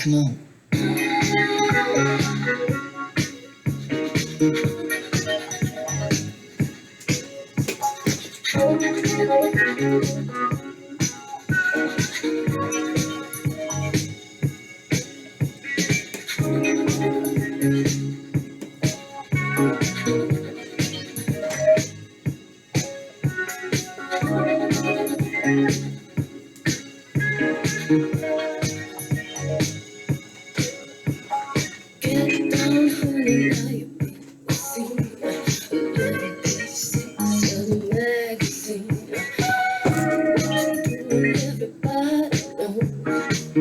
Come on. Get down, honey, now you're being seen. Little page 6 of the magazine. What you doing, everybody knows. The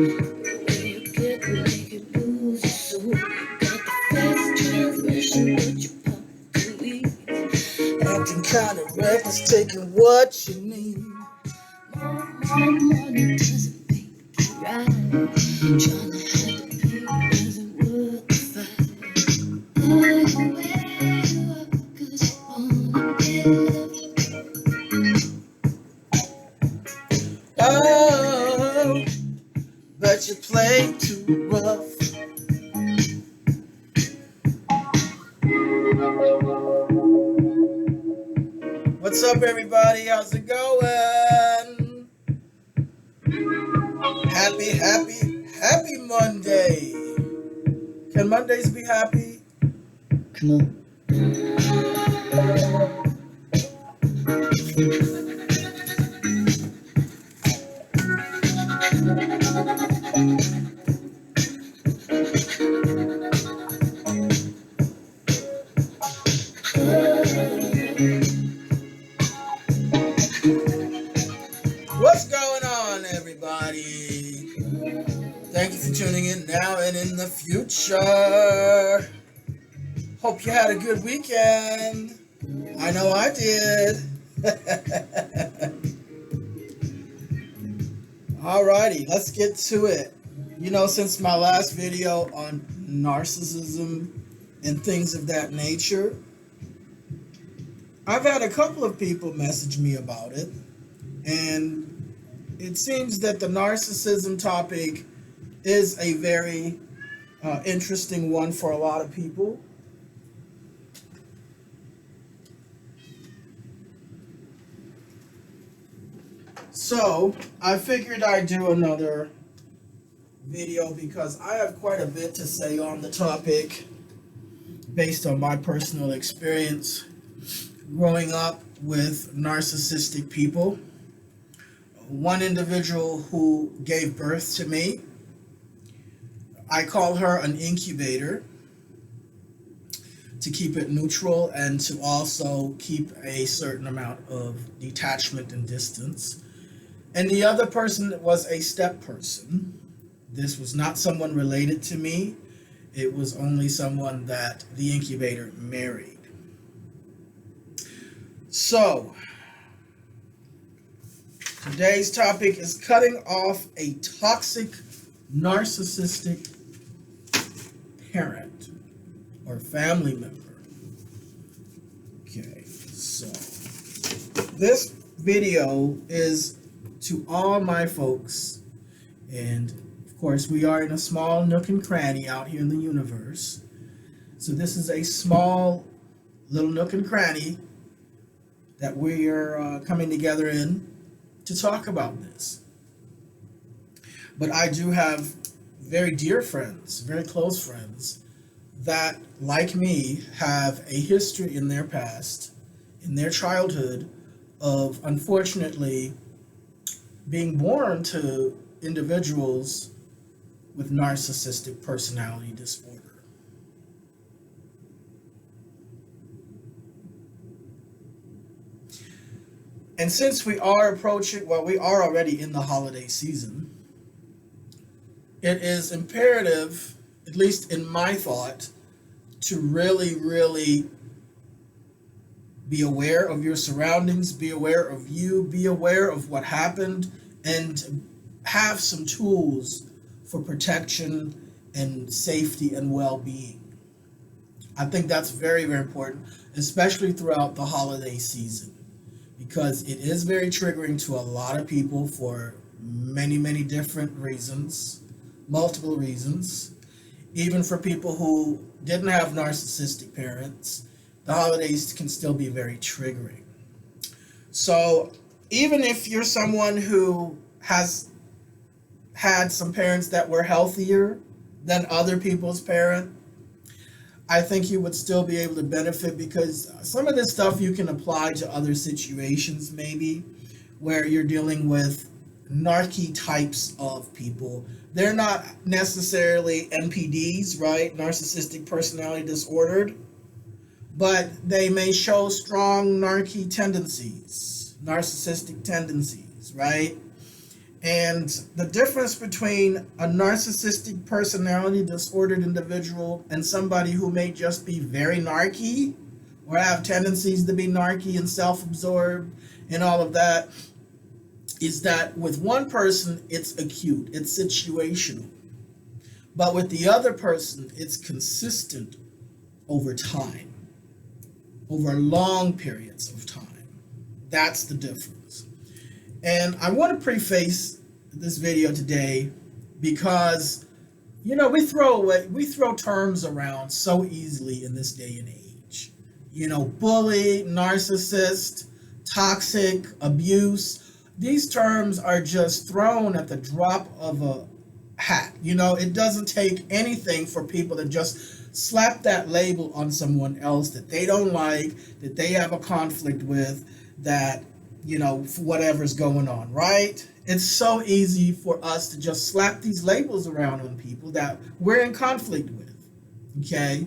way you get to make it lose your soul. Got the fast transmission, but you pop too easy. Acting kind of reckless, taking what you need. More money doesn't make you right. Trying to hide the pain doesn't work the fight. Oh, you wear you up 'cause you wanna get love. Oh, but you play too rough. What's up, everybody? How's it going? Happy Monday. Can Mondays be happy? Come on. What's going on, everybody? Thank you for tuning in now and in the future. Hope you had a good weekend. I know I did. Alrighty, let's get to it. You know, since my last video on narcissism and things of that nature, I've had a couple of people message me about it. And it seems that the narcissism topic is a very interesting one for a lot of people. So I figured I'd do another video because I have quite a bit to say on the topic based on my personal experience growing up with narcissistic people. One individual who gave birth to me, I call her an incubator to keep it neutral and to also keep a certain amount of detachment and distance. And the other person was a step person. This was not someone related to me. It was only someone that the incubator married. So, today's topic is cutting off a toxic, narcissistic parent or family member. Okay, so this video is to all my folks, and of course we are in a small nook and cranny out here in the universe. So this is a small little nook and cranny that we are coming together in to talk about this. But I do have very dear friends, very close friends, that, like me, have a history in their past, in their childhood, of unfortunately being born to individuals with narcissistic personality disorder. And since we are approaching, well, we are already in the holiday season, it is imperative, at least in my thought, to really be aware of your surroundings, be aware of you, be aware of what happened, and have some tools for protection and safety and well-being. I think that's very, very important, especially throughout the holiday season, because it is very triggering to a lot of people for many different reasons. multiple reasons. Even for people who didn't have narcissistic parents, the holidays can still be very triggering. So even if you're someone who has had some parents that were healthier than other people's parents, I think you would still be able to benefit, because some of this stuff you can apply to other situations, maybe where you're dealing with narky types of people. They're not necessarily NPDs, right? Narcissistic personality disordered, but they may show strong narky tendencies, narcissistic tendencies, right? And the difference between a narcissistic personality disordered individual and somebody who may just be very narky or have tendencies to be narky and self-absorbed and all of that is that with one person, it's acute, it's situational. But with the other person, it's consistent over time, over long periods of time. That's the difference. And I want to preface this video today because, we throw terms around so easily in this day and age. Bully, narcissist, toxic, abuse. These terms are just thrown at the drop of a hat. It doesn't take anything for people to just slap that label on someone else that they don't like, that they have a conflict with, that whatever's going on, right? It's so easy for us to just slap these labels around on people that we're in conflict with, okay?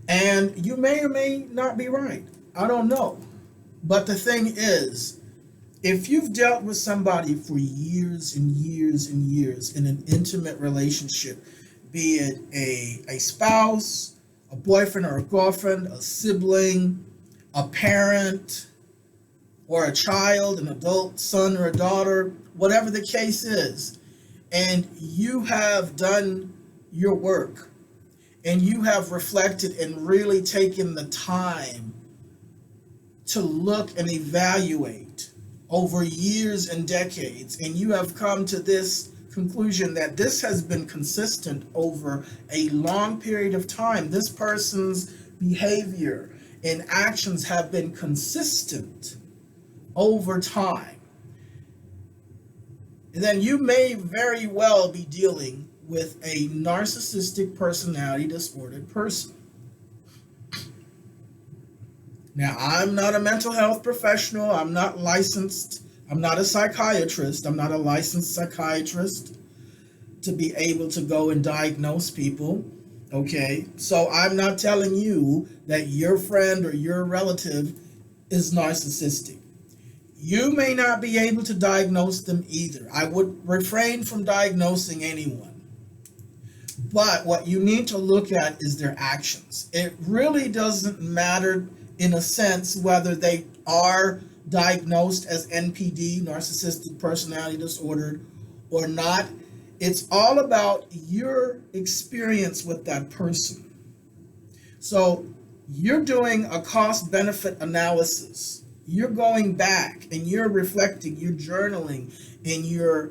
And you may or may not be right. I don't know. But the thing is, if you've dealt with somebody for years and years and years in an intimate relationship, be it a spouse, a boyfriend or a girlfriend, a sibling, a parent, or a child, an adult son or a daughter, whatever the case is, and you have done your work and you have reflected and really taken the time to look and evaluate over years and decades, and you have come to this conclusion that this has been consistent over a long period of time. This person's behavior and actions have been consistent over time. And then you may very well be dealing with a narcissistic personality disordered person. Now, I'm not a mental health professional. I'm not licensed. I'm not a psychiatrist. I'm not a licensed psychiatrist to be able to go and diagnose people. Okay? So I'm not telling you that your friend or your relative is narcissistic. You may not be able to diagnose them either. I would refrain from diagnosing anyone. But what you need to look at is their actions. It really doesn't matter, in a sense, whether they are diagnosed as NPD, narcissistic personality disorder, or not. It's all about your experience with that person. So you're doing a cost-benefit analysis. You're going back and you're reflecting, you're journaling, and you're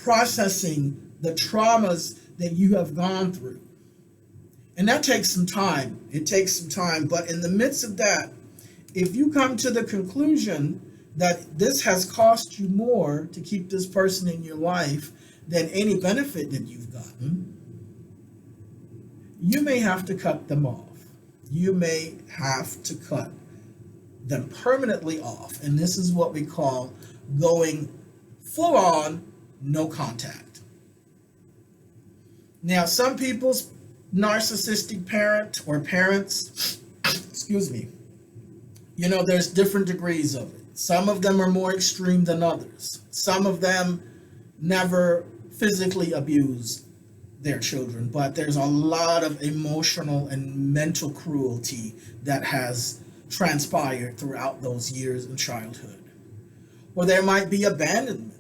processing the traumas that you have gone through. And that takes some time. It takes some time. But in the midst of that, if you come to the conclusion that this has cost you more to keep this person in your life than any benefit that you've gotten, you may have to cut them off. You may have to cut them permanently off. And this is what we call going full on no contact. Now, some people's narcissistic parent or parents, excuse me, there's different degrees of it. Some of them are more extreme than others. Some of them never physically abuse their children, but there's a lot of emotional and mental cruelty that has transpired throughout those years in childhood. Or there might be abandonment.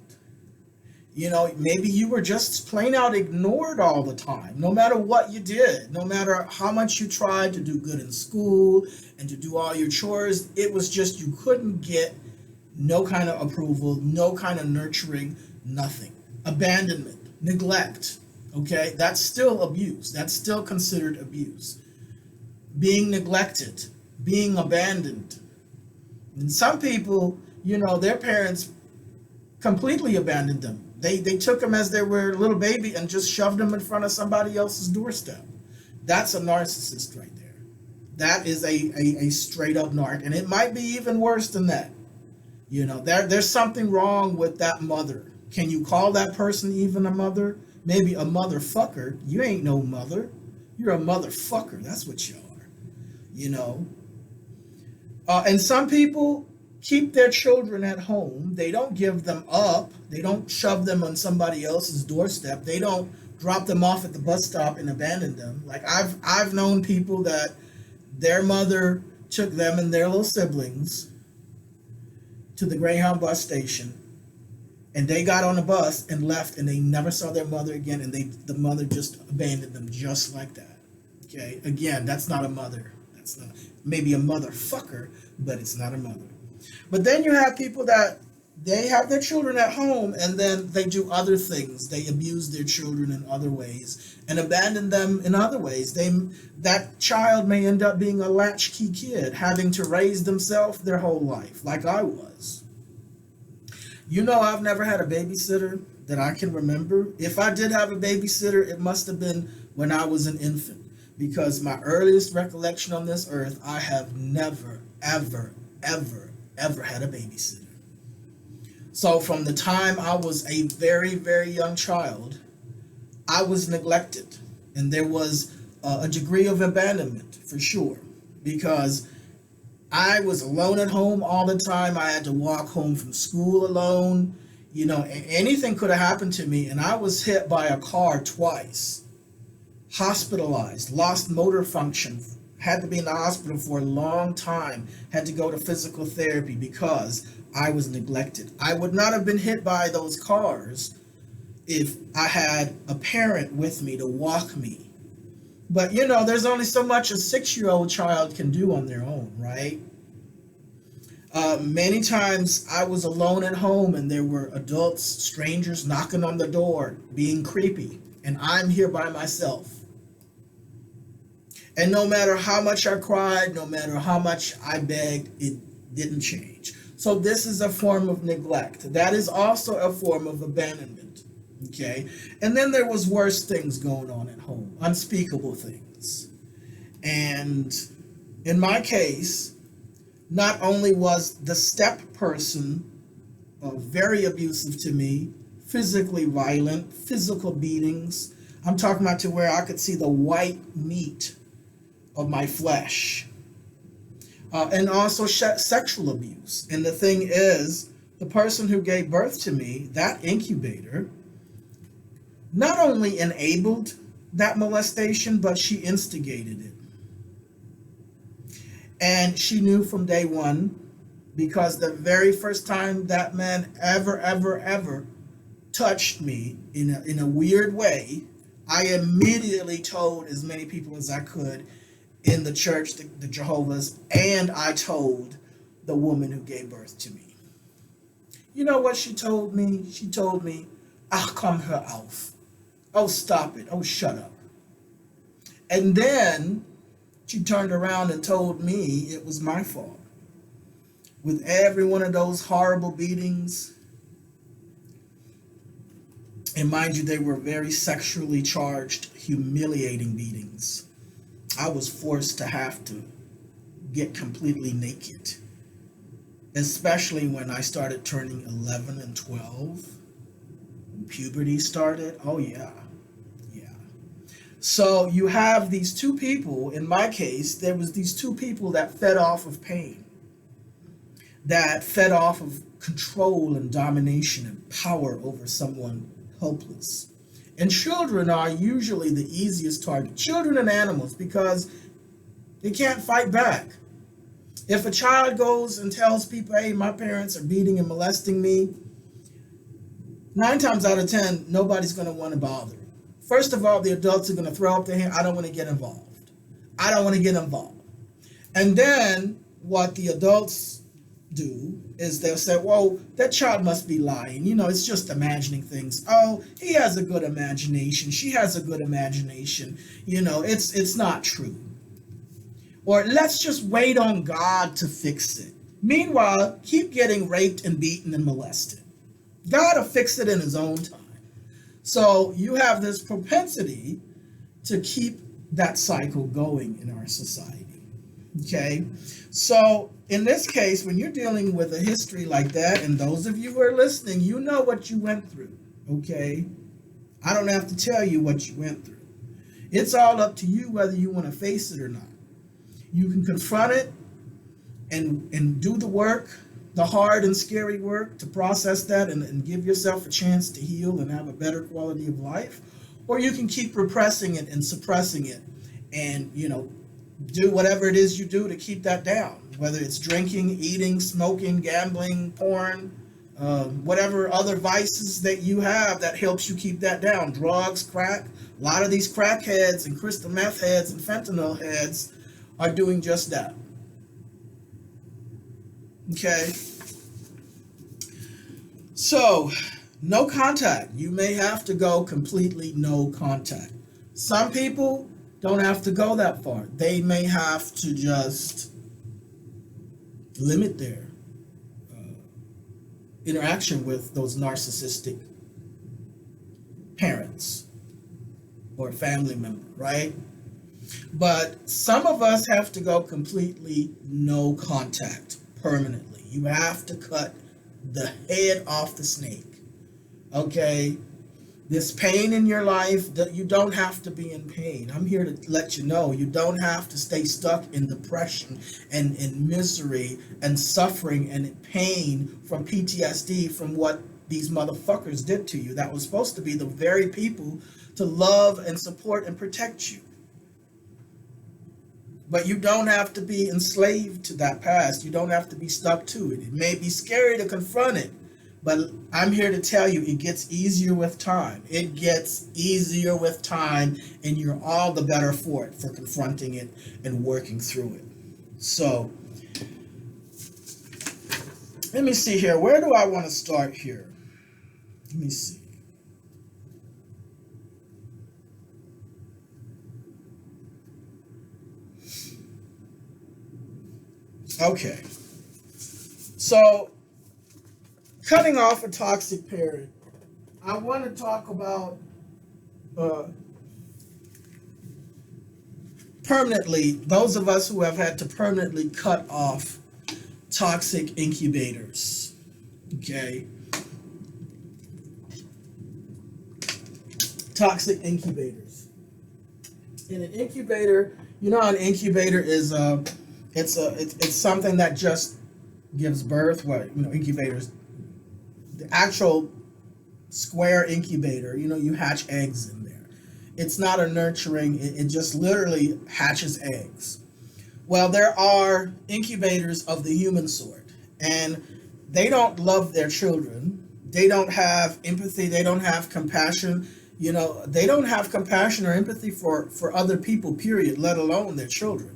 Maybe you were just plain out ignored all the time, no matter what you did, no matter how much you tried to do good in school and to do all your chores. It was just you couldn't get no kind of approval, no kind of nurturing, nothing. Abandonment. Neglect, okay? That's still abuse. That's still considered abuse. Being neglected, being abandoned. And some people, their parents completely abandoned them. They took them as they were a little baby and just shoved them in front of somebody else's doorstep. That's a narcissist right there. That is a straight up narc. And it might be even worse than that. There's something wrong with that mother. Can you call that person even a mother? Maybe a motherfucker. You ain't no mother. You're a motherfucker. That's what you are. And some people keep their children at home. They don't give them up. They don't shove them on somebody else's doorstep. They don't drop them off at the bus stop and abandon them. Like I've known people that their mother took them and their little siblings to the Greyhound bus station, and they got on the bus and left, and they never saw their mother again, and the mother just abandoned them just like that. Okay, again, that's not a mother. That's not, maybe a motherfucker, but it's not a mother. But then you have people that they have their children at home, and then they do other things. They abuse their children in other ways and abandon them in other ways. That child may end up being a latchkey kid, having to raise themselves their whole life, like I was. I've never had a babysitter that I can remember. If I did have a babysitter, it must have been when I was an infant, because my earliest recollection on this earth, I have never, ever, ever, ever had a babysitter. So from the time I was a very, very young child, I was neglected. And there was a degree of abandonment, for sure, because I was alone at home all the time. I had to walk home from school alone. Anything could have happened to me, and I was hit by a car twice, hospitalized, lost motor function, had to be in the hospital for a long time, had to go to physical therapy because I was neglected. I would not have been hit by those cars if I had a parent with me to walk me. But there's only so much a 6-year-old child can do on their own, right? Many times I was alone at home, and there were adults, strangers knocking on the door, being creepy, and I'm here by myself. And no matter how much I cried, no matter how much I begged, it didn't change. So this is a form of neglect. That is also a form of abandonment. Okay? And then there was worse things going on at home, unspeakable things. And in my case, not only was the step person very abusive to me, physically violent, physical beatings. I'm talking about to where I could see the white meat of my flesh. And also sexual abuse. And the thing is, the person who gave birth to me, that incubator, not only enabled that molestation, but she instigated it. And she knew from day one, because the very first time that man ever touched me in a weird way, I immediately told as many people as I could in the church, the Jehovah's, and I told the woman who gave birth to me. You know what she told me? She told me, "Ach, komm, hör auf. Oh, stop it. Oh, shut up." And then she turned around and told me it was my fault. With every one of those horrible beatings, and mind you, they were very sexually charged, humiliating beatings. I was forced to have to get completely naked, especially when I started turning 11 and 12. When puberty started. Oh, yeah. So you have these two people. In my case, there was these two people that fed off of pain, that fed off of control and domination and power over someone helpless. And children are usually the easiest target. Children and animals, because they can't fight back. If a child goes and tells people, "Hey, my parents are beating and molesting me," 9 times out of 10, nobody's going to want to bother. First of all, the adults are going to throw up their hand. "I don't want to get involved. I don't want to get involved." And then what the adults do is they'll say, well, that child must be lying. It's just imagining things. Oh, he has a good imagination. She has a good imagination. It's not true. Or let's just wait on God to fix it. Meanwhile, keep getting raped and beaten and molested. God will fix it in his own time. So you have this propensity to keep that cycle going in our society. Okay? So in this case, when you're dealing with a history like that, and those of you who are listening, you know what you went through. Okay? I don't have to tell you what you went through. It's all up to you whether you want to face it or not. You can confront it and do the work, the hard and scary work to process that and give yourself a chance to heal and have a better quality of life. Or you can keep repressing it and suppressing it and, do whatever it is you do to keep that down, whether it's drinking, eating, smoking, gambling, porn, whatever other vices that you have that helps you keep that down. Drugs, crack. A lot of these crackheads and crystal meth heads and fentanyl heads are doing just that. Okay? So, no contact. You may have to go completely no contact. Some people don't have to go that far. They may have to just limit their interaction with those narcissistic parents or family member, right? But some of us have to go completely no contact permanently. You have to cut the head off the snake. Okay? This pain in your life, you don't have to be in pain. I'm here to let you know you don't have to stay stuck in depression and in misery and suffering and pain from PTSD from what these motherfuckers did to you. That was supposed to be the very people to love and support and protect you. But you don't have to be enslaved to that past. You don't have to be stuck to it. It may be scary to confront it, but I'm here to tell you it gets easier with time. It gets easier with time, and you're all the better for it, for confronting it and working through it. So, let me see here. Where do I want to start here? Let me see. Okay. So, cutting off a toxic parent. I want to talk about permanently, those of us who have had to permanently cut off toxic incubators. Okay? Toxic incubators. In an incubator, an incubator is it's something that just gives birth. Incubators, the actual square incubator, you hatch eggs in there. It's not a nurturing, it just literally hatches eggs. Well, there are incubators of the human sort, and they don't love their children. They don't have empathy. They don't have compassion. They don't have compassion or empathy for other people, period, let alone their children.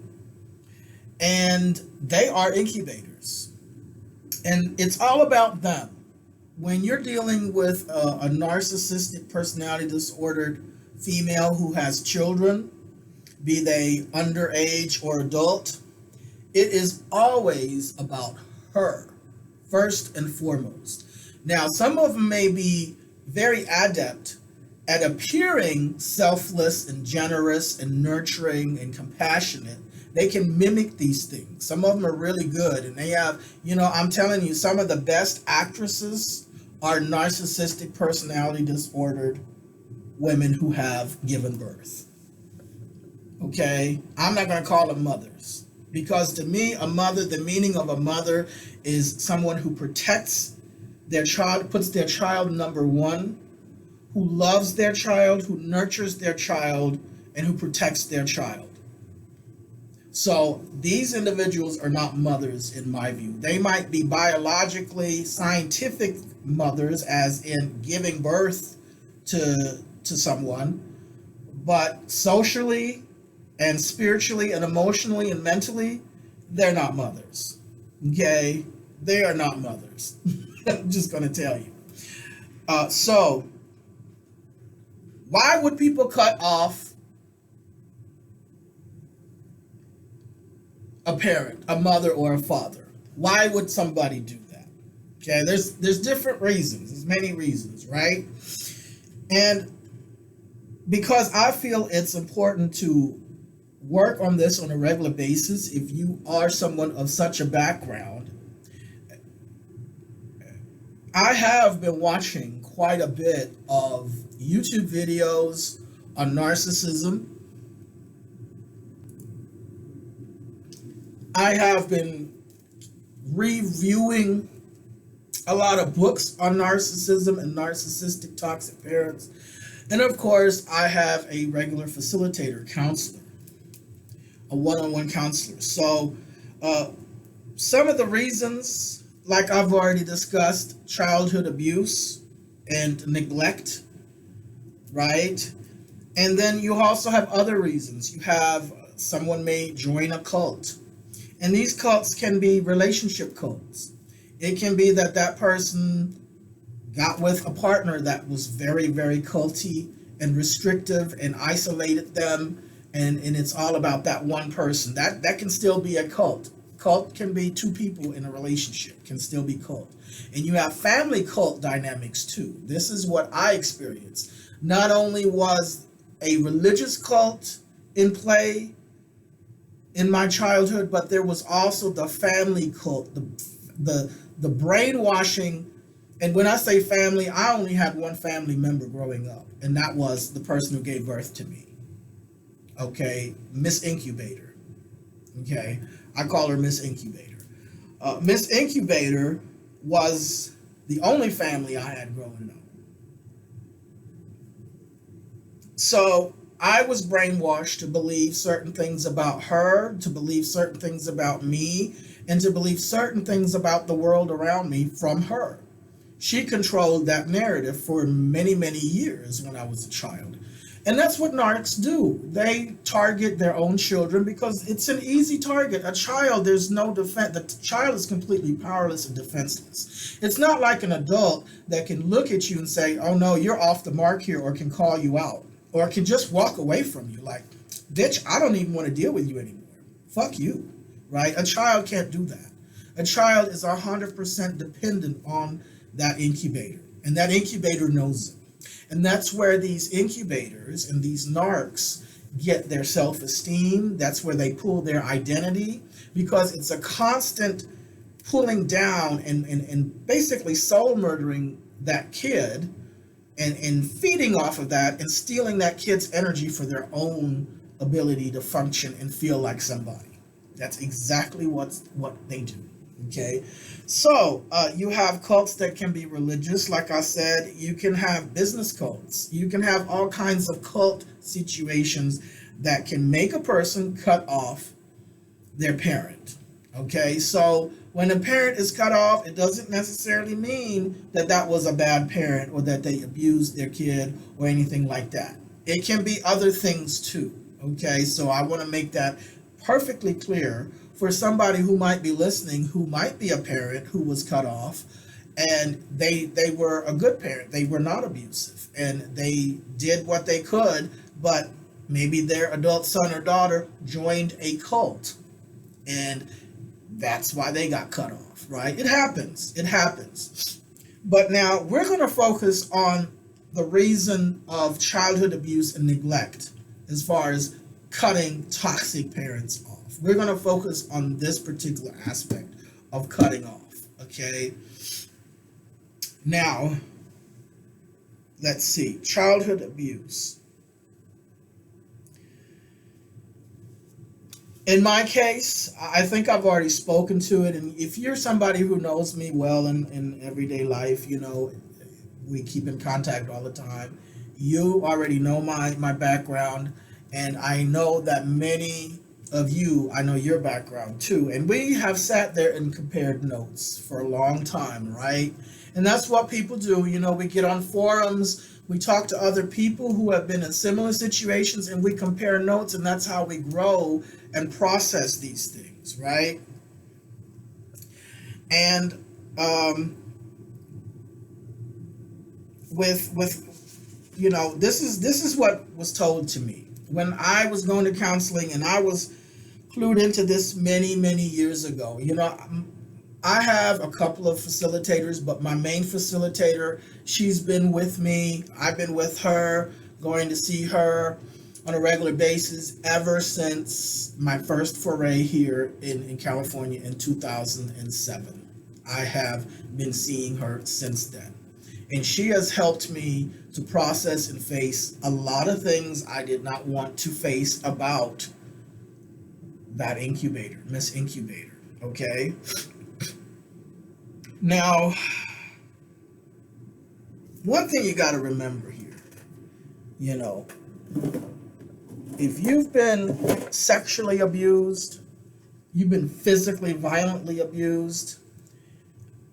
And they are incubators. And it's all about them. When you're dealing with a narcissistic personality disordered female who has children, be they underage or adult, it is always about her, first and foremost. Now, some of them may be very adept at appearing selfless and generous and nurturing and compassionate. They can mimic these things. Some of them are really good, and they have, I'm telling you, some of the best actresses are narcissistic personality disordered women who have given birth. Okay? I'm not going to call them mothers, because to me, a mother, the meaning of a mother is someone who protects their child, puts their child number one, who loves their child, who nurtures their child, and who protects their child. So these individuals are not mothers in my view. They might be biologically scientific mothers, as in giving birth to someone, but socially and spiritually and emotionally and mentally, they're not mothers. Okay? They are not mothers. I'm just going to tell you. So, why would people cut off a parent, a mother or a father? Why would somebody do that? Okay, there's different reasons. There's many reasons, right? And because I feel it's important to work on this on a regular basis, if you are someone of such a background, I have been watching quite a bit of YouTube videos on narcissism. I have been reviewing a lot of books on narcissism and narcissistic toxic parents. And of course, I have a regular facilitator, counselor, a one-on-one counselor. So some of the reasons, like I've already discussed, childhood abuse and neglect, right? And then you also have other reasons. You have someone may join a cult. And these cults can be relationship cults. It can be that that person got with a partner that was very, very culty and restrictive and isolated them. And it's all about that one person. That can still be a cult. Cult can be two people in a relationship, can still be cult. And you have family cult dynamics too. This is what I experienced. Not only was a religious cult in play in my childhood, but there was also the family cult, the brainwashing. And when I say family, I only had one family member growing up, and that was the person who gave birth to me. Okay, Miss Incubator. Okay, I call her Miss Incubator. Miss Incubator was the only family I had growing up. So I was brainwashed to believe certain things about her, to believe certain things about me, and to believe certain things about the world around me from her. She controlled that narrative for many, many years when I was a child. And that's what narcs do. They target their own children because it's an easy target. A child, there's no defense. The child is completely powerless and defenseless. It's not like an adult that can look at you and say, oh no, you're off the mark here, or can call you out, or can just walk away from you like, bitch, I don't even want to deal with you anymore. Fuck you, right? A child can't do that. A child is 100% dependent on that incubator, and that incubator knows it. And that's where these incubators and these narcs get their self-esteem. That's where they pull their identity, because it's a constant pulling down and basically soul murdering that kid and feeding off of that and stealing that kid's energy for their own ability to function and feel like somebody. That's exactly what they do. Okay, so you have cults that can be religious. Like I said, you can have business cults. You can have all kinds of cult situations that can make a person cut off their parent. Okay, so when a parent is cut off, it doesn't necessarily mean that that was a bad parent or that they abused their kid or anything like that. It can be other things too. Okay, so I want to make that perfectly clear for somebody who might be listening, who might be a parent who was cut off, and they were a good parent. They were not abusive, and they did what they could, but maybe their adult son or daughter joined a cult, and that's why they got cut off, right? It happens. It happens. But now we're going to focus on the reason of childhood abuse and neglect as far as cutting toxic parents off. We're going to focus on this particular aspect of cutting off, okay? Now, let's see. Childhood abuse. In my case, I think I've already spoken to it. And if you're somebody who knows me well in everyday life, you know, we keep in contact all the time. You already know my background. And I know that many of you, I know your background too. And we have sat there and compared notes for a long time, right? And that's what people do. You know, we get on forums, we talk to other people who have been in similar situations, and we compare notes, and that's how we grow and process these things, right? And with this is what was told to me when I was going to counseling, and I was clued into this many years ago. I have a couple of facilitators, but my main facilitator, she's been with me. I've been with her, going to see her on a regular basis ever since my first foray here in California in 2007. I have been seeing her since then. And she has helped me to process and face a lot of things I did not want to face about that incubator, Miss Incubator. Okay? Now, one thing you got to remember here, if you've been sexually abused, you've been physically, violently abused,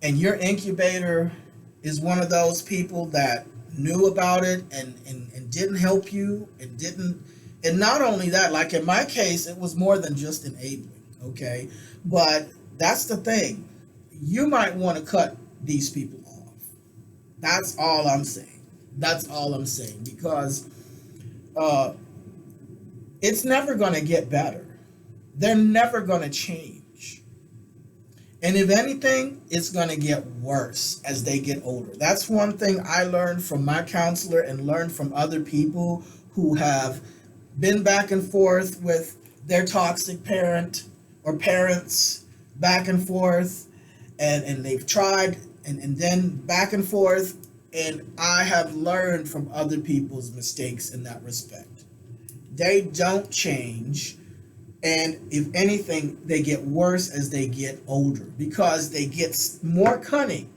and your incubator is one of those people that knew about it and didn't help you and not only that, like in my case, it was more than just enabling, okay? But that's the thing. You might want to cut these people off. That's all I'm saying. That's all I'm saying, because it's never going to get better. They're never going to change. And if anything, it's going to get worse as they get older. That's one thing I learned from my counselor and learned from other people who have been back and forth with their toxic parent or parents, back and forth, and they've tried and then back and forth. And I have learned from other people's mistakes in that respect. They don't change. And if anything, they get worse as they get older because they get more cunning.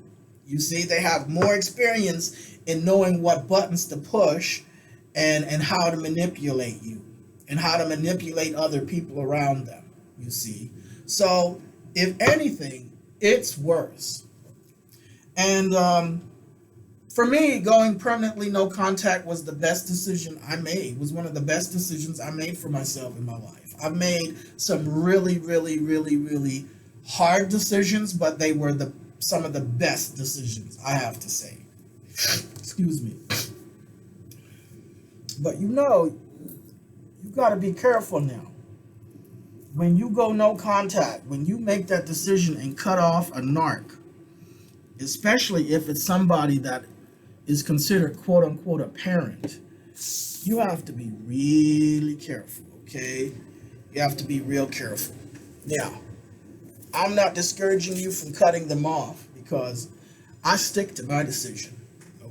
You see, they have more experience in knowing what buttons to push and how to manipulate you and how to manipulate other people around them, you see. So, if anything, it's worse. And for me, going permanently no contact was the best decision I made, was one of the best decisions I made for myself in my life. I've made some really hard decisions, but they were some of the best decisions, I have to say. Excuse me. But you got to be careful now. When you go no contact, when you make that decision and cut off a narc, especially if it's somebody that is considered quote unquote a parent, you have to be really careful, okay? You have to be real careful. Now, I'm not discouraging you from cutting them off because I stick to my decision,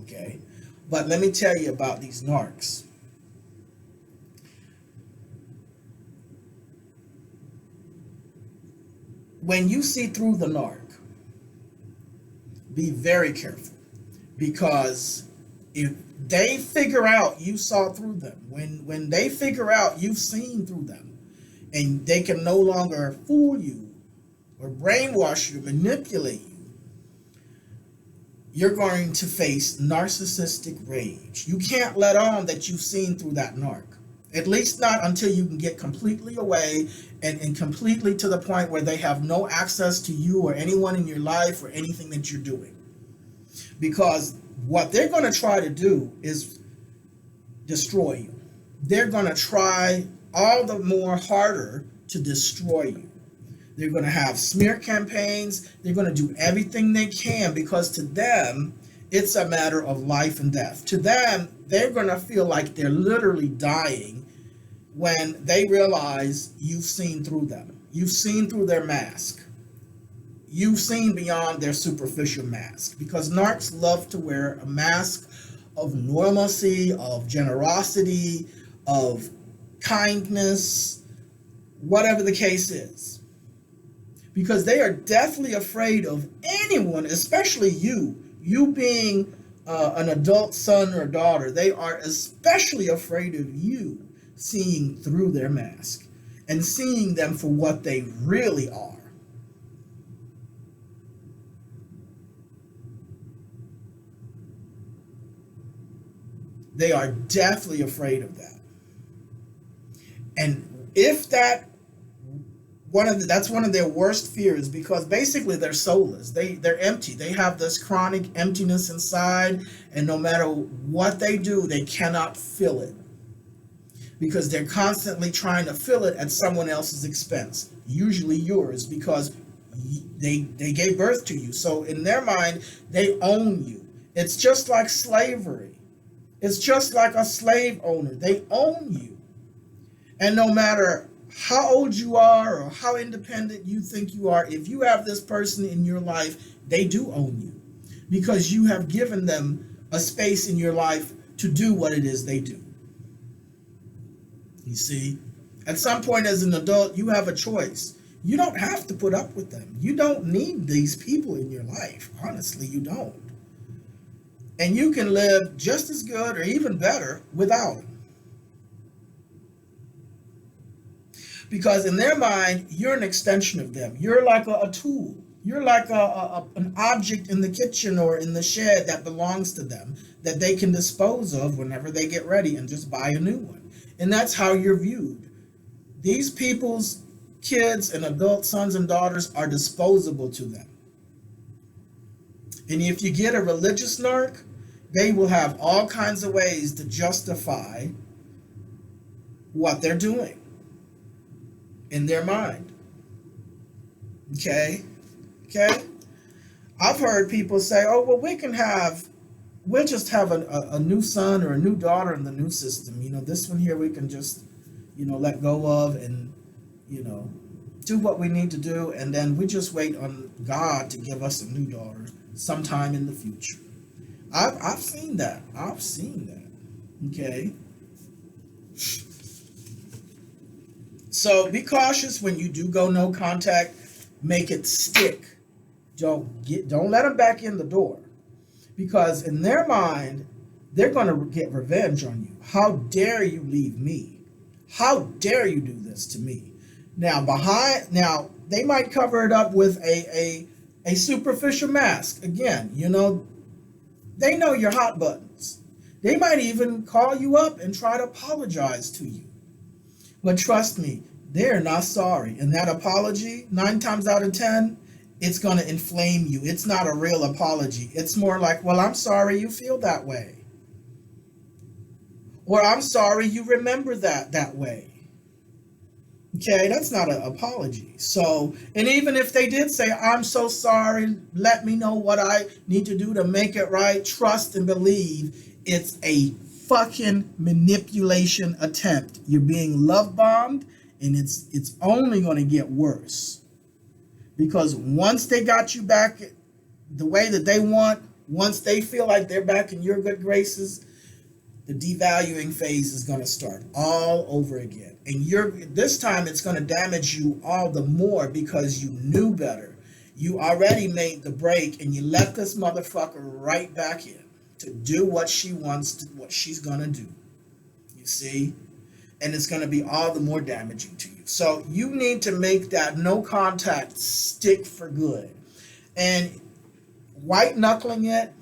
okay? But let me tell you about these narcs. When you see through the narc, be very careful, because if they figure out you saw through them, when they figure out you've seen through them, and they can no longer fool you or brainwash you, manipulate you, you're going to face narcissistic rage. You can't let on that you've seen through that narc. At least not until you can get completely away and completely to the point where they have no access to you or anyone in your life or anything that you're doing. Because what they're going to try to do is destroy you. They're going to try all the more harder to destroy you. They're going to have smear campaigns. They're going to do everything they can, because to them, it's a matter of life and death. To them, they're going to feel like they're literally dying when they realize you've seen through them. You've seen through their mask. You've seen beyond their superficial mask, because narcs love to wear a mask of normalcy, of generosity, of kindness, whatever the case is. Because they are deathly afraid of anyone, especially you being an adult son or daughter. They are especially afraid of you seeing through their mask and seeing them for what they really are. They are deathly afraid of that. And if that That's one of their worst fears, because basically they're soulless. They're empty. They have this chronic emptiness inside, and no matter what they do, they cannot fill it, because they're constantly trying to fill it at someone else's expense, usually yours, because they gave birth to you. So in their mind, they own you. It's just like slavery. It's just like a slave owner. They own you. And no matter how old you are or how independent you think you are, if you have this person in your life, they do own you, because you have given them a space in your life to do what it is they do. You see, at some point as an adult, you have a choice. You don't have to put up with them. You don't need these people in your life. Honestly, you don't. And you can live just as good or even better without them. Because in their mind, you're an extension of them. You're like a tool. You're like an object in the kitchen or in the shed that belongs to them, that they can dispose of whenever they get ready and just buy a new one. And that's how you're viewed. These people's kids and adult sons and daughters are disposable to them. And if you get a religious narc, they will have all kinds of ways to justify what they're doing in their mind. Okay? I've heard people say, oh, well, we'll just have a new son or a new daughter in the new system. This one here we can just, let go of and, do what we need to do. And then we just wait on God to give us a new daughter sometime in the future. I've seen that. Okay? So be cautious when you do go no contact. Make it stick. Don't let them back in the door, because in their mind, they're going to get revenge on you. How dare you leave me? How dare you do this to me? Now they might cover it up with a superficial mask. Again, they know your hot buttons. They might even call you up and try to apologize to you. But trust me, they're not sorry. And that apology, 9 times out of 10, it's going to inflame you. It's not a real apology. It's more like, well, I'm sorry you feel that way. Or I'm sorry you remember that way. Okay, that's not an apology. So, and even if they did say, I'm so sorry, let me know what I need to do to make it right, trust and believe it's a fucking manipulation attempt. You're being love bombed, and it's only going to get worse. Because once they got you back the way that they want, once they feel like they're back in your good graces, the devaluing phase is going to start all over again. And this time it's going to damage you all the more, because you knew better. You already made the break, and you let this motherfucker right back in to do what she wants, what she's going to do. You see? And it's going to be all the more damaging to you. So you need to make that no contact stick for good. And white knuckling it,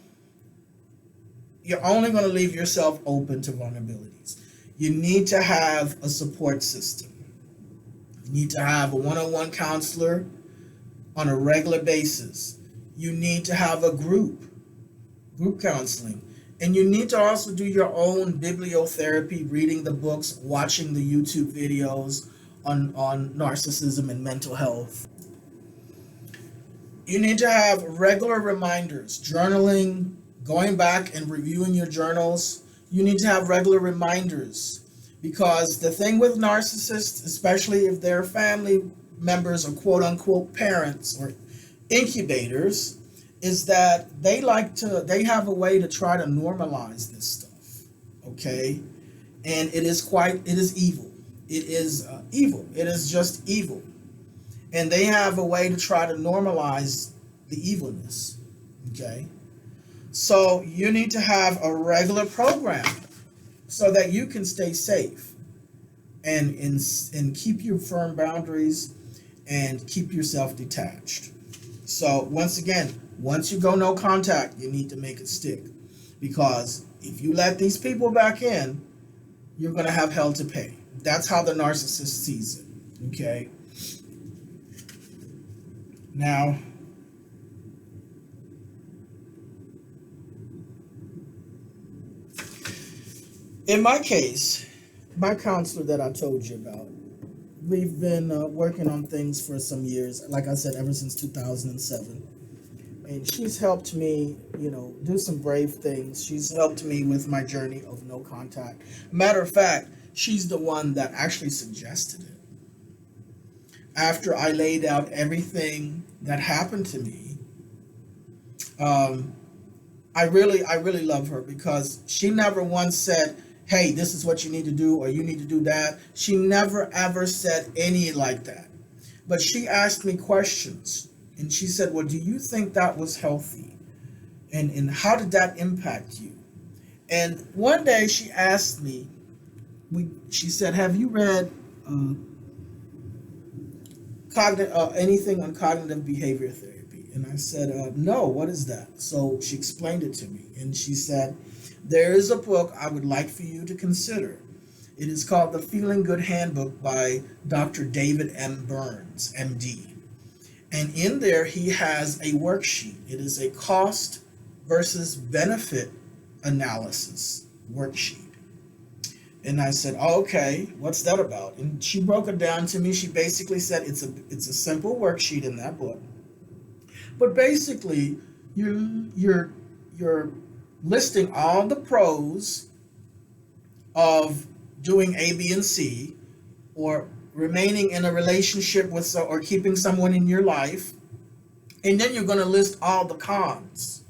you're only going to leave yourself open to vulnerabilities. You need to have a support system. You need to have a one-on-one counselor on a regular basis. You need to have a group counseling. And you need to also do your own bibliotherapy, reading the books, watching the YouTube videos on narcissism and mental health. You need to have regular reminders, journaling, going back and reviewing your journals. You need to have regular reminders, because the thing with narcissists, especially if their family members are quote unquote parents or incubators, is that they have a way to try to normalize this stuff. Okay? And it is evil. It is evil. It is just evil. And they have a way to try to normalize the evilness. Okay? So you need to have a regular program so that you can stay safe and keep your firm boundaries and keep yourself detached. So once again, once you go no contact, you need to make it stick, because if you let these people back in, you're going to have hell to pay. That's how the narcissist sees it. Okay? Now, in my case, my counselor that I told you about, we've been working on things for some years, like I said, ever since 2007. And she's helped me, do some brave things. She's helped me with my journey of no contact. Matter of fact, she's the one that actually suggested it. After I laid out everything that happened to me, um, I really love her because she never once said, "Hey, this is what you need to do," or "You need to do that." She never ever said any like that. But she asked me questions, and she said, "Well, do you think that was healthy? And how did that impact you?" And one day she asked me, she said, "Have you read anything on cognitive behavior therapy?" And I said, "No, what is that?" So she explained it to me, and she said, "There is a book I would like for you to consider. It is called The Feeling Good Handbook by Dr. David M. Burns, MD. And in there, he has a worksheet. It is a cost versus benefit analysis worksheet." And I said, "Oh, okay, what's that about?" And she broke it down to me. She basically said it's a simple worksheet in that book. But basically, you're listing all the pros of doing A, B, and C, or remaining in a relationship with or keeping someone in your life, and then you're going to list all the cons,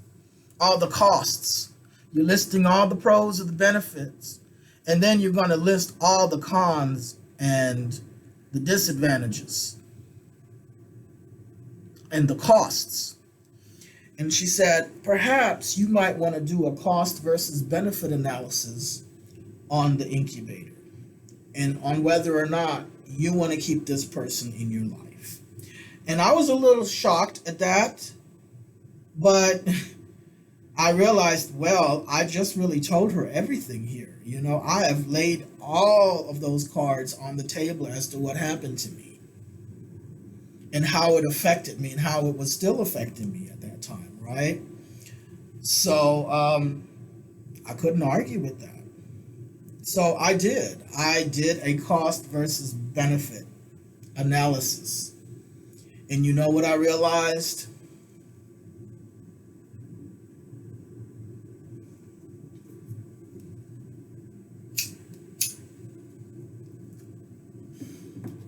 all the costs. You're listing all the pros and the benefits, and then you're going to list all the cons and the disadvantages and the costs. And she said, perhaps you might want to do a cost versus benefit analysis on the incubator and on whether or not you want to keep this person in your life. And I was a little shocked at that, but I realized, well, I just really told her everything here. I have laid all of those cards on the table as to what happened to me and how it affected me and how it was still affecting me at that time, right? So I couldn't argue with that. So I did a cost versus benefit analysis. And you know what I realized?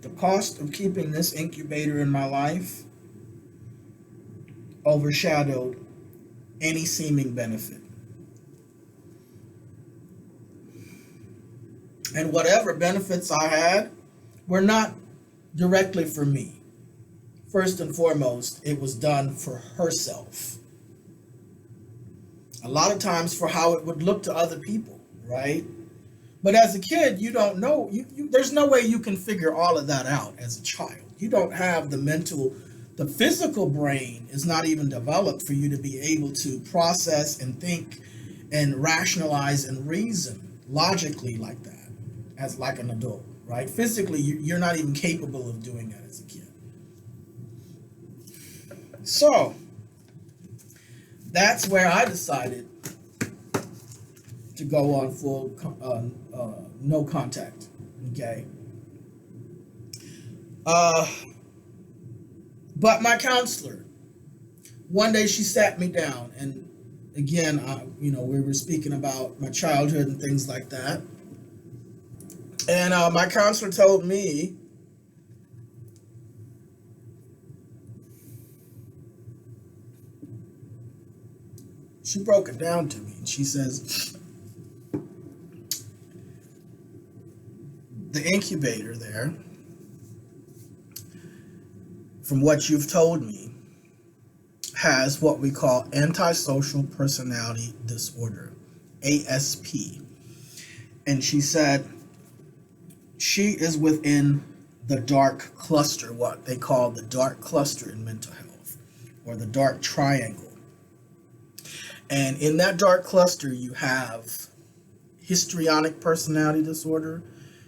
The cost of keeping this incubator in my life overshadowed any seeming benefit. And whatever benefits I had were not directly for me. First and foremost, it was done for herself. A lot of times for how it would look to other people, right? But as a kid, you don't know. There's no way you can figure all of that out as a child. You don't have the physical brain is not even developed for you to be able to process and think and rationalize and reason logically like that as like an adult, right? Physically, you're not even capable of doing that as a kid. So that's where I decided to go on full no contact. Okay. But my counselor, one day she sat me down, and again, we were speaking about my childhood and things like that. And my counselor told me, she broke it down to me, and she says, the incubator there, from what you've told me, has what we call antisocial personality disorder, ASP. And she said she is within the dark cluster, what they call the dark cluster in mental health, or the dark triangle. And in that dark cluster, you have histrionic personality disorder,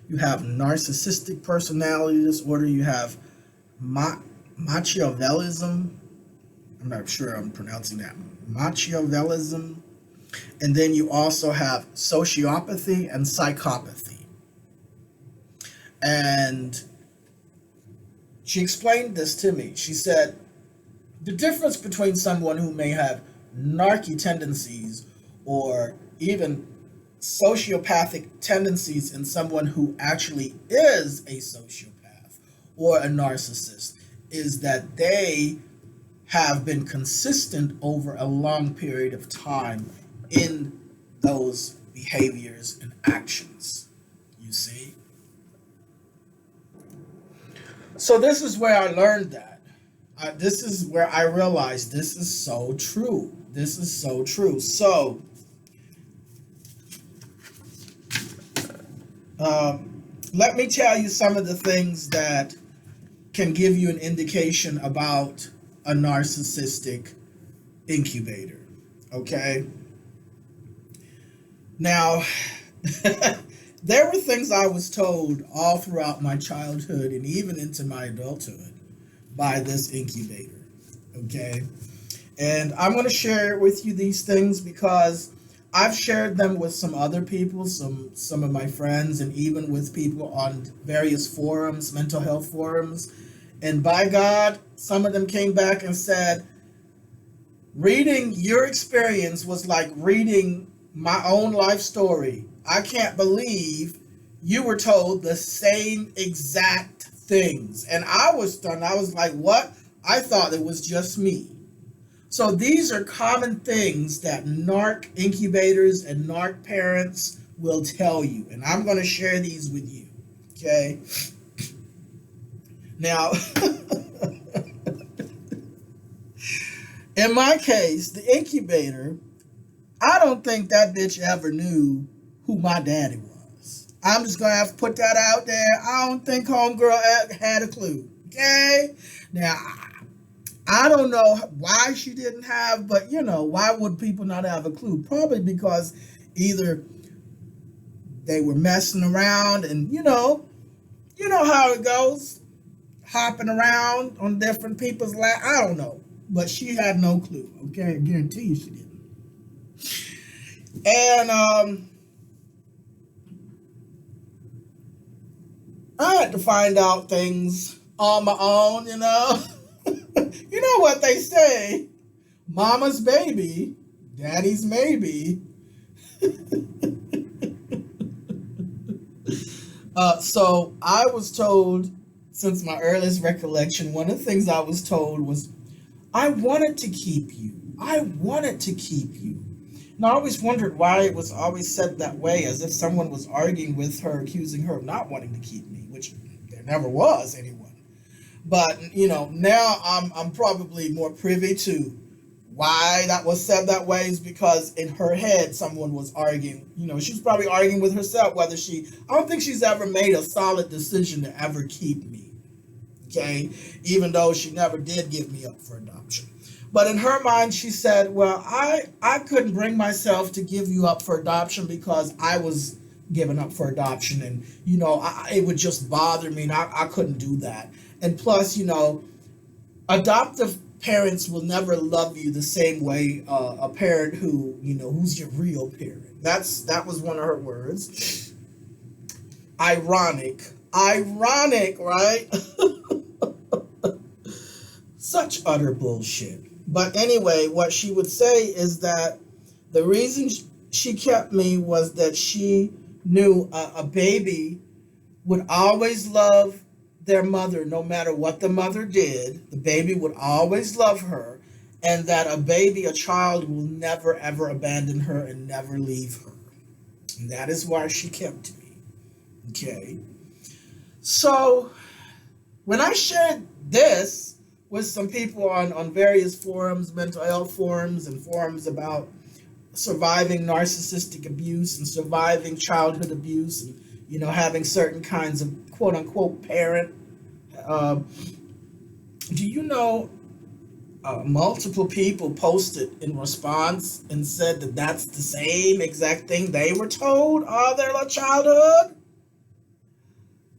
you have narcissistic personality disorder, you have Machiavellism. I'm not sure I'm pronouncing that. Machiavellism. And then you also have sociopathy and psychopathy. And she explained this to me. She said, the difference between someone who may have narky tendencies or even sociopathic tendencies and someone who actually is a sociopath or a narcissist is that they have been consistent over a long period of time in those behaviors and actions. You see? So this is where I learned that. This is where I realized this is so true. This is so true. So, let me tell you some of the things that can give you an indication about a narcissistic incubator. Okay? Now, there were things I was told all throughout my childhood and even into my adulthood by this incubator, okay? And I'm going to share with you these things because I've shared them with some other people, some of my friends, and even with people on various forums, mental health forums. And by God, some of them came back and said, reading your experience was like reading my own life story. I can't believe you were told the same exact things. And I was stunned. I was like, what? I thought it was just me. So these are common things that narc incubators and narc parents will tell you. And I'm going to share these with you. Okay? Now, in my case, the incubator, I don't think that bitch ever knew who my daddy was. I'm just going to have to put that out there. I don't think homegirl had a clue. Okay? Now, I don't know why she didn't have, but, you know, why would people not have a clue? Probably because either they were messing around and, you know how it goes. Hopping around on different people's lap. I don't know. But she had no clue. Okay? I guarantee you she didn't. And, I had to find out things on my own, you know. You know what they say, mama's baby, daddy's maybe. So I was told, since my earliest recollection, one of the things I was told was, I wanted to keep you. I wanted to keep you. And I always wondered why it was always said that way, as if someone was arguing with her, accusing her of not wanting to keep me, which there never was anyone. But, you know, now I'm probably more privy to why that was said that way, is because in her head someone was arguing. You know, she was probably arguing with herself whether I don't think she's ever made a solid decision to ever keep me. Okay? Even though she never did give me up for adoption. But in her mind, she said, well, I couldn't bring myself to give you up for adoption because I was given up for adoption. And, you know, it would just bother me. And I couldn't do that. And plus, you know, adoptive parents will never love you the same way a parent who, you know, who's your real parent. That was one of her words. Ironic, right? Such utter bullshit. But anyway, what she would say is that the reason she kept me was that she knew a baby would always love their mother no matter what the mother did. The baby would always love her, and that a child will never ever abandon her and never leave her. And that is why she kept me. Okay. So when I shared this with some people on various forums, mental health forums, and forums about surviving narcissistic abuse and surviving childhood abuse, and, you know, having certain kinds of quote unquote parent, do you know multiple people posted in response and said that that's the same exact thing they were told all their childhood?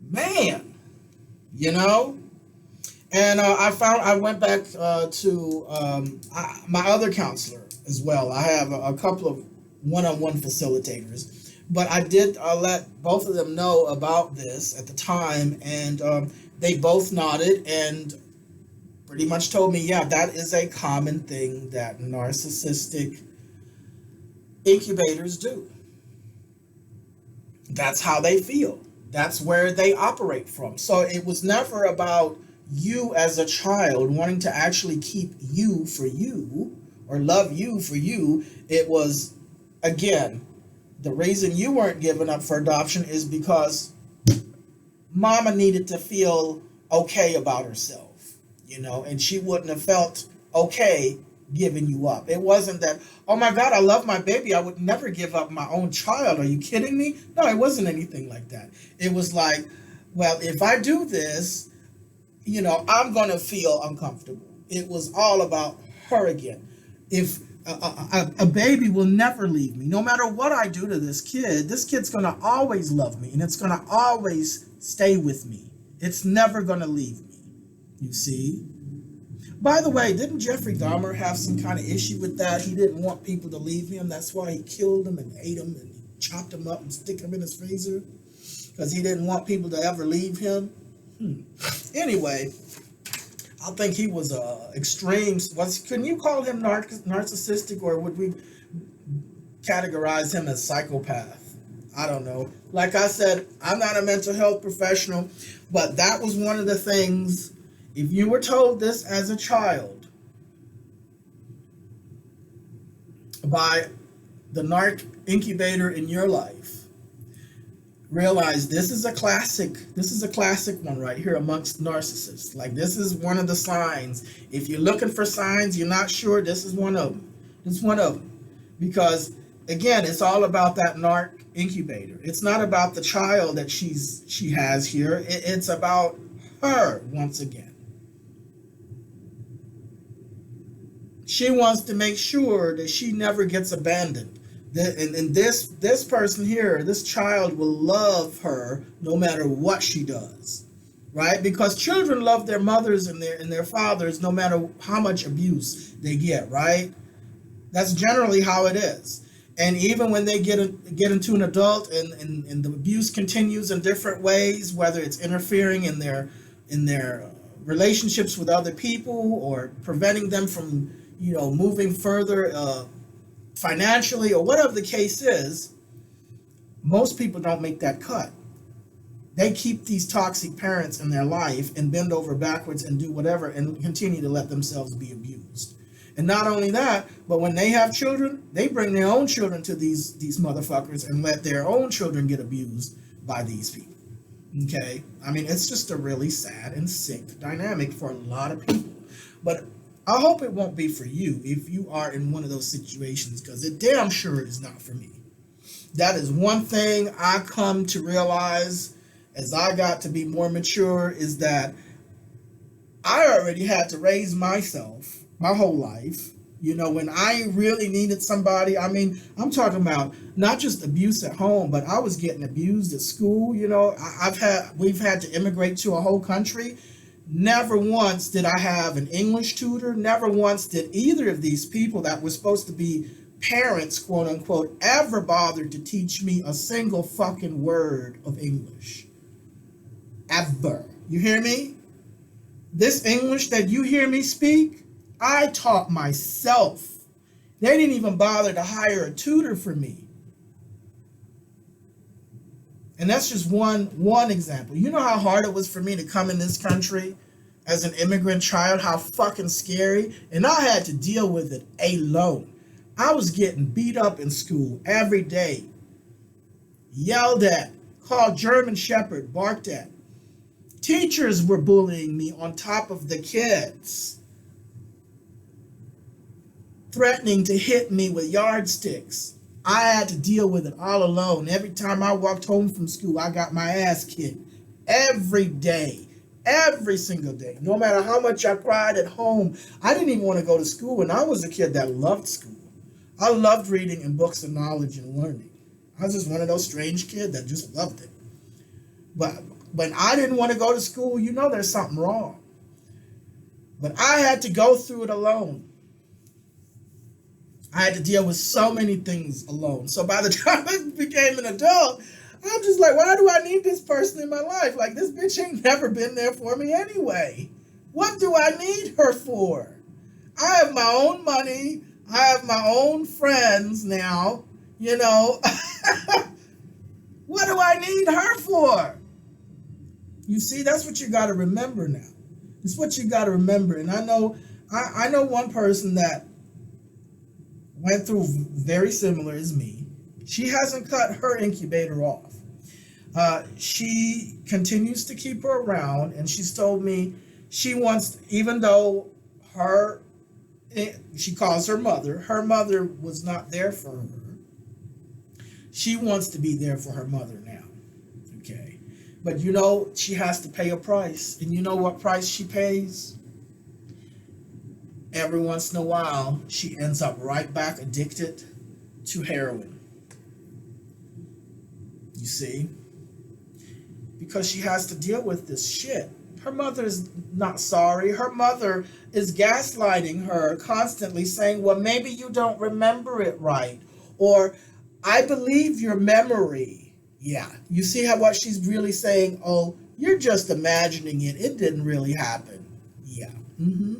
Man, you know? And I went back to my other counselor as well. I have a couple of one-on-one facilitators, but I did let both of them know about this at the time, and they both nodded and pretty much told me, yeah, that is a common thing that narcissistic incubators do. That's how they feel. That's where they operate from. So it was never about you as a child wanting to actually keep you for you or love you for you. It was, again, the reason you weren't given up for adoption is because mama needed to feel okay about herself, and she wouldn't have felt okay giving you up. It wasn't that, oh my God, I love my baby, I would never give up my own child. Are you kidding me? No, it wasn't anything like that. It was like, well, if I do this, I'm going to feel uncomfortable. It was all about her again. If a baby will never leave me, no matter what I do to this kid's going to always love me and it's going to always stay with me. It's never going to leave me. You see? By the way, didn't Jeffrey Dahmer have some kind of issue with that? He didn't want people to leave him. That's why he killed them and ate them and chopped them up and stick them in his freezer, because he didn't want people to ever leave him. Anyway, I think he was extreme. Couldn't you call him narcissistic, or would we categorize him as psychopath? I don't know. Like I said, I'm not a mental health professional, but that was one of the things. If you were told this as a child by the narc incubator in your life, realize this is a classic one right here amongst narcissists. Like, this is one of the signs. If you're looking for signs, you're not sure, this is one of them. It's one of them. Because again, it's all about that narc incubator. It's not about the child that she has here. It's about her once again. She wants to make sure that she never gets abandoned. And this person here, this child will love her no matter what she does, right? Because children love their mothers and their fathers no matter how much abuse they get, right? That's generally how it is. And even when they get into an adult and the abuse continues in different ways, whether it's interfering in their relationships with other people or preventing them from moving further financially or whatever the case is, most people don't make that cut. They keep these toxic parents in their life and bend over backwards and do whatever and continue to let themselves be abused. And not only that, but when they have children, they bring their own children to these motherfuckers and let their own children get abused by these people. Okay? I mean, it's just a really sad and sick dynamic for a lot of people. But I hope it won't be for you if you are in one of those situations, because it damn sure is not for me. That is one thing I come to realize as I got to be more mature, is that I already had to raise myself my whole life. When I really needed somebody, I mean, I'm talking about not just abuse at home, but I was getting abused at school. We've had to immigrate to a whole country. Never once did I have an English tutor. Never once did either of these people that were supposed to be parents, quote unquote, ever bothered to teach me a single fucking word of English. Ever. You hear me? This English that you hear me speak, I taught myself. They didn't even bother to hire a tutor for me. And that's just one example. You know how hard it was for me to come in this country as an immigrant child, how fucking scary. And I had to deal with it alone. I was getting beat up in school every day, yelled at, called German Shepherd, barked at. Teachers were bullying me on top of the kids, threatening to hit me with yardsticks. I had to deal with it all alone. Every time I walked home from school, I got my ass kicked. Every day. Every single day. No matter how much I cried at home. I didn't even want to go to school, and I was a kid that loved school. I loved reading and books and knowledge and learning. I was just one of those strange kids that just loved it. But when I didn't want to go to school, there's something wrong. But I had to go through it alone. I had to deal with so many things alone. So by the time I became an adult, I'm just like, why do I need this person in my life? Like, this bitch ain't never been there for me anyway. What do I need her for? I have my own money. I have my own friends now. You know, what do I need her for? You see, that's what you got to remember now. It's what you got to remember. And I know one person that went through very similar as me. She hasn't cut her incubator off. She continues to keep her around, and she's told me she wants, even though she calls her mother was not there for her. She wants to be there for her mother now. Okay. But you know, she has to pay a price. And you know what price she pays? Every once in a while, she ends up right back addicted to heroin. You see? Because she has to deal with this shit. Her mother is not sorry. Her mother is gaslighting her, constantly saying, well, maybe you don't remember it right. Or, I believe your memory. Yeah. You see what she's really saying? Oh, you're just imagining it. It didn't really happen. Yeah. Mm-hmm.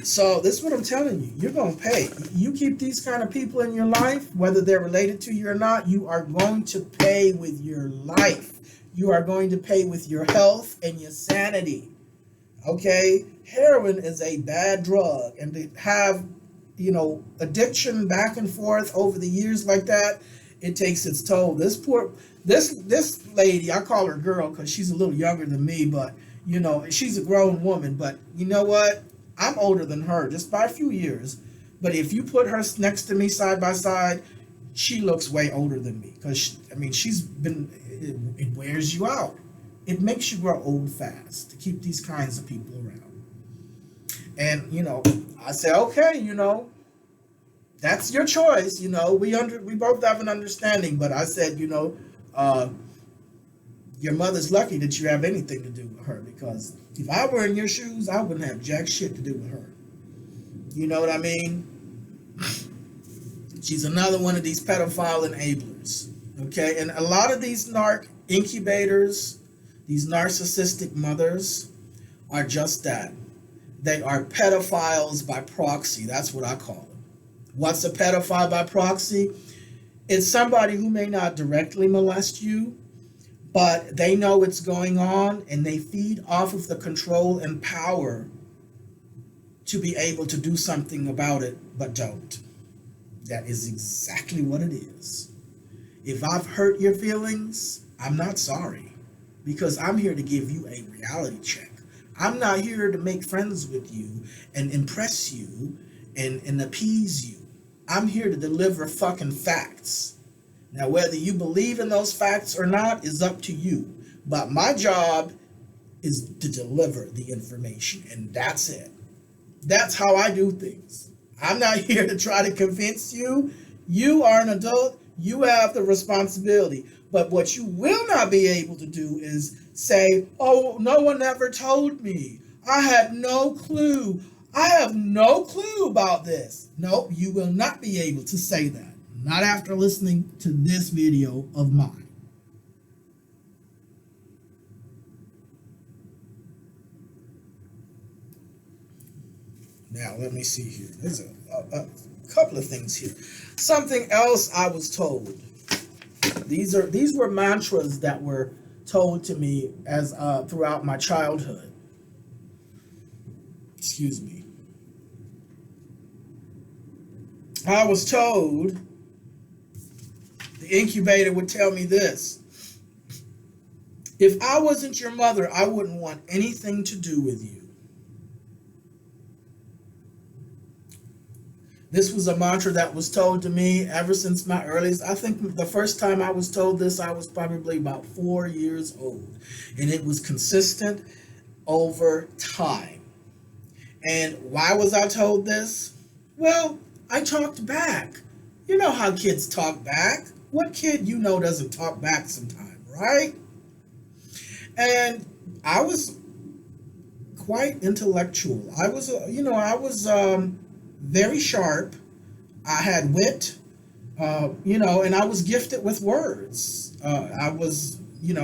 So this is what I'm telling you. You're going to pay. You keep these kind of people in your life, whether they're related to you or not, you are going to pay with your life. You are going to pay with your health and your sanity. Okay? Heroin is a bad drug. And to have, addiction back and forth over the years like that, it takes its toll. This lady, I call her girl because she's a little younger than me, but, she's a grown woman. But you know what? I'm older than her, just by a few years. But if you put her next to me side by side, she looks way older than me. Because, it wears you out. It makes you grow old fast to keep these kinds of people around. And, I say, okay, that's your choice. We both have an understanding. But I said, your mother's lucky that you have anything to do with her, because if I were in your shoes, I wouldn't have jack shit to do with her. You know what I mean? She's another one of these pedophile enablers. Okay? And a lot of these narc incubators, these narcissistic mothers, are just that. They are pedophiles by proxy. That's what I call them. What's a pedophile by proxy? It's somebody who may not directly molest you, but they know it's going on, and they feed off of the control and power to be able to do something about it, but don't. That is exactly what it is. If I've hurt your feelings, I'm not sorry, because I'm here to give you a reality check. I'm not here to make friends with you and impress you and appease you. I'm here to deliver fucking facts. Now, whether you believe in those facts or not is up to you. But my job is to deliver the information, and that's it. That's how I do things. I'm not here to try to convince you. You are an adult. You have the responsibility. But what you will not be able to do is say, oh, no one ever told me. I had no clue. I have no clue about this. No, you will not be able to say that. Not after listening to this video of mine. Now, let me see here. There's a couple of things here. Something else I was told. These were mantras that were told to me as throughout my childhood. Excuse me. I was told the incubator would tell me this: if I wasn't your mother, I wouldn't want anything to do with you. This was a mantra that was told to me ever since my earliest. I think the first time I was told this, I was probably about 4 years old. And it was consistent over time. And why was I told this? Well, I talked back. You know how kids talk back. What kid doesn't talk back sometime, right? And I was quite intellectual. I was, I was very sharp. I had wit, and I was gifted with words. I was, you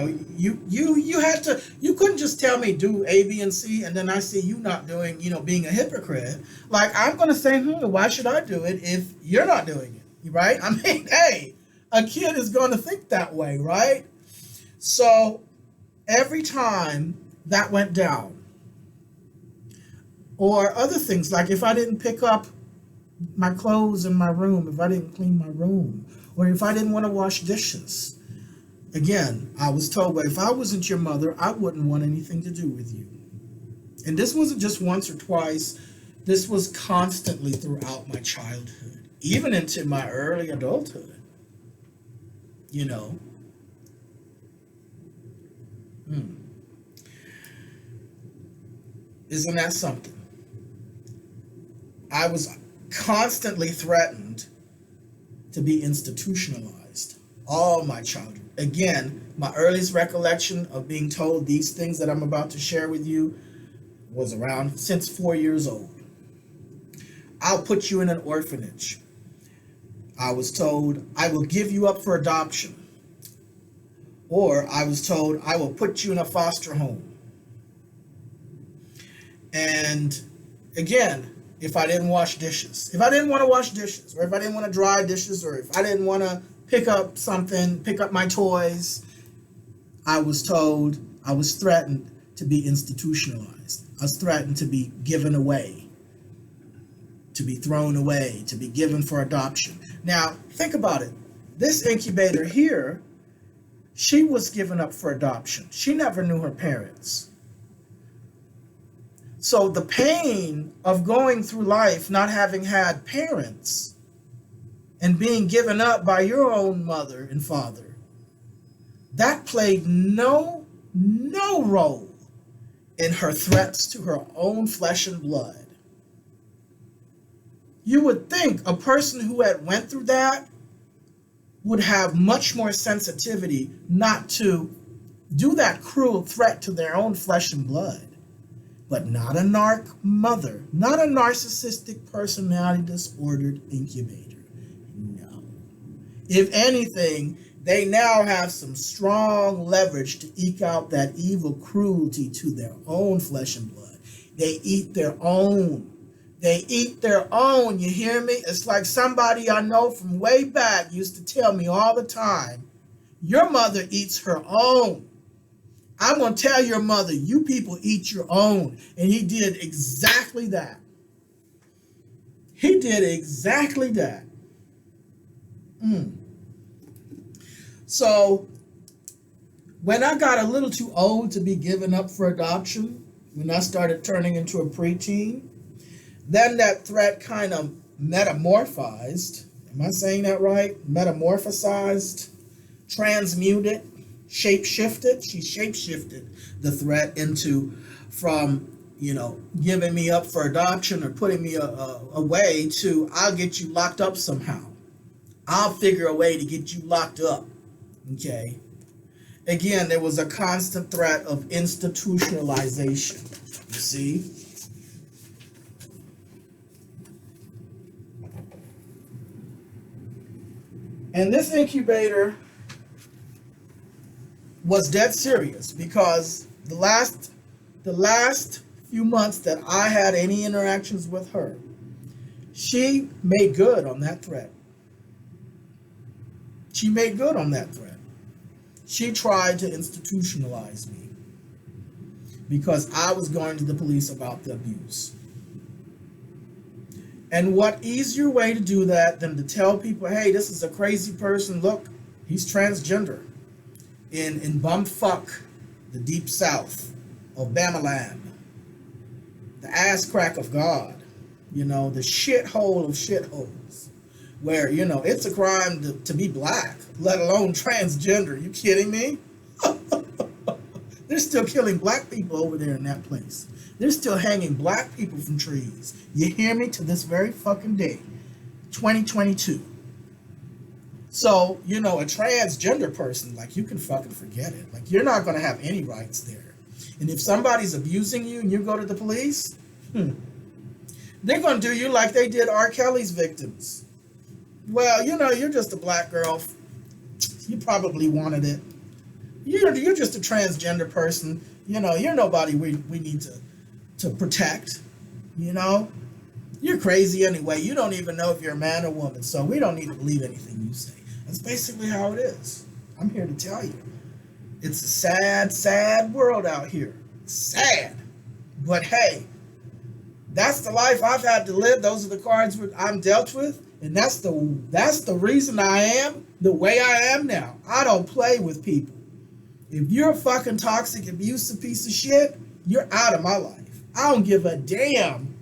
couldn't just tell me do A, B, and C, and then I see you not doing, being a hypocrite. Like, I'm going to say, why should I do it if you're not doing it, right? I mean, hey, a kid is going to think that way, right? So every time that went down, or other things, like if I didn't pick up my clothes in my room, if I didn't clean my room, or if I didn't want to wash dishes, again, I was told, well, if I wasn't your mother, I wouldn't want anything to do with you. And this wasn't just once or twice. This was constantly throughout my childhood, even into my early adulthood. Isn't that something? I was constantly threatened to be institutionalized all my childhood. Again, my earliest recollection of being told these things that I'm about to share with you was around since 4 years old. I'll put you in an orphanage. I was told I will give you up for adoption. Or I was told I will put you in a foster home. And again, if I didn't wash dishes, if I didn't want to wash dishes, or if I didn't want to dry dishes, or if I didn't want to pick up my toys, I was told, I was threatened to be institutionalized. I was threatened to be given away, to be thrown away, to be given for adoption. Now, think about it. This incubator here, she was given up for adoption. She never knew her parents. So the pain of going through life not having had parents and being given up by your own mother and father, that played no role in her threats to her own flesh and blood. You would think a person who had went through that would have much more sensitivity not to do that cruel threat to their own flesh and blood. But not a narc mother, not a narcissistic personality disordered incubator. No. If anything, they now have some strong leverage to eke out that evil cruelty to their own flesh and blood. They eat their own. They eat their own, you hear me? It's like somebody I know from way back used to tell me all the time, your mother eats her own. I'm going to tell your mother, you people eat your own. And he did exactly that. He did exactly that. So, when I got a little too old to be given up for adoption, when I started turning into a preteen, then that threat kind of metamorphized. Am I saying that right? Metamorphosized, transmuted, shape-shifted. She shape-shifted the threat from, giving me up for adoption or putting me away to, I'll get you locked up somehow. I'll figure a way to get you locked up. Okay. Again, there was a constant threat of institutionalization. You see? And this incubator was dead serious because the last few months that I had any interactions with her, she made good on that threat. She made good on that threat. She tried to institutionalize me because I was going to the police about the abuse. And what easier way to do that than to tell people, hey, this is a crazy person. Look, he's transgender. In bumfuck, the deep south of Bamaland, the ass crack of God, the shithole of shitholes, where, it's a crime to be black, let alone transgender. You kidding me? They're still killing black people over there in that place. They're still hanging black people from trees. You hear me? To this very fucking day, 2022. So, a transgender person, like, you can fucking forget it. Like, you're not going to have any rights there. And if somebody's abusing you and you go to the police, they're going to do you like they did R. Kelly's victims. Well, you're just a black girl. You probably wanted it. You're just a transgender person. You're nobody we need to protect. You're crazy anyway. You don't even know if you're a man or woman, so we don't need to believe anything you say. That's basically how it is. I'm here to tell you. It's a sad, sad world out here. Sad. But hey, that's the life I've had to live. Those are the cards I'm dealt with. And that's the reason I am the way I am now. I don't play with people. If you're a fucking toxic, abusive piece of shit, you're out of my life. I don't give a damn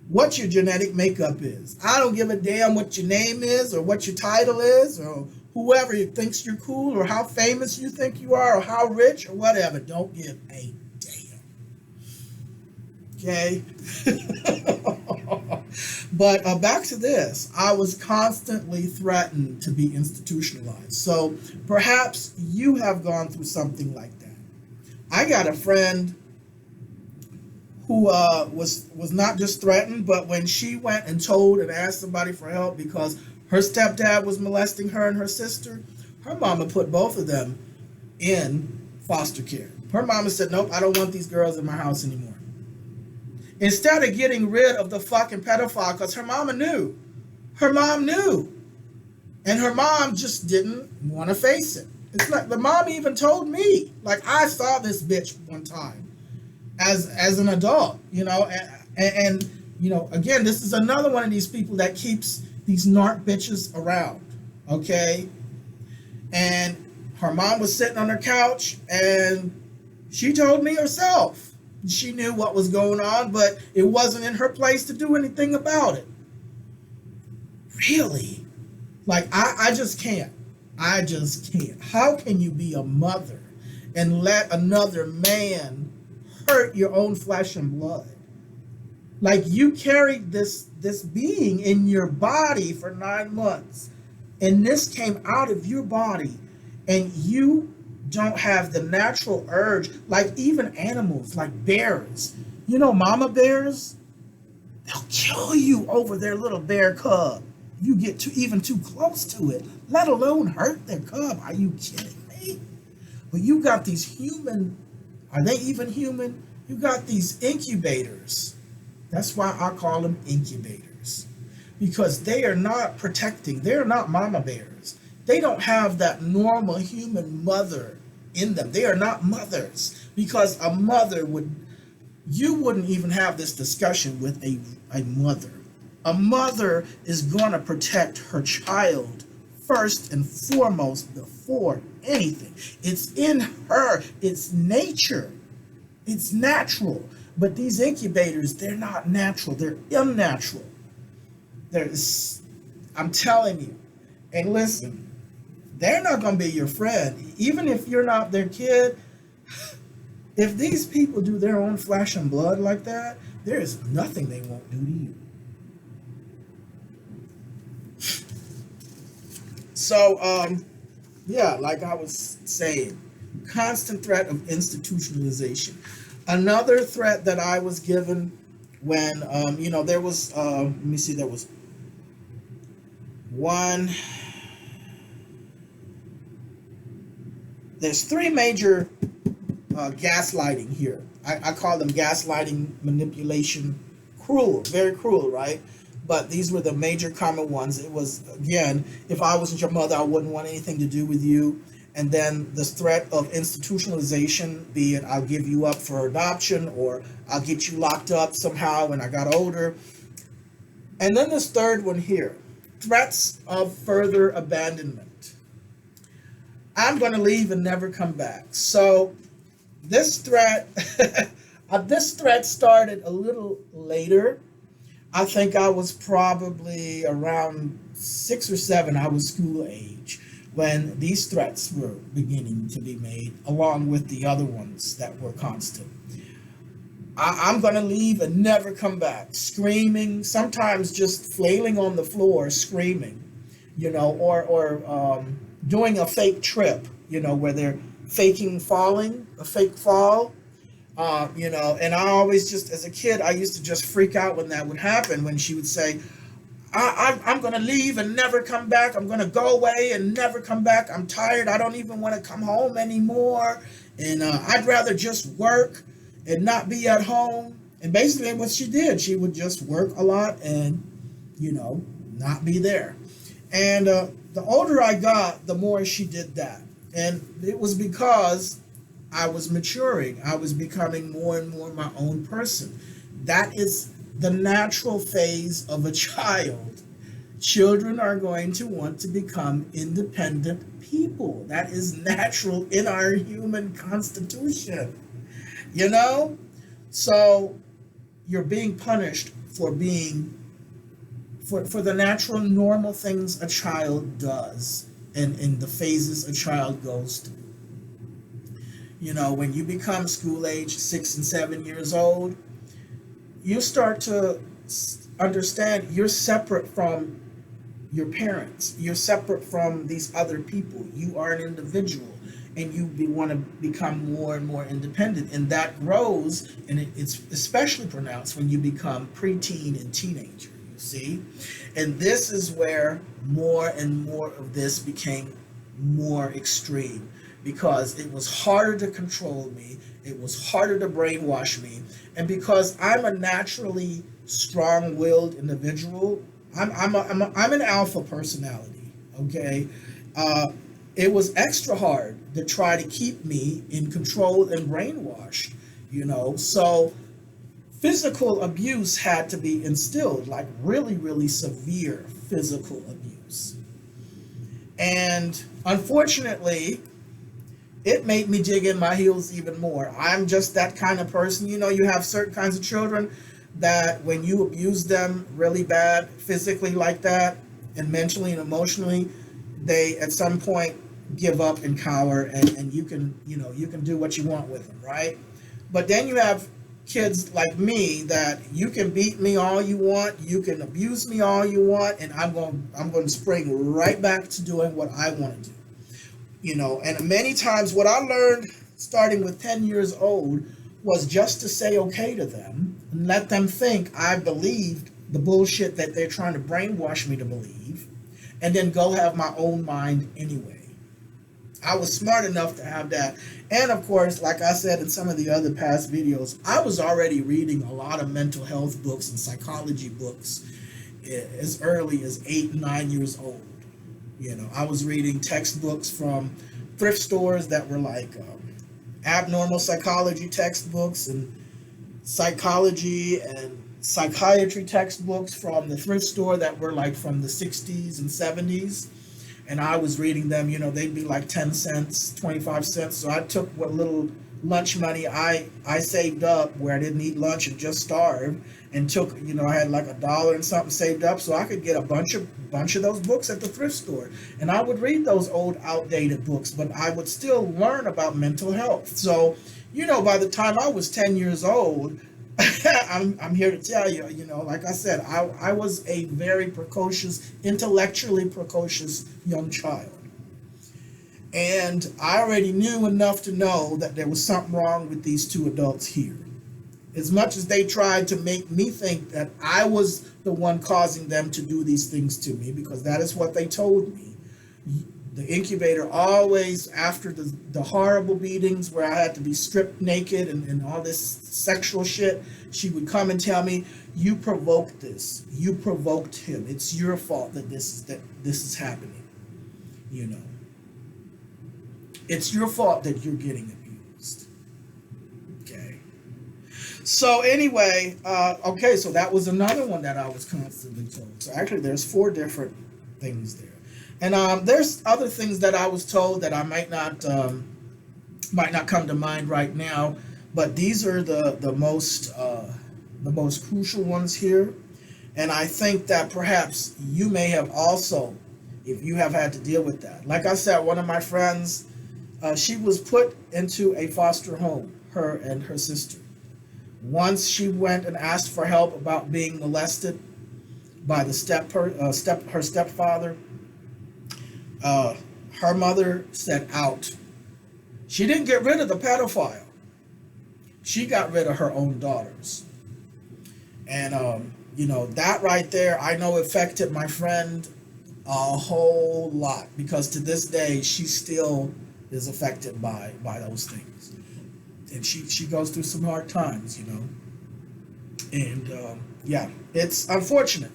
what your genetic makeup is. I don't give a damn what your name is or what your title is or whoever thinks you're cool or how famous you think you are or how rich or whatever. Don't give a damn. Okay? But back to this. I was constantly threatened to be institutionalized. So perhaps you have gone through something like that. I got a friend who was not just threatened, but when she went and told and asked somebody for help because her stepdad was molesting her and her sister, her mama put both of them in foster care. Her mama said, nope, I don't want these girls in my house anymore. Instead of getting rid of the fucking pedophile, because her mama knew. Her mom knew. And her mom just didn't want to face it. It's like the mom even told me, like, I saw this bitch one time as an adult, and again, this is another one of these people that keeps these narc bitches around, okay? And her mom was sitting on her couch and she told me herself. She knew what was going on, but it wasn't in her place to do anything about it. Really? Like, I just can't. I just can't. How can you be a mother and let another man hurt your own flesh and blood? Like, you carried this being in your body for 9 months, and this came out of your body, and you don't have the natural urge, like even animals, like bears. Mama bears, they'll kill you over their little bear cub. You get too close to it, let alone hurt their cub. Are you kidding me? But you got these human, are they even human? You got these incubators. That's why I call them incubators. Because they are not protecting, they're not mama bears. They don't have that normal human mother in them. They are not mothers. Because a mother you wouldn't even have this discussion with a mother. A mother is going to protect her child first and foremost before anything. It's in her. It's nature. It's natural. But these incubators, they're not natural. They're unnatural. I'm telling you. And listen, they're not going to be your friend. Even if you're not their kid, if these people do their own flesh and blood like that, there is nothing they won't do to you. So, like I was saying, constant threat of institutionalization. Another threat that I was given when, there was, there was one, there's 3 major gaslighting here. I call them gaslighting, manipulation, cruel, very cruel, right? But these were the major common ones. It was, again, if I wasn't your mother, I wouldn't want anything to do with you. And then this threat of institutionalization, be it I'll give you up for adoption or I'll get you locked up somehow when I got older. And then this third one here, threats of further abandonment. I'm going to leave and never come back. So this threat, started a little later. I think I was probably around 6 or 7. I was school age when these threats were beginning to be made, along with the other ones that were constant. I'm going to leave and never come back. Screaming, sometimes just flailing on the floor, screaming, or doing a fake trip, where they're faking falling, a fake fall, And I always just, as a kid, I used to just freak out when that would happen, when she would say, I'm going to leave and never come back. I'm going to go away and never come back. I'm tired. I don't even want to come home anymore. And I'd rather just work and not be at home. And basically what she did, she would just work a lot and, not be there. And the older I got, the more she did that. And it was because I was maturing. I was becoming more and more my own person. That is the natural phase of a child. Children are going to want to become independent people. That is natural in our human constitution. So you're being punished for being for the natural normal things a child does, and in the phases a child goes through. When you become school age, 6 and 7 years old, you start to understand you're separate from your parents. You're separate from these other people. You are an individual, and you want to become more and more independent. And that grows, and it's especially pronounced when you become preteen and teenager, you see? And this is where more and more of this became more extreme, because it was harder to control me. It was harder to brainwash me. And because I'm a naturally strong-willed individual, I'm an alpha personality, okay? It was extra hard to try to keep me in control and brainwashed, So physical abuse had to be instilled, like really, really severe physical abuse. And unfortunately, it made me dig in my heels even more. I'm just that kind of person. You have certain kinds of children that when you abuse them really bad, physically like that, and mentally and emotionally, they at some point give up and cower, and you can do what you want with them, right? But then you have kids like me that you can beat me all you want, you can abuse me all you want, and I'm going to spring right back to doing what I want to do. And many times what I learned starting with 10 years old was just to say okay to them and let them think I believed the bullshit that they're trying to brainwash me to believe, and then go have my own mind anyway. I was smart enough to have that. And of course, like I said in some of the other past videos, I was already reading a lot of mental health books and psychology books as early as 8, 9 years old. I was reading textbooks from thrift stores that were like abnormal psychology textbooks, and psychology and psychiatry textbooks from the thrift store that were like from the 60s and 70s. And I was reading them, they'd be like 10 cents, 25 cents. So I took what little lunch money I saved up, where I didn't eat lunch and just starved, and took, I had like $1 and something saved up so I could get a bunch of those books at the thrift store. And I would read those old outdated books, but I would still learn about mental health. So, by the time I was 10 years old, I'm here to tell you, like I said, I was a very precocious, intellectually precocious young child. And I already knew enough to know that there was something wrong with these two adults here. As much as they tried to make me think that I was the one causing them to do these things to me, because that is what they told me. The incubator always, after the horrible beatings where I had to be stripped naked and all this sexual shit, she would come and tell me, you provoked this. You provoked him. It's your fault that this is happening. It's your fault that you're getting abused. Okay. So anyway, so that was another one that I was constantly told. So actually there's 4 different things there. And there's other things that I was told that I might not come to mind right now, but these are the most crucial ones here. And I think that perhaps you may have also, if you have had to deal with that. Like I said, one of my friends, she was put into a foster home, her and her sister. Once she went and asked for help about being molested by her stepfather, her mother said out. She didn't get rid of the pedophile. She got rid of her own daughters. And, that right there, I know affected my friend a whole lot, because to this day, she still is affected by those things. And she goes through some hard times, And, it's unfortunate.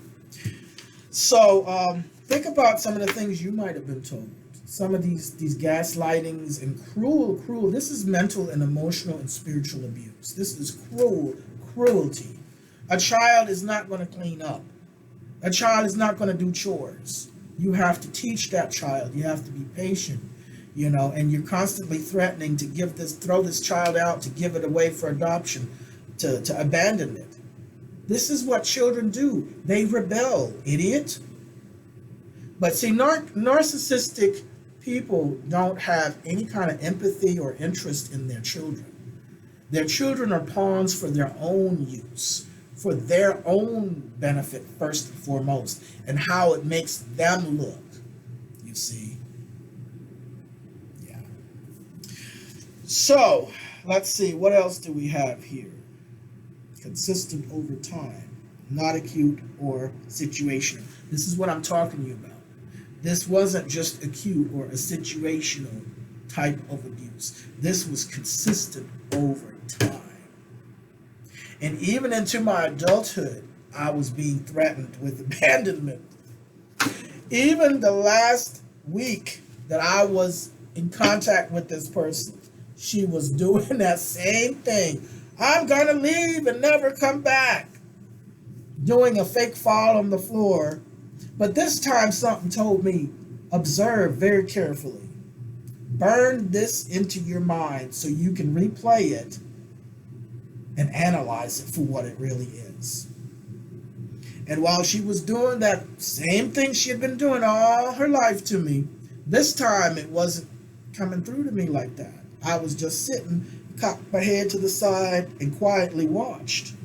So, think about some of the things you might have been told. Some of these gaslightings and cruel. This is mental and emotional and spiritual abuse. This is cruelty. A child is not going to clean up. A child is not going to do chores. You have to teach that child. You have to be patient, and you're constantly threatening to throw this child out, to give it away for adoption, to abandon it. This is what children do. They rebel, idiot. But see, narcissistic people don't have any kind of empathy or interest in their children. Their children are pawns for their own use, for their own benefit first and foremost, and how it makes them look, you see. Yeah. So, let's see, what else do we have here? Consistent over time, not acute or situational. This is what I'm talking to you about. This wasn't just acute or a situational type of abuse. This was consistent over time. And even into my adulthood, I was being threatened with abandonment. Even the last week that I was in contact with this person, she was doing that same thing. I'm going to leave and never come back. Doing a fake fall on the floor. But this time something told me, observe very carefully. Burn this into your mind so you can replay it and analyze it for what it really is. And while she was doing that same thing she had been doing all her life to me, this time it wasn't coming through to me like that. I was just sitting, cocked my head to the side, and quietly watched.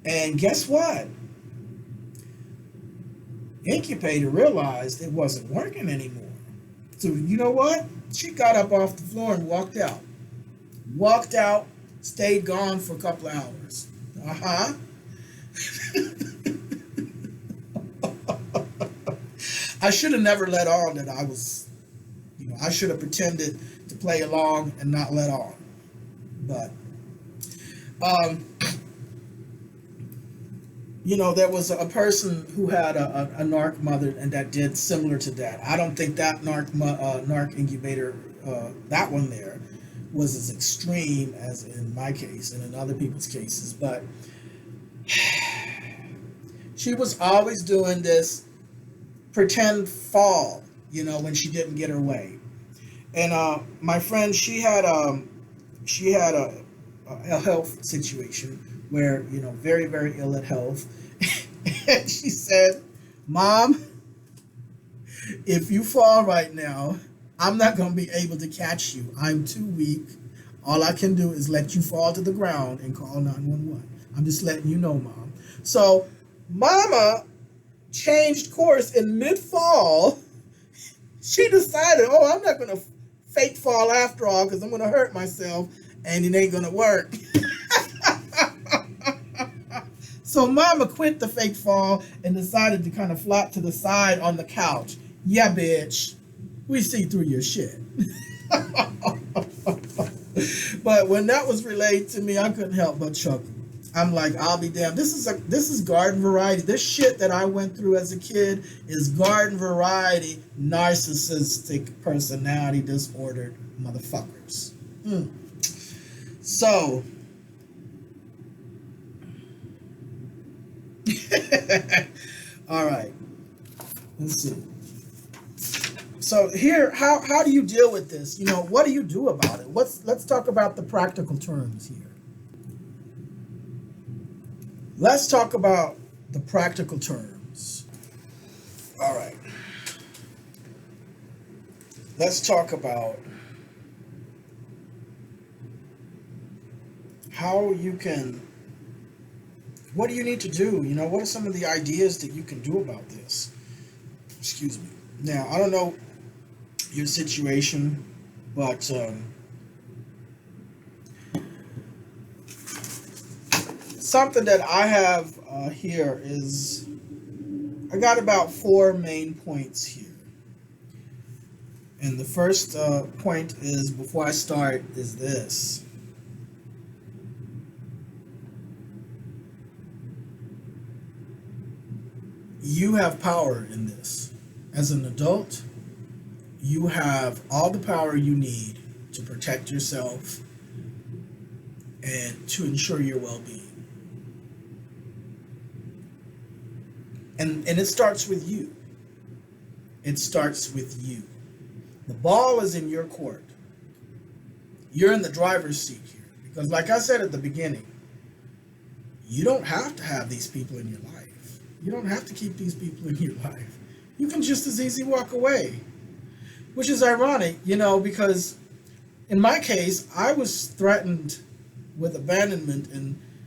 And guess what? Incubator realized it wasn't working anymore. So you know what? She got up off the floor and walked out. Walked out, stayed gone for a couple of hours. I should have never let on that I was, I should have pretended to play along and not let on. But, there was a person who had a narc mother and that did similar to that. I don't think that narc incubator, that one there, was as extreme as in my case and in other people's cases. But she was always doing this pretend fall, when she didn't get her way. And my friend, she had a health situation where, very, very ill at health. And she said, Mom, if you fall right now, I'm not going to be able to catch you. I'm too weak. All I can do is let you fall to the ground and call 911. I'm just letting you know, Mom. So Mama changed course in mid-fall. She decided, I'm not going to fake fall after all because I'm going to hurt myself and it ain't going to work. So Mama quit the fake fall and decided to kind of flop to the side on the couch. Yeah, bitch, we see through your shit. But when that was relayed to me, I couldn't help but chuckle. I'm like, I'll be damned. This is garden variety. This shit that I went through as a kid is garden variety, narcissistic personality disordered motherfuckers. So, all right. Let's see. So here, how do you deal with this? What do you do about it? Let's talk about the practical terms here. Let's talk about the practical terms. All right. Let's talk about how you can, what do you need to do? What are some of the ideas that you can do about this? Excuse me. Now, I don't know your situation, but something that I have here is, I got about 4 main points here. And the first point is, before I start, is this. You have power in this. As an adult, you have all the power you need to protect yourself and to ensure your well-being. And it starts with you. It starts with you. The ball is in your court. You're in the driver's seat here. Because like I said at the beginning, you don't have to have these people in your life. You don't have to keep these people in your life. You can just as easy walk away. Which is ironic, you know, because in my case, I was threatened with abandonment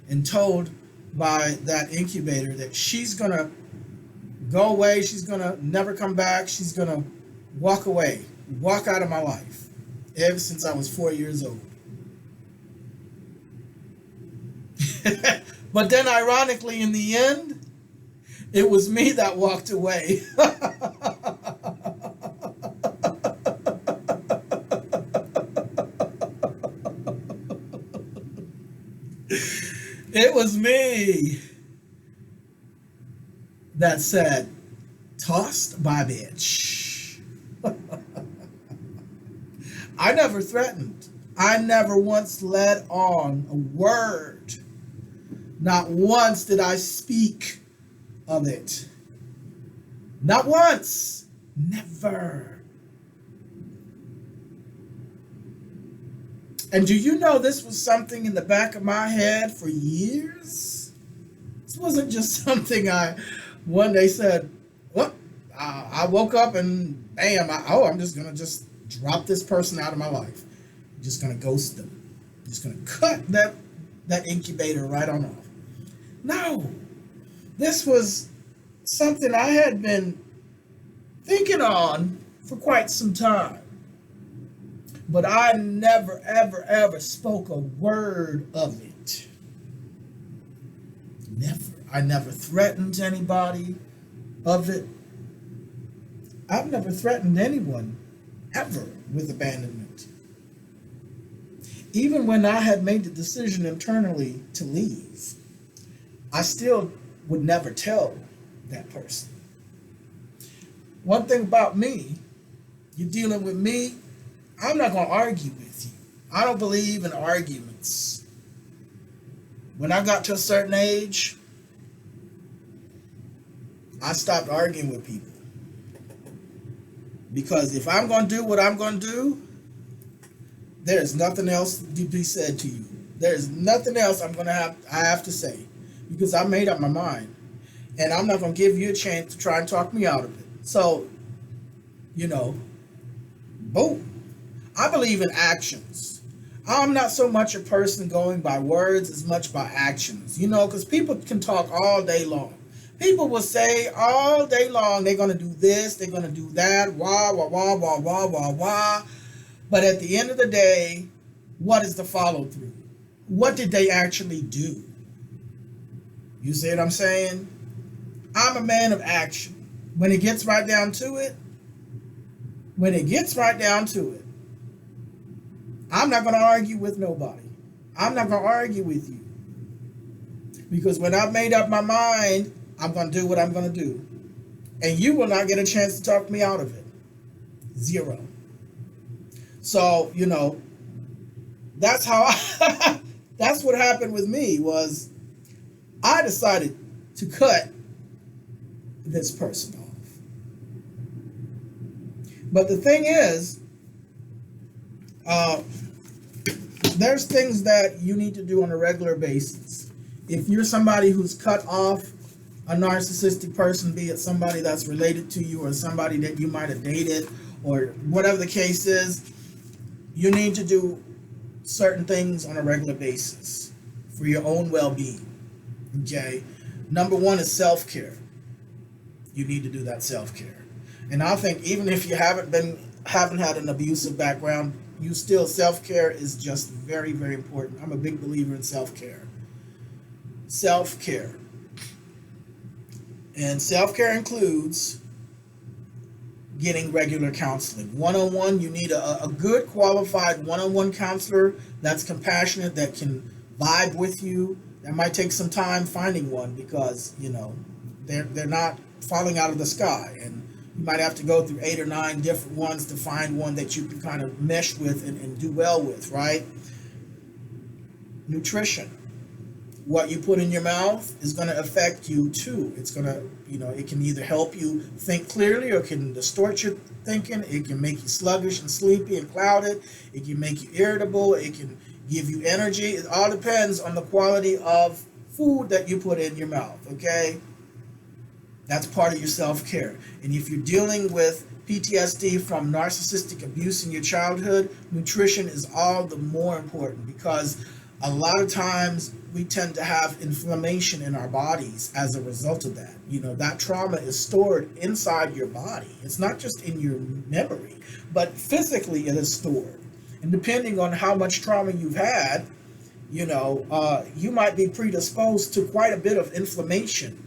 and told by that incubator that she's going to go away, she's going to never come back, she's going to walk away, walk out of my life, ever since I was 4 years old. But then ironically, in the end, it was me that walked away. It was me that said, tossed by bitch. I never threatened. I never once led on a word. Not once did I speak of it. Not once. Never. And do you know this was something in the back of my head for years? This wasn't just something I one day said, well, I woke up and bam, I'm just going to just drop this person out of my life. I'm just going to ghost them. I'm just going to cut that incubator right on off. No, this was something I had been thinking on for quite some time. But I never, ever, ever spoke a word of it. Never. I never threatened anybody of it. I've never threatened anyone ever with abandonment. Even when I had made the decision internally to leave, I still would never tell that person. One thing about me, you're dealing with me, I'm not going to argue with you. I don't believe in arguments. When I got to a certain age, I stopped arguing with people. Because if I'm going to do what I'm going to do, there's nothing else to be said to you. There's nothing else I have to say. Because I made up my mind. And I'm not going to give you a chance to try and talk me out of it. So, boom. I believe in actions. I'm not so much a person going by words as much by actions. Because people can talk all day long. People will say all day long they're going to do this, they're going to do that, wah, wah, wah, wah, wah, wah, wah. But at the end of the day, what is the follow through? What did they actually do? You see what I'm saying? I'm a man of action. When it gets right down to it, I'm not going to argue with nobody. I'm not going to argue with you. Because when I've made up my mind, I'm going to do what I'm going to do. And you will not get a chance to talk me out of it. Zero. So, that's how that's what happened with me was I decided to cut this person off. But the thing is, there's things that you need to do on a regular basis. If you're somebody who's cut off a narcissistic person, be it somebody that's related to you or somebody that you might have dated or whatever the case is, you need to do certain things on a regular basis for your own well-being. Okay? Number one is self-care. You need to do that self-care. And I think even if you haven't had an abusive background, you still, self-care is just very, very important. I'm a big believer in self-care. self-care. And self-care includes getting regular counseling. One-on-one, you need a good qualified one-on-one counselor that's compassionate, that can vibe with you. That might take some time finding one, because they're not falling out of the sky, and you might have to go through 8 or 9 different ones to find one that you can kind of mesh with and do well with, right? Nutrition. What you put in your mouth is going to affect you too. It's going to, it can either help you think clearly, or can distort your thinking. It can make you sluggish and sleepy and clouded. It can make you irritable. It can give you energy. It all depends on the quality of food that you put in your mouth, okay? That's part of your self-care. And if you're dealing with PTSD from narcissistic abuse in your childhood, nutrition is all the more important, because a lot of times we tend to have inflammation in our bodies as a result of that. That trauma is stored inside your body. It's not just in your memory, but physically it is stored. And depending on how much trauma you've had, you might be predisposed to quite a bit of inflammation.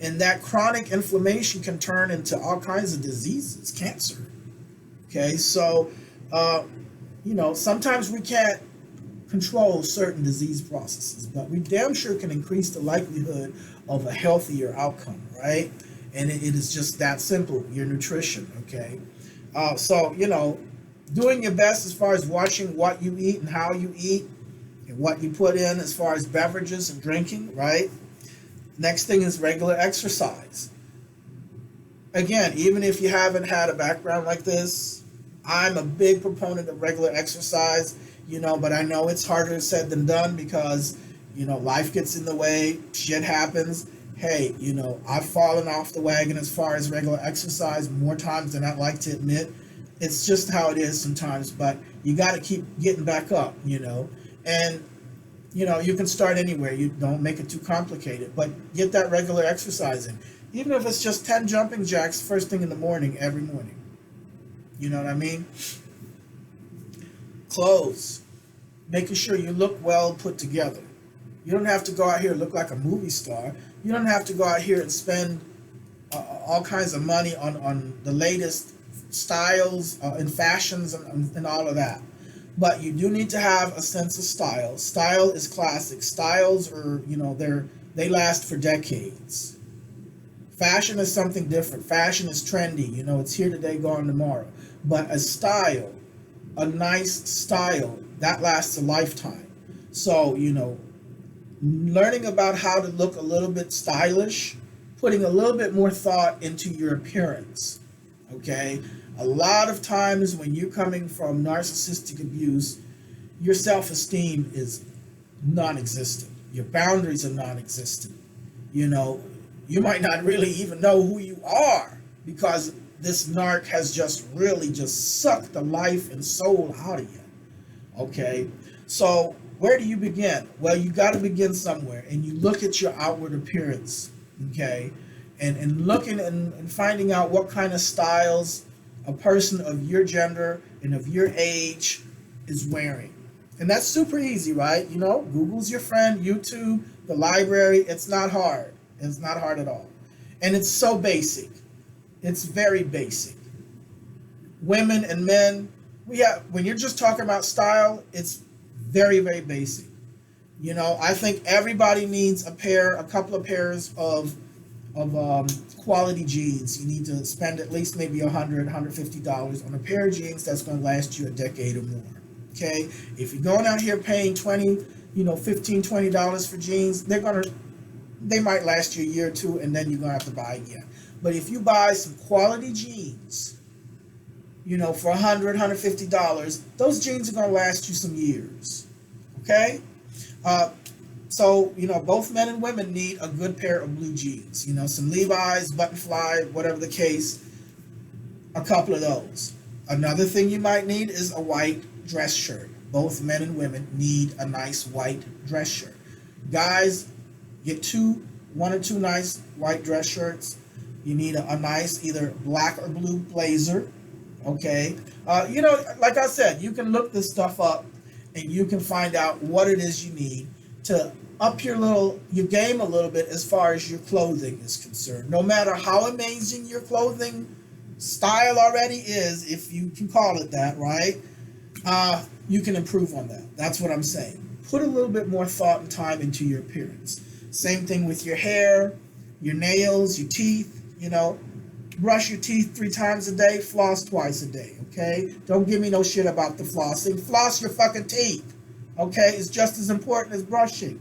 And that chronic inflammation can turn into all kinds of diseases, cancer. Okay, so, sometimes we can't control certain disease processes, but we damn sure can increase the likelihood of a healthier outcome, right? And it is just that simple, your nutrition, okay? So, doing your best as far as watching what you eat and how you eat and what you put in as far as beverages and drinking, right? Next thing is regular exercise. Again, even if you haven't had a background like this, I'm a big proponent of regular exercise, but I know it's harder said than done, because, life gets in the way, shit happens. Hey, I've fallen off the wagon as far as regular exercise more times than I'd like to admit. It's just how it is sometimes, but you got to keep getting back up, and you can start anywhere. You don't make it too complicated, but get that regular exercise in. Even if it's just 10 jumping jacks first thing in the morning, every morning. You know what I mean? Clothes. Making sure you look well put together. You don't have to go out here and look like a movie star. You don't have to go out here and spend all kinds of money on the latest styles and fashions and all of that. But you do need to have a sense of style. Style is classic. Styles are, they last for decades. Fashion is something different. Fashion is trendy. It's here today, gone tomorrow. But a style, a nice style, that lasts a lifetime. So, learning about how to look a little bit stylish, putting a little bit more thought into your appearance, okay? A lot of times when you're coming from narcissistic abuse, your self-esteem is non-existent. Your boundaries are non-existent. You might not really even know who you are, because this narc has just really just sucked the life and soul out of you. Okay? So where do you begin? Well, you got to begin somewhere, and you look at your outward appearance, okay? And looking and finding out what kind of styles a person of your gender and of your age is wearing. And that's super easy, right? Google's your friend, YouTube, the library. It's not hard. It's not hard at all. And it's so basic. It's very basic. Women and men, when you're just talking about style, it's very, very basic. I think everybody needs a couple of pairs of quality jeans. You need to spend at least maybe $100, $150 on a pair of jeans that's going to last you a decade or more. Okay? If you're going out here paying $15, $20 for jeans, they might last you a year or two, and then you're going to have to buy again. But if you buy some quality jeans, for $100, $150, those jeans are going to last you some years. Okay? So, both men and women need a good pair of blue jeans. Some Levi's, button fly, whatever the case, a couple of those. Another thing you might need is a white dress shirt. Both men and women need a nice white dress shirt. Guys, get one or two nice white dress shirts. You need a nice either black or blue blazer. Okay? Like I said, you can look this stuff up and you can find out what it is you need. to up your game a little bit as far as your clothing is concerned. No matter how amazing your clothing style already is, if you can call it that, right? You can improve on that. That's what I'm saying. Put a little bit more thought and time into your appearance. Same thing with your hair, your nails, your teeth, brush your teeth 3 times a day, floss twice a day, okay? Don't give me no shit about the flossing. Floss your fucking teeth, okay? It's just as important as brushing,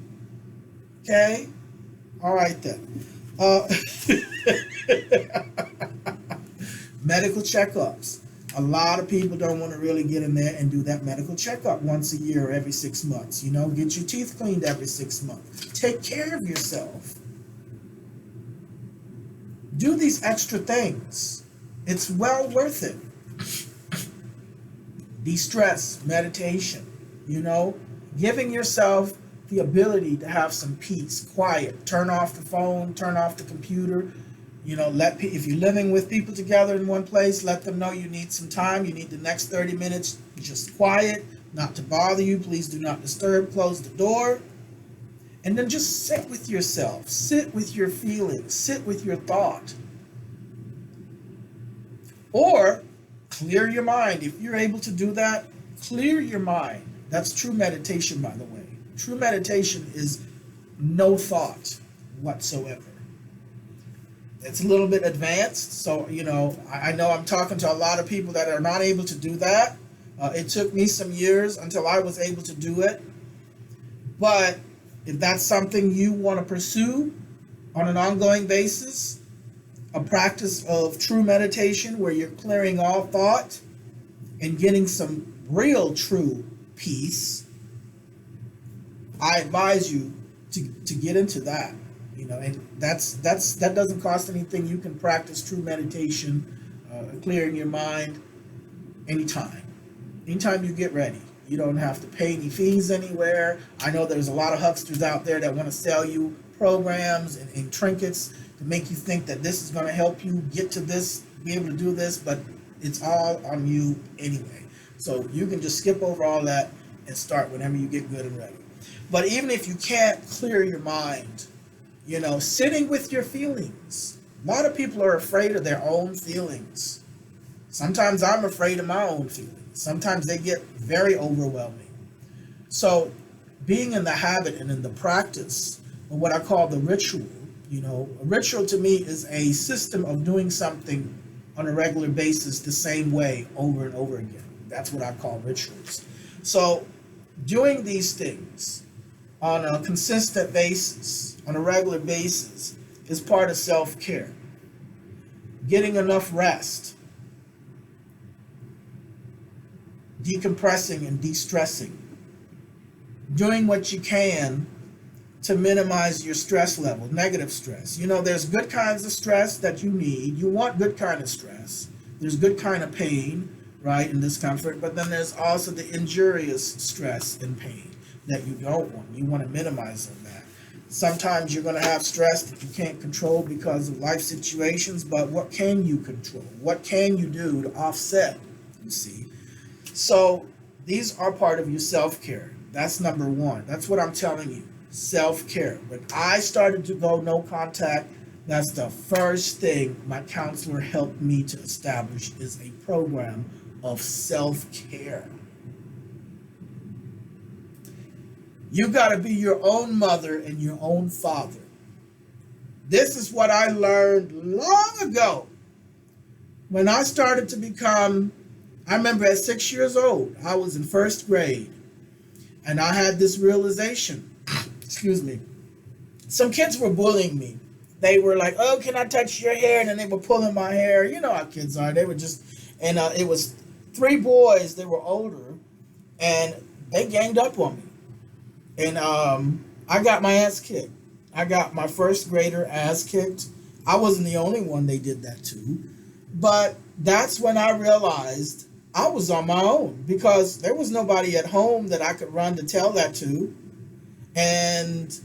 okay? All right then. Medical checkups. A lot of people don't want to really get in there and do that medical checkup once a year or every 6 months. Get your teeth cleaned every 6 months. Take care of yourself. Do these extra things. It's well worth it. De-stress, meditation, giving yourself the ability to have some peace, quiet. Turn off the phone, turn off the computer. If you're living with people together in one place, let them know you need some time. You need the next 30 minutes just quiet, not to bother you. Please do not disturb. Close the door. And then just sit with yourself. Sit with your feelings. Sit with your thought. Or clear your mind. If you're able to do that, clear your mind. That's true meditation, by the way. True meditation is no thought whatsoever. It's a little bit advanced, so I know I'm talking to a lot of people that are not able to do that. It took me some years until I was able to do it. But if that's something you want to pursue on an ongoing basis, a practice of true meditation where you're clearing all thought and getting some real true peace, I advise you to get into that. And that doesn't cost anything. You can practice true meditation, clearing your mind anytime you get ready. You don't have to pay any fees anywhere. I know there's a lot of hucksters out there that want to sell you programs and trinkets to make you think that this is going to help you get to this, be able to do this, but it's all on you anyway. So you can just skip over all that and start whenever you get good and ready. But even if you can't clear your mind, sitting with your feelings. A lot of people are afraid of their own feelings. Sometimes I'm afraid of my own feelings. Sometimes they get very overwhelming. So being in the habit and in the practice of what I call the ritual, a ritual to me is a system of doing something on a regular basis the same way over and over again. That's what I call rituals. So doing these things on a consistent basis, on a regular basis, is part of self-care. Getting enough rest, decompressing and de-stressing, doing what you can to minimize your stress level, negative stress. There's good kinds of stress that you need. You want good kind of stress. There's good kind of pain, right, and discomfort, but then there's also the injurious stress and pain that you don't want. You want to minimize on that. Sometimes you're going to have stress that you can't control because of life situations, but what can you control? What can you do to offset, you see? So these are part of your self-care. That's number one. That's what I'm telling you, self-care. When I started to go no contact, that's the first thing my counselor helped me to establish is a program of self-care. You got to be your own mother and your own father. This is what I learned long ago. When I started to become, I remember at 6 years old, I was in first grade, and I had this realization. Excuse me. Some kids were bullying me. They were like, "Oh, can I touch your hair?" And then they were pulling my hair. You know how kids are. They were just, and it was 3 boys. They were older, and they ganged up on me. And I got my ass kicked. I got my first grader ass kicked. I wasn't the only one they did that to. But that's when I realized I was on my own because there was nobody at home that I could run to tell that to. And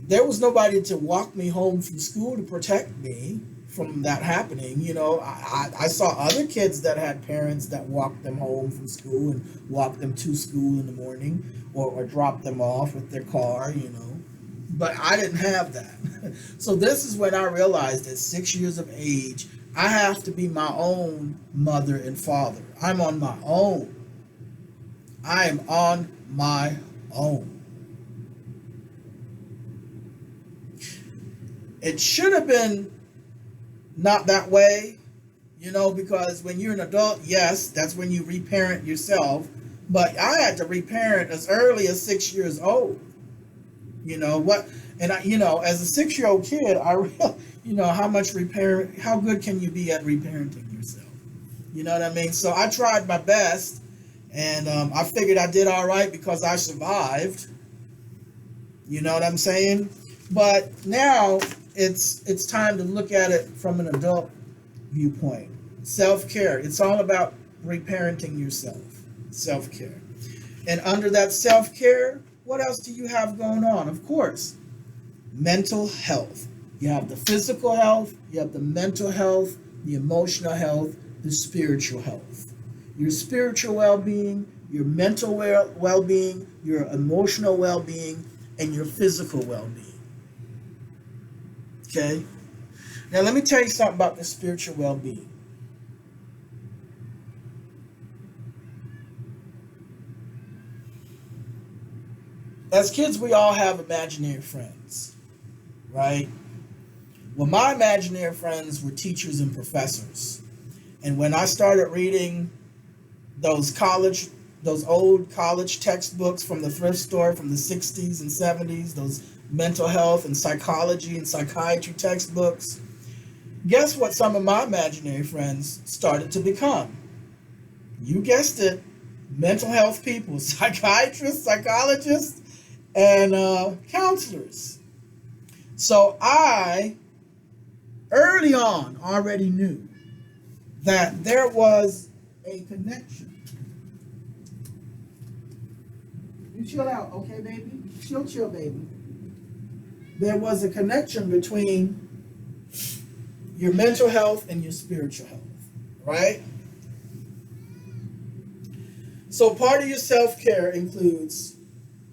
there was nobody to walk me home from school to protect me from that happening. I saw other kids that had parents that walked them home from school and walked them to school in the morning, or dropped them off with their car. But I didn't have that. So this is when I realized at 6 years of age, I have to be my own mother and father. I'm on my own. I am on my own. It should have been not that way, because when you're an adult, yes, that's when you reparent yourself. But I had to reparent as early as 6 years old. And as a 6-year-old kid, how good can you be at reparenting yourself? You know what I mean? So I tried my best, and I figured I did all right because I survived. You know what I'm saying? But now it's time to look at it from an adult viewpoint. Self-care. It's all about reparenting yourself. Self-care. And under that self-care, what else do you have going on? Of course, mental health. You have the physical health, you have the mental health, the emotional health, the spiritual health. Your spiritual well-being, your mental well-being, your emotional well-being, and your physical well-being. Okay? Now let me tell you something about the spiritual well-being. As kids, we all have imaginary friends, right? Well, my imaginary friends were teachers and professors. And when I started reading those old college textbooks from the thrift store from the 60s and 70s, those mental health and psychology and psychiatry textbooks, guess what some of my imaginary friends started to become? You guessed it, mental health people, psychiatrists, psychologists, and counselors. So I, early on, already knew that there was a connection. You chill out, okay, baby? Chill, baby. There was a connection between your mental health and your spiritual health, right? So part of your self-care includes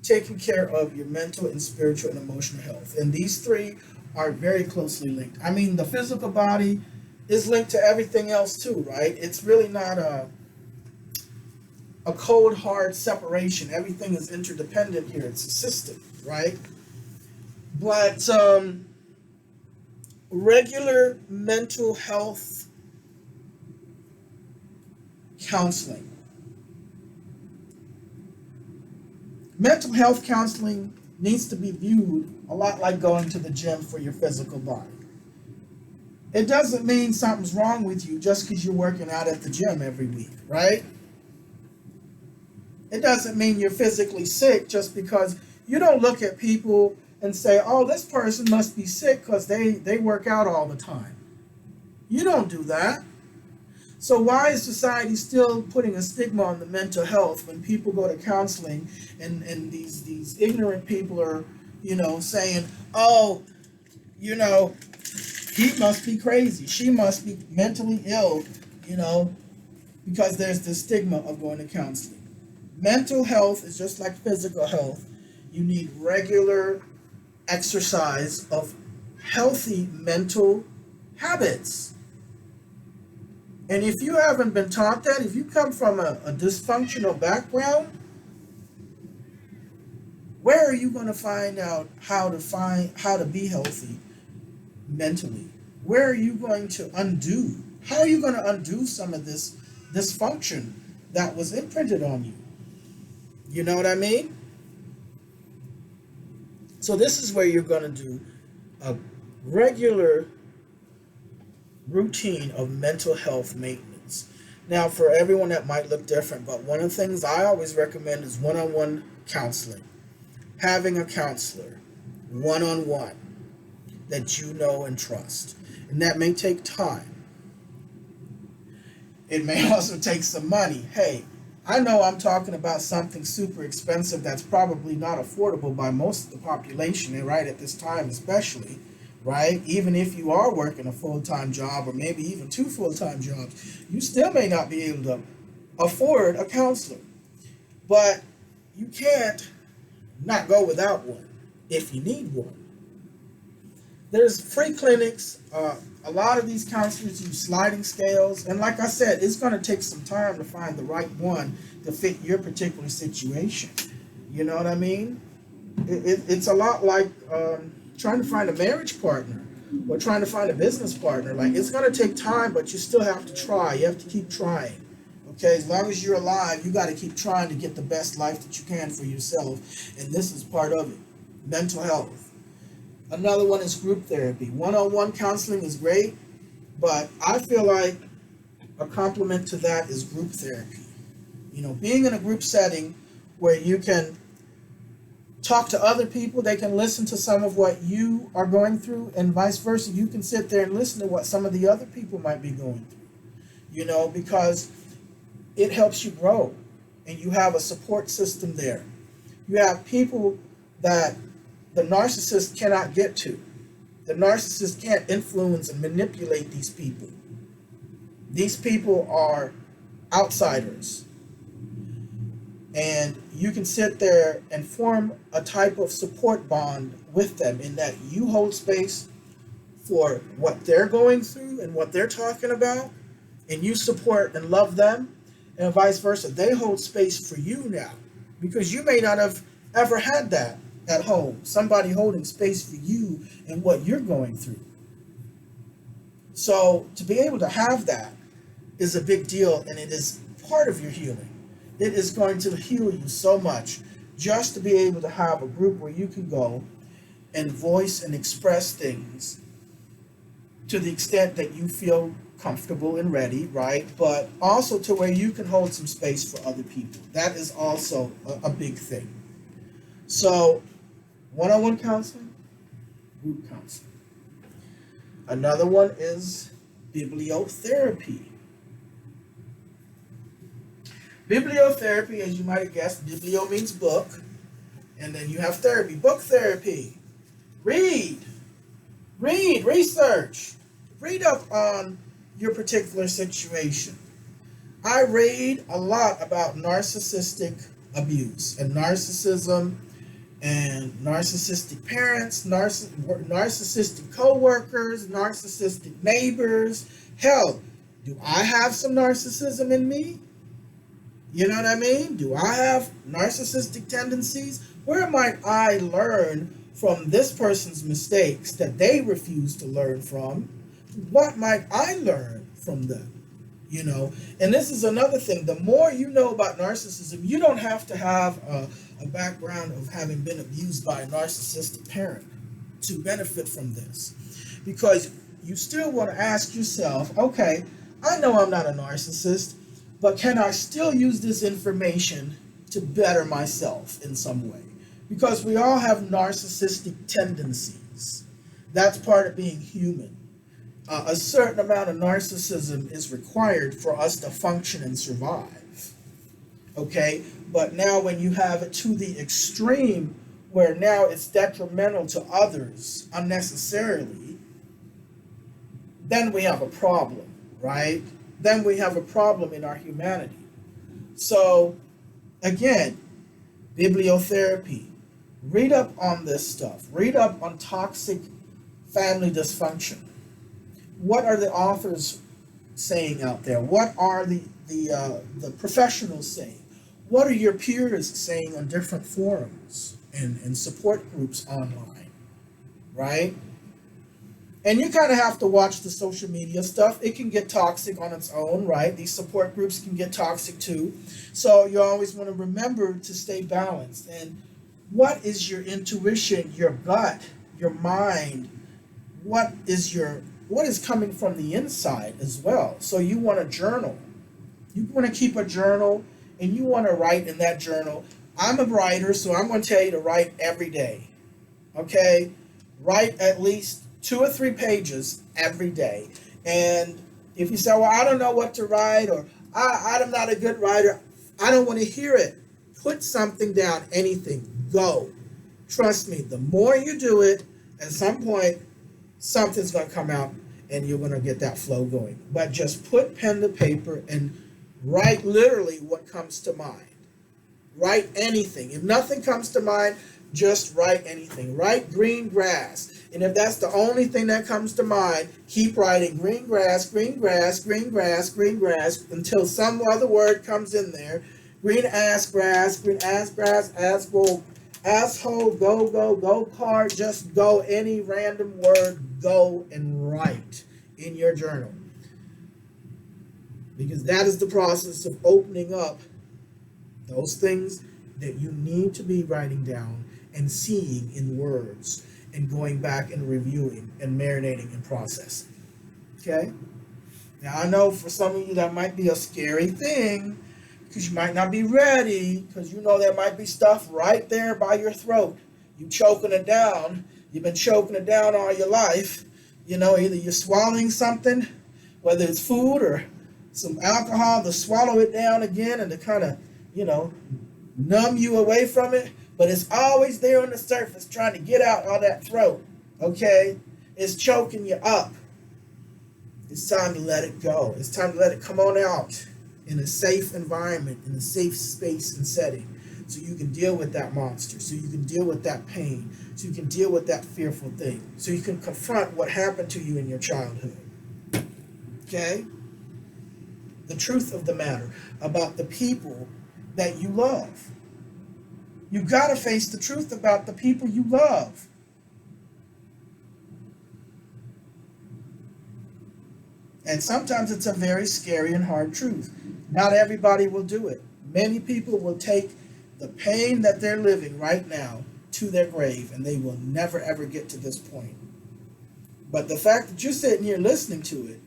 taking care of your mental and spiritual and emotional health. And these three are very closely linked. I mean, the physical body is linked to everything else too, right? It's really not a cold, hard separation. Everything is interdependent here. It's a system, right? But regular mental health counseling. Mental health counseling needs to be viewed a lot like going to the gym for your physical body. It doesn't mean something's wrong with you just because you're working out at the gym every week, right? It doesn't mean you're physically sick just because you don't look at people and say, oh, this person must be sick because they work out all the time. You don't do that. So why is society still putting a stigma on the mental health when people go to counseling and these ignorant people are, saying, oh, he must be crazy. She must be mentally ill, because there's the stigma of going to counseling. Mental health is just like physical health. You need regular exercise of healthy mental habits. And if you haven't been taught that, if you come from a dysfunctional background, where are you going to find out how to be healthy mentally? Where are you going to undo? How are you going to undo some of this dysfunction that was imprinted on you? You know what I mean? So this is where you're going to do a regular routine of mental health maintenance. Now, for everyone that might look different, but one of the things I always recommend is one-on-one counseling. Having a counselor, one-on-one, that you know and trust. And that may take time. It may also take some money. Hey, I know I'm talking about something super expensive that's probably not affordable by most of the population, and right at this time especially. right? Even if you are working a full-time job or maybe even two full-time jobs, you still may not be able to afford a counselor. But you can't not go without one if you need one. There's free clinics. A lot of these counselors use sliding scales. And like I said, it's going to take some time to find the right one to fit your particular situation. You know what I mean? It's a lot like trying to find a marriage partner or trying to find a business partner. Like, it's going to take time, but you still have to try. You have to keep trying. Okay, as long as you're alive, you got to keep trying to get the best life that you can for yourself. And this is part of it. Mental health. Another one is group therapy. One-on-one counseling is great, but I feel like a complement to that is group therapy. You know, being in a group setting where you can talk to other people, they can listen to some of what you are going through, and vice versa. You can sit there and listen to what some of the other people might be going through, you know, because it helps you grow, and you have a support system there. You have people that the narcissist cannot get to. The narcissist can't influence and manipulate these people. These people are outsiders. And you can sit there and form a type of support bond with them in that you hold space for what they're going through and what they're talking about, and you support and love them, and vice versa. They hold space for you now, because you may not have ever had that at home. Somebody holding space for you and what you're going through. So to be able to have that is a big deal, and it is part of your healing. It is going to heal you so much just to be able to have a group where you can go and voice and express things to the extent that you feel comfortable and ready, right? But also to where you can hold some space for other people. That is also a big thing. So, one-on-one counseling, group counseling. Another one is bibliotherapy. Bibliotherapy, as you might have guessed, biblio means book, and then you have therapy, book therapy. Read, research, read up on your particular situation. I read a lot about narcissistic abuse and narcissism and narcissistic parents, narcissistic co-workers, narcissistic neighbors. Hell, do I have some narcissism in me? You know what I mean? Do I have narcissistic tendencies? Where might I learn from this person's mistakes that they refuse to learn from? What might I learn from them? You know, and this is another thing. The more you know about narcissism, you don't have to have a background of having been abused by a narcissistic parent to benefit from this. Because you still want to ask yourself, okay, I know I'm not a narcissist, but can I still use this information to better myself in some way? Because we all have narcissistic tendencies. That's part of being human. A certain amount of narcissism is required for us to function and survive. Okay? But now when you have it to the extreme where now it's detrimental to others unnecessarily, then we have a problem, right? Then we have a problem in our humanity. So, again, bibliotherapy. Read up on this stuff. Read up on toxic family dysfunction. What are the authors saying out there? What are the professionals saying? What are your peers saying on different forums and support groups online, right? And you kind of have to watch the social media stuff. It can get toxic on its own, right? These support groups can get toxic too. So you always want to remember to stay balanced. And what is your intuition, your gut, your mind? What is coming from the inside as well? So you want to journal. You want to keep a journal, and you want to write in that journal. I'm a writer, so I'm going to tell you to write every day. Okay? Write at least 2 or 3 pages every day. And if you say, well, I don't know what to write, or I'm not a good writer, I don't want to hear it. Put something down, anything. Go. Trust me, the more you do it, at some point, something's going to come out and you're going to get that flow going. But just put pen to paper and write literally what comes to mind. Write anything. If nothing comes to mind, just write anything. Write green grass. And if that's the only thing that comes to mind, keep writing green grass, green grass, green grass, green grass until some other word comes in there. Green ass grass, green ass grass, asshole, asshole, go, go, go kart, just go, any random word, go and write in your journal. Because that is the process of opening up those things that you need to be writing down and seeing in words and going back and reviewing and marinating and processing. Okay? Now I know for some of you that might be a scary thing because you might not be ready, because you know there might be stuff right there by your throat. You choking it down. You've been choking it down all your life. You know, either you're swallowing something, whether it's food or some alcohol, to swallow it down again and to kind of, you know, numb you away from it, but it's always there on the surface trying to get out of that throat, okay? It's choking you up. It's time to let it go. It's time to let it come on out in a safe environment, in a safe space and setting, so you can deal with that monster, so you can deal with that pain, so you can deal with that fearful thing, so you can confront what happened to you in your childhood, okay? The truth of the matter about the people that you love. You got to face the truth about the people you love. And sometimes it's a very scary and hard truth. Not everybody will do it. Many people will take the pain that they're living right now to their grave, and they will never ever get to this point. But the fact that you're sitting here listening to it,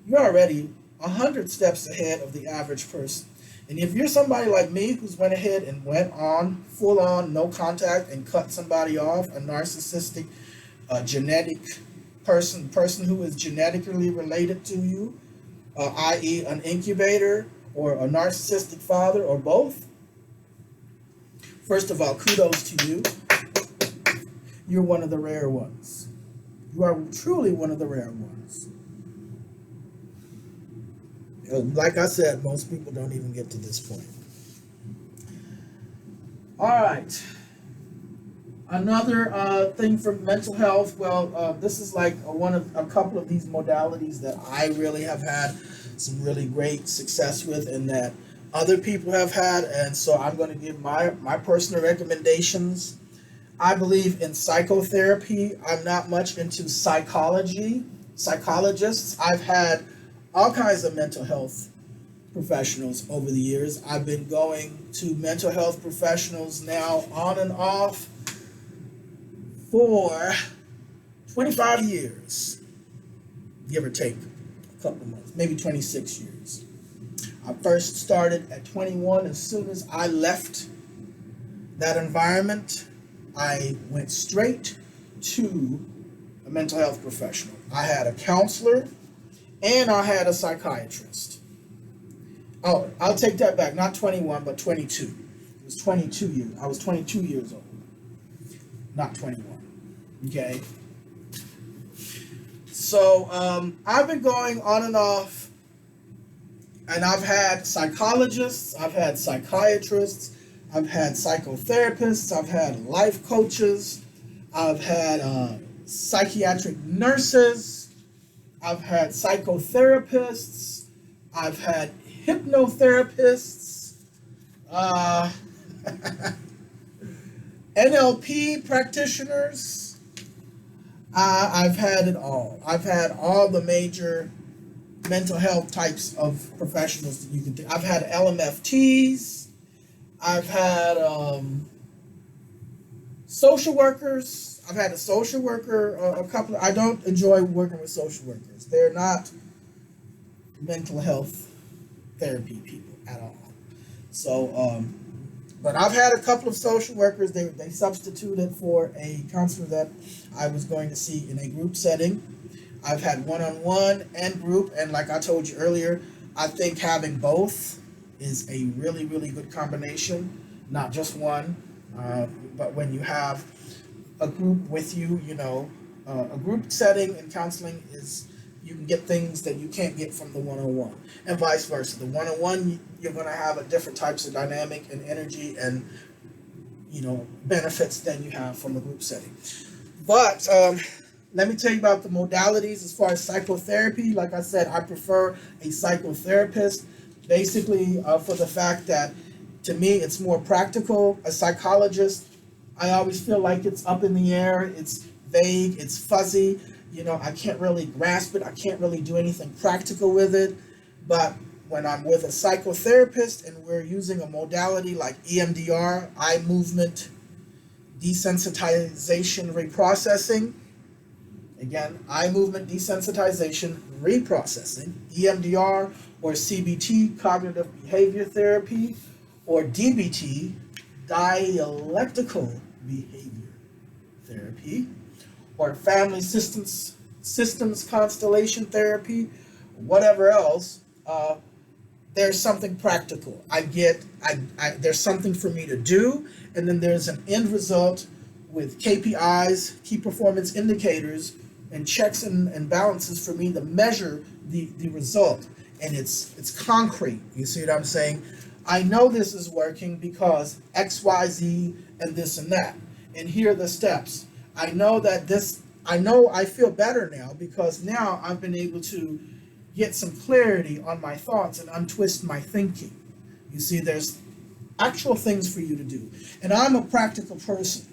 you're already 100 steps ahead of the average person. And if you're somebody like me who's went ahead and went on full on no contact and cut somebody off, a narcissistic, genetic person who is genetically related to you, i.e. an incubator or a narcissistic father or both, first of all, kudos to you. You're one of the rare ones. You are truly one of the rare ones. Like I said, most people don't even get to this point. All right. Another thing for mental health. Well, this is like a couple of these modalities that I really have had some really great success with, and that other people have had. And so I'm going to give my personal recommendations. I believe in psychotherapy. I'm not much into psychology. Psychologists. I've had all kinds of mental health professionals over the years. I've been going to mental health professionals now on and off for 25 years, give or take a couple of months, maybe 26 years. I first started at 21. As soon as I left that environment, I went straight to a mental health professional. I had a counselor and I had a psychiatrist. Oh, I'll take that back. Not 21, but 22. It was 22 years. I was 22 years old. Not 21. Okay? So, I've been going on and off, and I've had psychologists, I've had psychiatrists, I've had psychotherapists, I've had life coaches, I've had psychiatric nurses, I've had psychotherapists, I've had hypnotherapists, NLP practitioners. I've had it all. I've had all the major mental health types of professionals that you can think. I've had LMFTs. I've had social workers. I've had a social worker, a couple. I don't enjoy working with social workers. They're not mental health therapy people at all. So, but I've had a couple of social workers. They substituted for a counselor that I was going to see in a group setting. I've had one-on-one and group, and like I told you earlier, I think having both is a really, really good combination. Not just one, but when you have a group with you, you know, A group setting in counseling is you can get things that you can't get from the one-on-one, and vice versa. The one-on-one, you're going to have a different types of dynamic and energy and benefits than you have from a group setting. But let me tell you about the modalities as far as psychotherapy. Like I said, I prefer a psychotherapist, basically for the fact that to me it's more practical. A psychologist, I always feel like it's up in the air, it's vague, it's fuzzy. I can't really grasp it. I can't really do anything practical with it. But when I'm with a psychotherapist and we're using a modality like EMDR, eye movement desensitization reprocessing, again, eye movement desensitization reprocessing, EMDR or CBT, cognitive behavior therapy, or DBT, dialectical behavior therapy, or family systems constellation therapy, whatever else, there's something practical. There's something for me to do, and then there's an end result with KPIs, key performance indicators, and checks and balances for me to measure the result. And it's concrete. You see what I'm saying? I know this is working because X, Y, Z, and this and that. And here are the steps. I know I feel better now because now I've been able to get some clarity on my thoughts and untwist my thinking. You see, there's actual things for you to do. And I'm a practical person.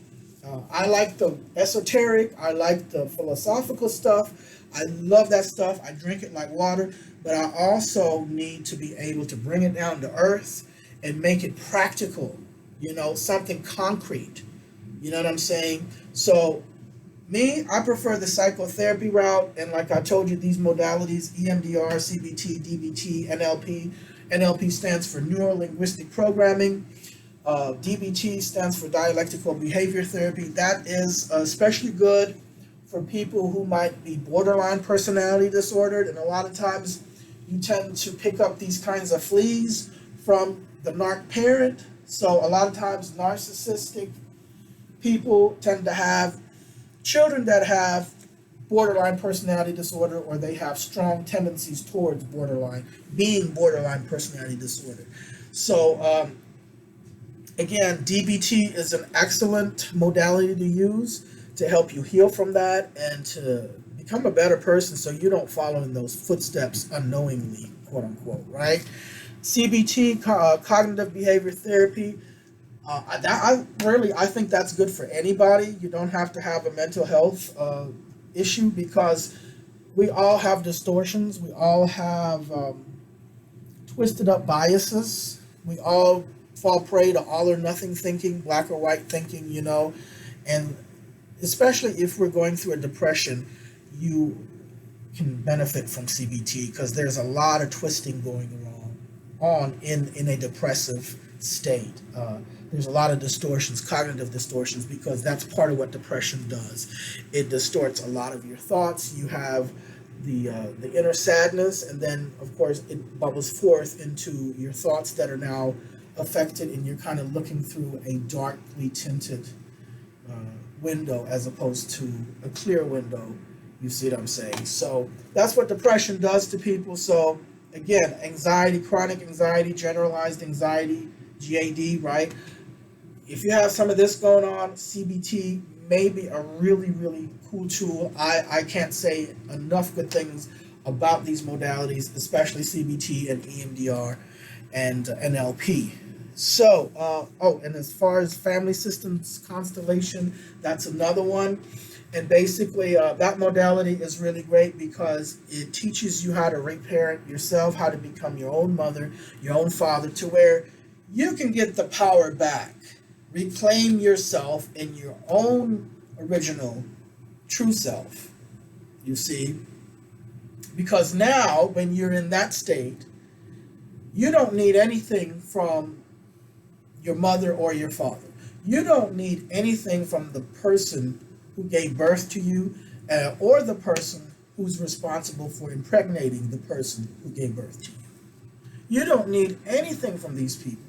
I like the esoteric, I like the philosophical stuff. I love that stuff. I drink it like water, but I also need to be able to bring it down to earth and make it practical, something concrete. You know what I'm saying? So me, I prefer the psychotherapy route, and like I told you, these modalities, EMDR, CBT, DBT, NLP. NLP stands for Neuro-Linguistic Programming. DBT stands for Dialectical Behavior Therapy. That is especially good for people who might be borderline personality disordered, and a lot of times you tend to pick up these kinds of fleas from the narc parent. So a lot of times narcissistic people tend to have children that have borderline personality disorder, or they have strong tendencies towards being borderline personality disorder. So again, DBT is an excellent modality to use to help you heal from that and to become a better person so you don't follow in those footsteps unknowingly, quote unquote, right? CBT, cognitive behavior therapy, I think that's good for anybody. You don't have to have a mental health issue because we all have distortions. We all have twisted up biases. We all fall prey to all or nothing thinking, black or white thinking, and especially if we're going through a depression, you can benefit from CBT because there's a lot of twisting going on in a depressive state. There's a lot of distortions, cognitive distortions, because that's part of what depression does. It distorts a lot of your thoughts. You have the inner sadness, and then, of course, it bubbles forth into your thoughts that are now affected, and you're kind of looking through a darkly tinted window as opposed to a clear window. You see what I'm saying? So that's what depression does to people. So again, anxiety, chronic anxiety, generalized anxiety, GAD, right? If you have some of this going on, CBT may be a really, really cool tool. I can't say enough good things about these modalities, especially CBT and EMDR and NLP. So, and as far as family systems constellation, that's another one. And basically, that modality is really great because it teaches you how to reparent yourself, how to become your own mother, your own father, to where you can get the power back, reclaim yourself in your own original true self, you see. Because now, when you're in that state, you don't need anything from your mother or your father. You don't need anything from the person who gave birth to you or the person who's responsible for impregnating the person who gave birth to you. You don't need anything from these people.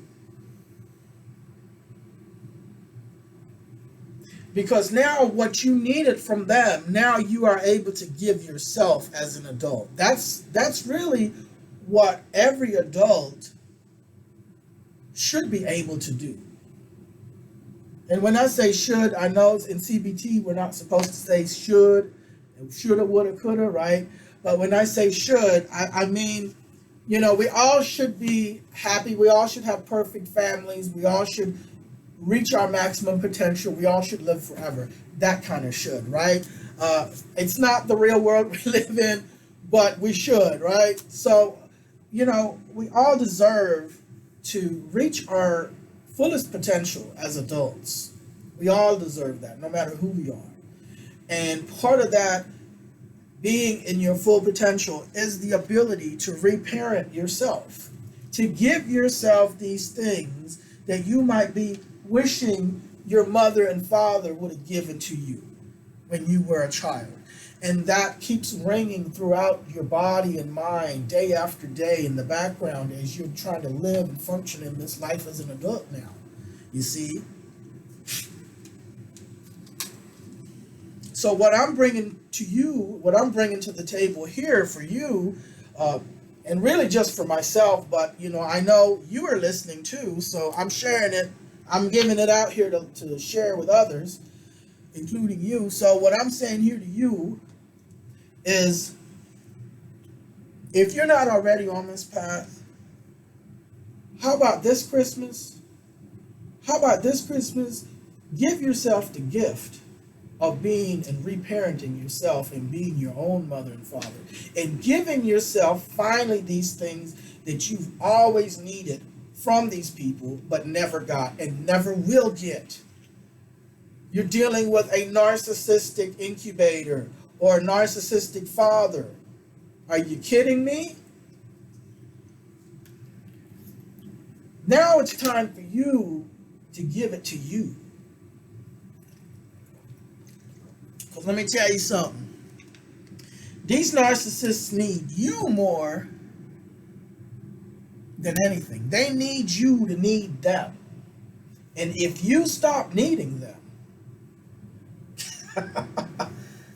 Because now what you needed from them, now you are able to give yourself as an adult. That's really what every adult should be able to do. And when I say should, I know in CBT we're not supposed to say shoulda, woulda, coulda, right? But when I say should, I mean, we all should be happy. We all should have perfect families. We all should reach our maximum potential. We all should live forever. That kind of should, right? It's not the real world we live in, but we should, right? So, we all deserve to reach our fullest potential as adults. We all deserve that, no matter who we are. And part of that being in your full potential is the ability to reparent yourself, to give yourself these things that you might be wishing your mother and father would have given to you when you were a child. And that keeps ringing throughout your body and mind day after day in the background as you're trying to live and function in this life as an adult now. You see? So what I'm bringing to you, what I'm bringing to the table here for you, and really just for myself, but I know you are listening too, so I'm sharing it. I'm giving it out here to share with others, including you. So what I'm saying here to you is, if you're not already on this path, how about this Christmas? How about this Christmas? Give yourself the gift of being and reparenting yourself and being your own mother and father, and giving yourself finally these things that you've always needed from these people but never got and never will get. You're dealing with a narcissistic incubator or a narcissistic father. Are you kidding me? Now it's time for you to give it to you. Because let me tell you something. These narcissists need you more than anything. They need you to need them. And if you stop needing them,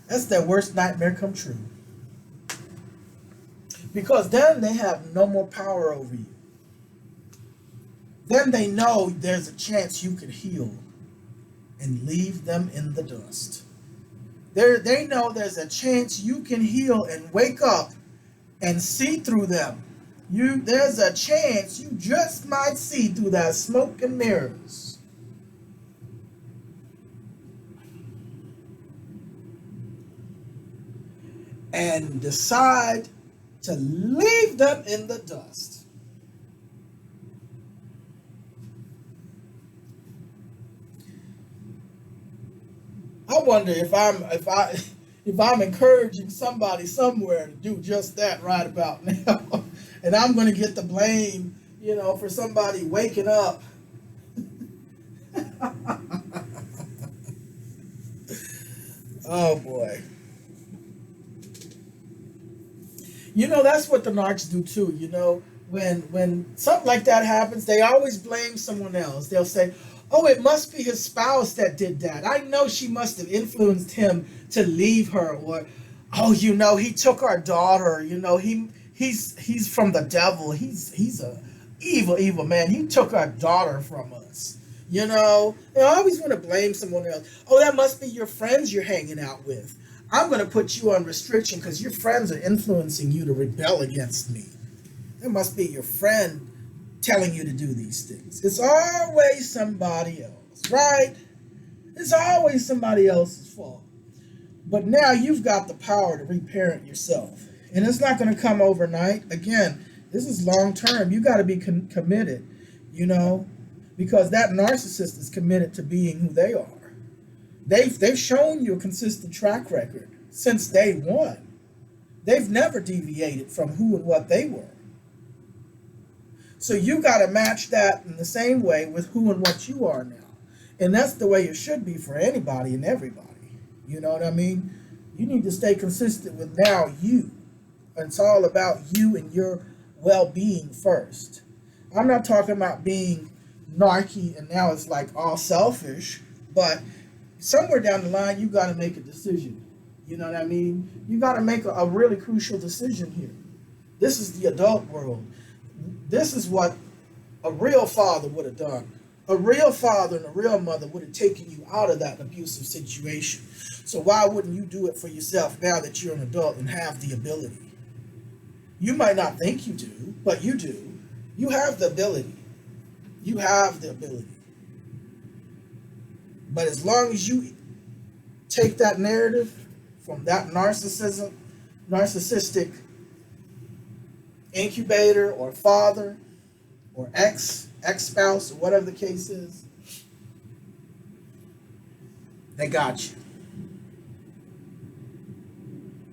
that's their worst nightmare come true. Because then they have no more power over you. Then they know there's a chance you could heal and leave them in the dust. They know there's a chance you can heal and wake up and see through them. There's a chance you just might see through that smoke and mirrors. And decide to leave them in the dust. I wonder if I'm encouraging somebody somewhere to do just that right about now. And I'm going to get the blame, for somebody waking up. Oh boy. That's what the narcs do too. When something like that happens, they always blame someone else. They'll say, oh, it must be his spouse that did that. I know she must have influenced him to leave her. Or, oh, he took our daughter. He's from the devil. He's a evil man. He took our daughter from us. They always want to blame someone else. Oh, that must be your friends you're hanging out with. I'm going to put you on restriction because your friends are influencing you to rebel against me. It must be your friend telling you to do these things. It's always somebody else, right? It's always somebody else's fault. But now you've got the power to reparent yourself. And it's not going to come overnight. Again, this is long term. You got to be committed, because that narcissist is committed to being who they are. They've shown you a consistent track record since day one. They've never deviated from who and what they were. So you got to match that in the same way with who and what you are now. And that's the way it should be for anybody and everybody. You know what I mean? You need to stay consistent with now you. It's all about you and your well-being first. I'm not talking about being narky and now it's like all selfish, but somewhere down the line, you got to make a decision. You know what I mean? You got to make a really crucial decision here. This is the adult world. This is what a real father would have done. A real father and a real mother would have taken you out of that abusive situation. So why wouldn't you do it for yourself now that you're an adult and have the ability? You might not think you do, but you do. You have the ability. You have the ability. But as long as you take that narrative from that narcissistic incubator or father or ex-spouse or whatever the case is, they got you.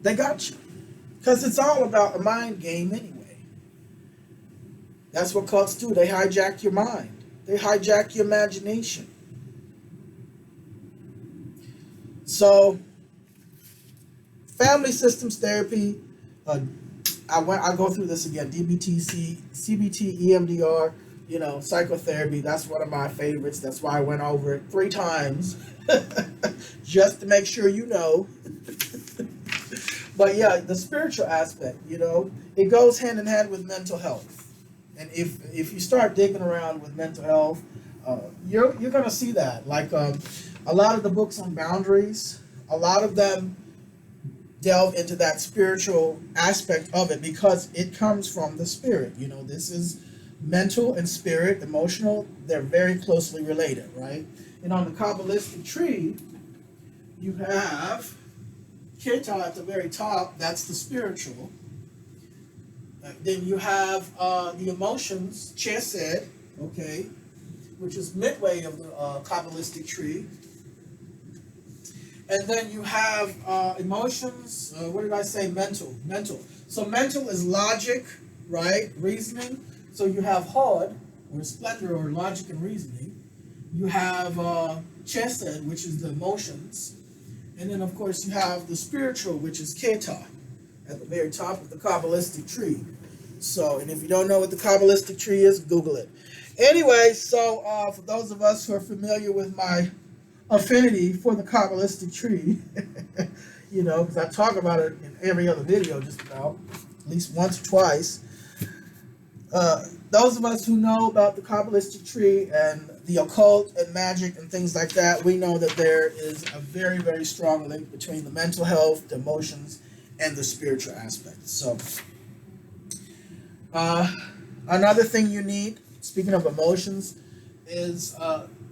They got you. Because it's all about a mind game anyway. That's what cults do. They hijack your mind. They hijack your imagination. So, family systems therapy, I go through this again, DBT, CBT, EMDR, psychotherapy. That's one of my favorites. That's why I went over it 3 times, just to make sure you know. But yeah, the spiritual aspect, it goes hand in hand with mental health. And if you start digging around with mental health, you're going to see that. Like a lot of the books on boundaries, a lot of them delve into that spiritual aspect of it because it comes from the spirit. This is mental and spirit, emotional. They're very closely related, right? And on the Kabbalistic tree, you have Keter at the very top. That's the spiritual. Then you have the emotions, Chesed, okay, which is midway of the Kabbalistic tree. And then you have emotions, what did I say? Mental. So mental is logic, right? Reasoning. So you have Hod, or splendor, or logic and reasoning. You have Chesed, which is the emotions. And then, of course, you have the spiritual, which is Keter, at the very top of the Kabbalistic tree. So, and if you don't know what the Kabbalistic tree is, Google it. Anyway, so for those of us who are familiar with my affinity for the Kabbalistic tree, because I talk about it in every other video just about, at least once or twice. Those of us who know about the Kabbalistic tree and the occult and magic and things like that, we know that there is a very, very strong link between the mental health, the emotions, and the spiritual aspect. So, another thing you need, speaking of emotions, is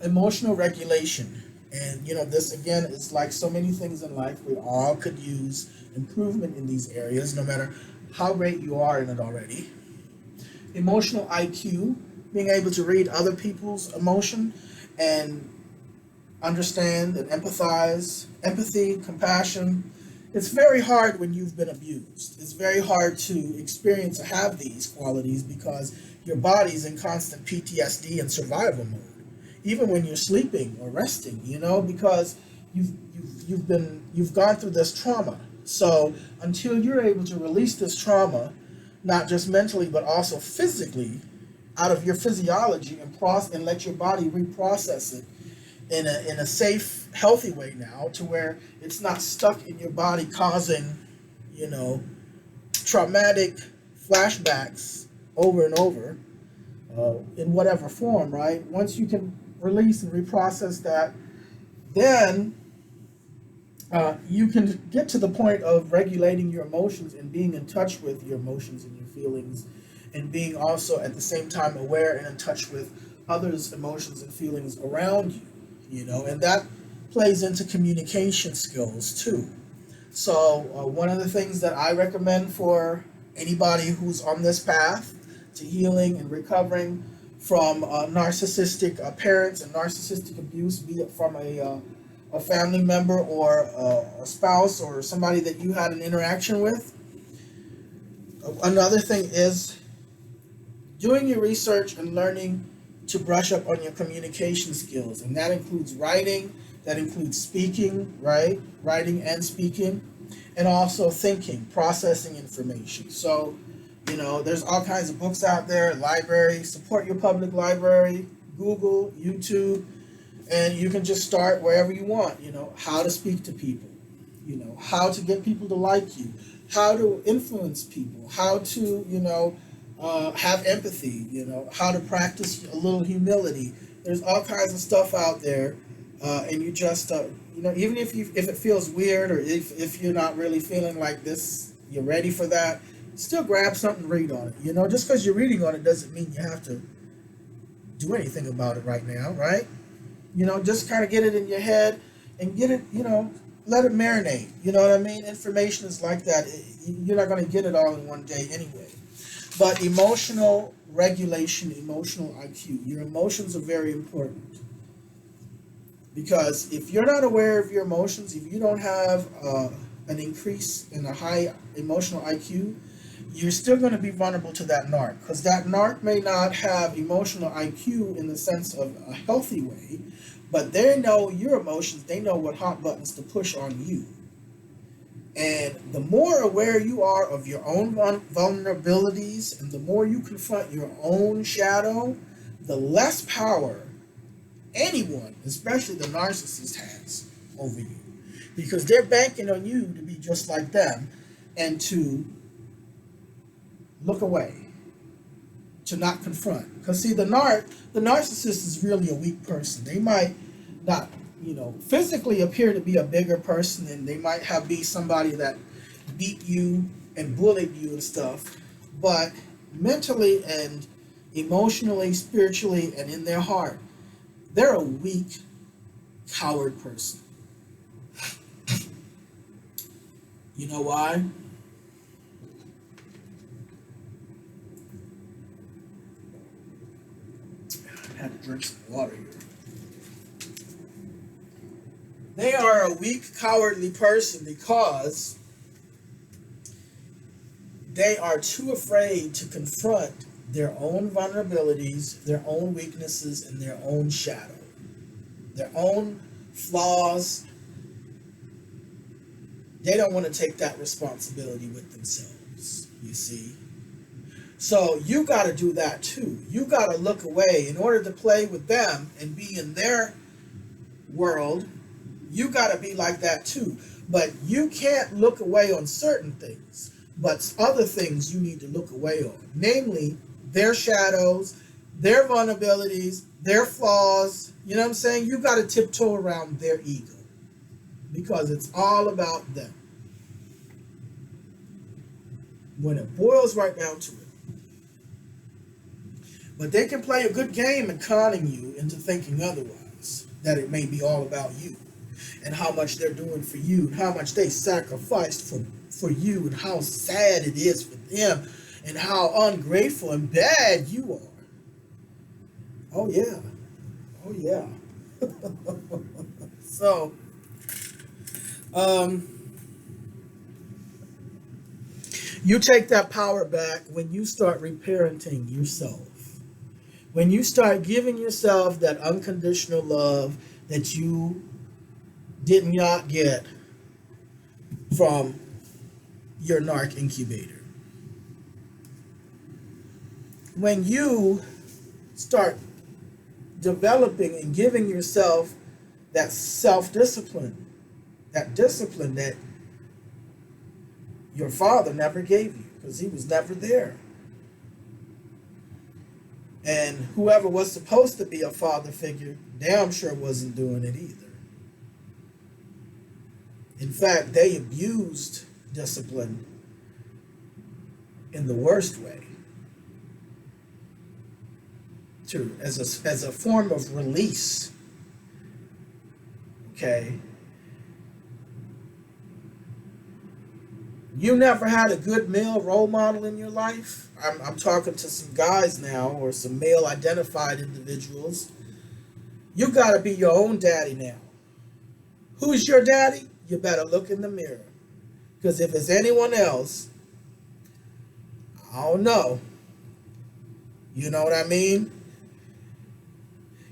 emotional regulation. And, this, again, is like so many things in life. We all could use improvement in these areas, no matter how great you are in it already. Emotional IQ, being able to read other people's emotion and understand and empathize, empathy, compassion. It's very hard when you've been abused. It's very hard to experience or have these qualities because your body's in constant PTSD and survival mode. Even when you're sleeping or resting, because you've gone through this trauma. So until you're able to release this trauma, not just mentally but also physically, out of your physiology and let your body reprocess it in a safe, healthy way now, to where it's not stuck in your body causing, traumatic flashbacks over and over, in whatever form, right? Once you can release and reprocess that, then you can get to the point of regulating your emotions and being in touch with your emotions and your feelings, and being also at the same time aware and in touch with others' emotions and feelings around you, and that plays into communication skills too. So one of the things that I recommend for anybody who's on this path to healing and recovering from narcissistic parents and narcissistic abuse, be it from a family member or a spouse or somebody that you had an interaction with. Another thing is doing your research and learning to brush up on your communication skills. And that includes writing, that includes speaking, right? Writing and speaking, and also thinking, processing information. So, there's all kinds of books out there, library, support your public library, Google, YouTube, And you can just start wherever you want, how to speak to people, how to get people to like you, how to influence people, how to, have empathy, how to practice a little humility. There's all kinds of stuff out there. And you just, even if it feels weird, or if you're not really feeling like this, you're ready for that, still grab something and read on it. Just because you're reading on it doesn't mean you have to do anything about it right now, right? Just kind of get it in your head and get it, let it marinate. You know what I mean? Information is like that. You're not going to get it all in one day anyway. But emotional regulation, emotional IQ, your emotions are very important. Because if you're not aware of your emotions, if you don't have an increase in a high emotional IQ, you're still going to be vulnerable to that narc. Because that narc may not have emotional IQ in the sense of a healthy way, but they know your emotions. They know what hot buttons to push on you. And the more aware you are of your own vulnerabilities, and the more you confront your own shadow, the less power anyone, especially the narcissist, has over you. Because they're banking on you to be just like them and to look away, to not confront. Because see, the narcissist is really a weak person. They might not, physically appear to be a bigger person, and they might be somebody that beat you and bullied you and stuff, but mentally and emotionally, spiritually, and in their heart, they're a weak, coward person. You know why? I had to drink some water here. They are a weak, cowardly person because they are too afraid to confront their own vulnerabilities, their own weaknesses, and their own shadow, their own flaws. They don't want to take that responsibility with themselves, you see. So you got to do that too. You got to look away in order to play with them and be in their world. You got to be like that too. But you can't look away on certain things. But other things you need to look away on. Namely, their shadows, their vulnerabilities, their flaws. You know what I'm saying? You got to tiptoe around their ego. Because it's all about them. When it boils right down to it. But they can play a good game in conning you into thinking otherwise. That it may be all about you. And how much they're doing for you. And how much they sacrificed for you. And how sad it is for them. And how ungrateful and bad you are. Oh yeah. Oh yeah. So, you take that power back when you start reparenting yourself. When you start giving yourself that unconditional love that you did not get from your narc incubator. When you start developing and giving yourself that self-discipline, that discipline that your father never gave you because he was never there. And whoever was supposed to be a father figure damn sure wasn't doing it either. In fact, they abused discipline in the worst way as a form of release. Okay? You never had a good male role model in your life? I'm talking to some guys now, or some male identified individuals. You got to be your own daddy now. Who's your daddy? You better look in the mirror. Because if it's anyone else, I don't know. You know what I mean?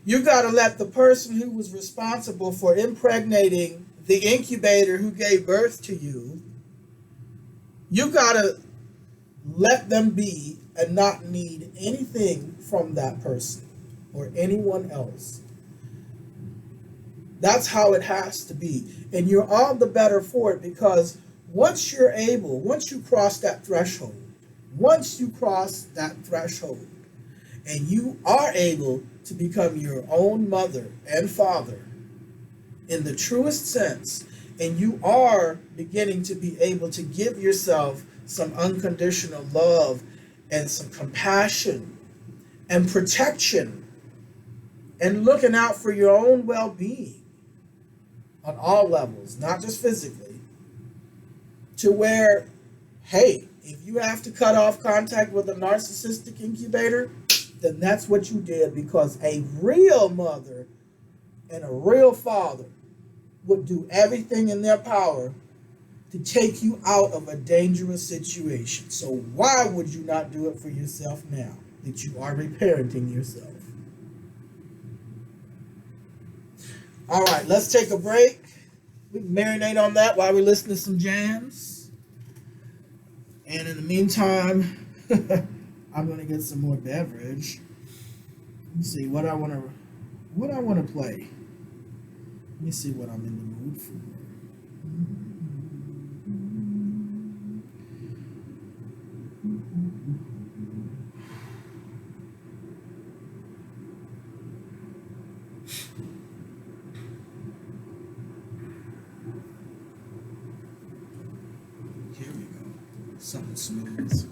You got to let the person who was responsible for impregnating the incubator who gave birth to you, you got to let them be and not need anything from that person or anyone else. That's how it has to be. And you're all the better for it, because once you cross that threshold, and you are able to become your own mother and father in the truest sense, and you are beginning to be able to give yourself some unconditional love and some compassion and protection and looking out for your own well-being on all levels, not just physically, to where, hey, if you have to cut off contact with a narcissistic incubator, then that's what you did, because a real mother and a real father would do everything in their power to take you out of a dangerous situation. So why would you not do it for yourself now that you are reparenting yourself? All right, let's take a break. We can marinate on that while we listen to some jams. And in the meantime, I'm going to get some more beverage. Let me see what I want to play. Let me see what I'm in the mood for. Here we go. Something smooth.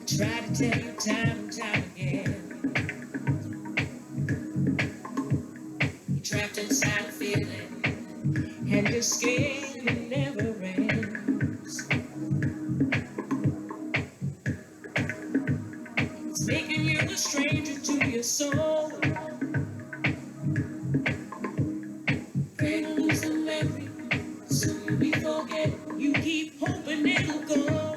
Try to tell you time and time again, you're trapped inside a feeling, and your skin never ends. It's making you a stranger to your soul. Pray to lose the memory, soon we forget. You keep hoping it'll go.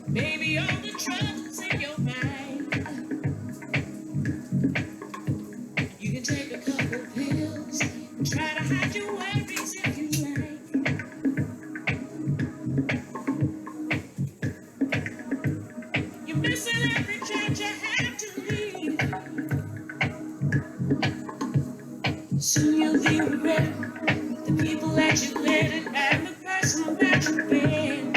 Maybe all the troubles in your mind, you can take a couple pills and try to hide your worries if you like. You're missing every chance you have to leave. Soon you'll be regretting the people that you let it and the person that you've been.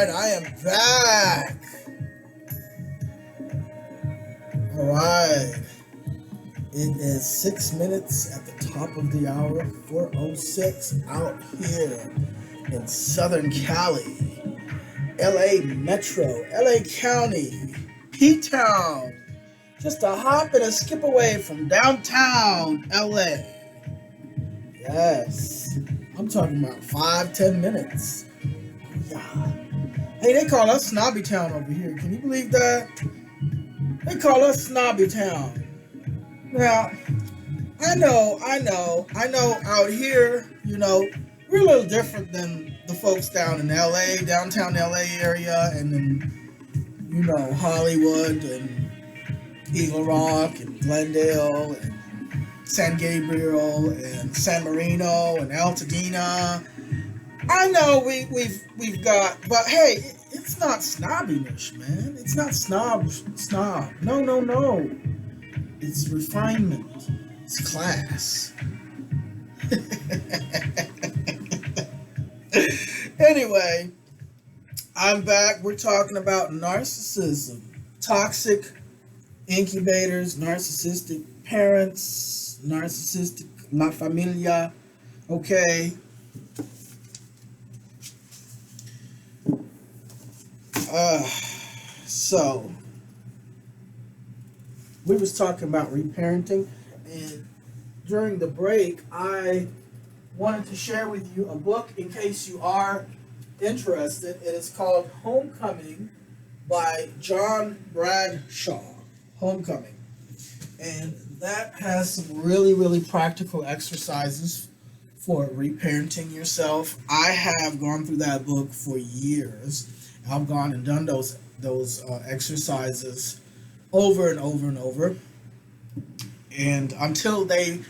right, I am back. All right. It is 6 minutes at the top of the hour, 4:06 out here in Southern Cali, LA Metro, LA County, P-Town. Just a hop and a skip away from downtown LA. Yes. I'm talking about 5-10 minutes. Yeah. Hey, they call us Snobby Town over here. Can you believe that? They call us Snobby Town. Now, I know out here, we're a little different than the folks down in LA, downtown LA area, and then, Hollywood and Eagle Rock and Glendale and San Gabriel and San Marino and Altadena. I know we've got, but hey, it's not snobbiness, man. It's not snob. No. It's refinement. It's class. Anyway, I'm back. We're talking about narcissism, toxic incubators, narcissistic parents, narcissistic la familia. Okay. So we was talking about reparenting, and during the break, I wanted to share with you a book in case you are interested. It is called Homecoming by John Bradshaw. Homecoming. And that has some really, really practical exercises for reparenting yourself. I have gone through that book for years. I've gone and done those exercises over and over and over, and until they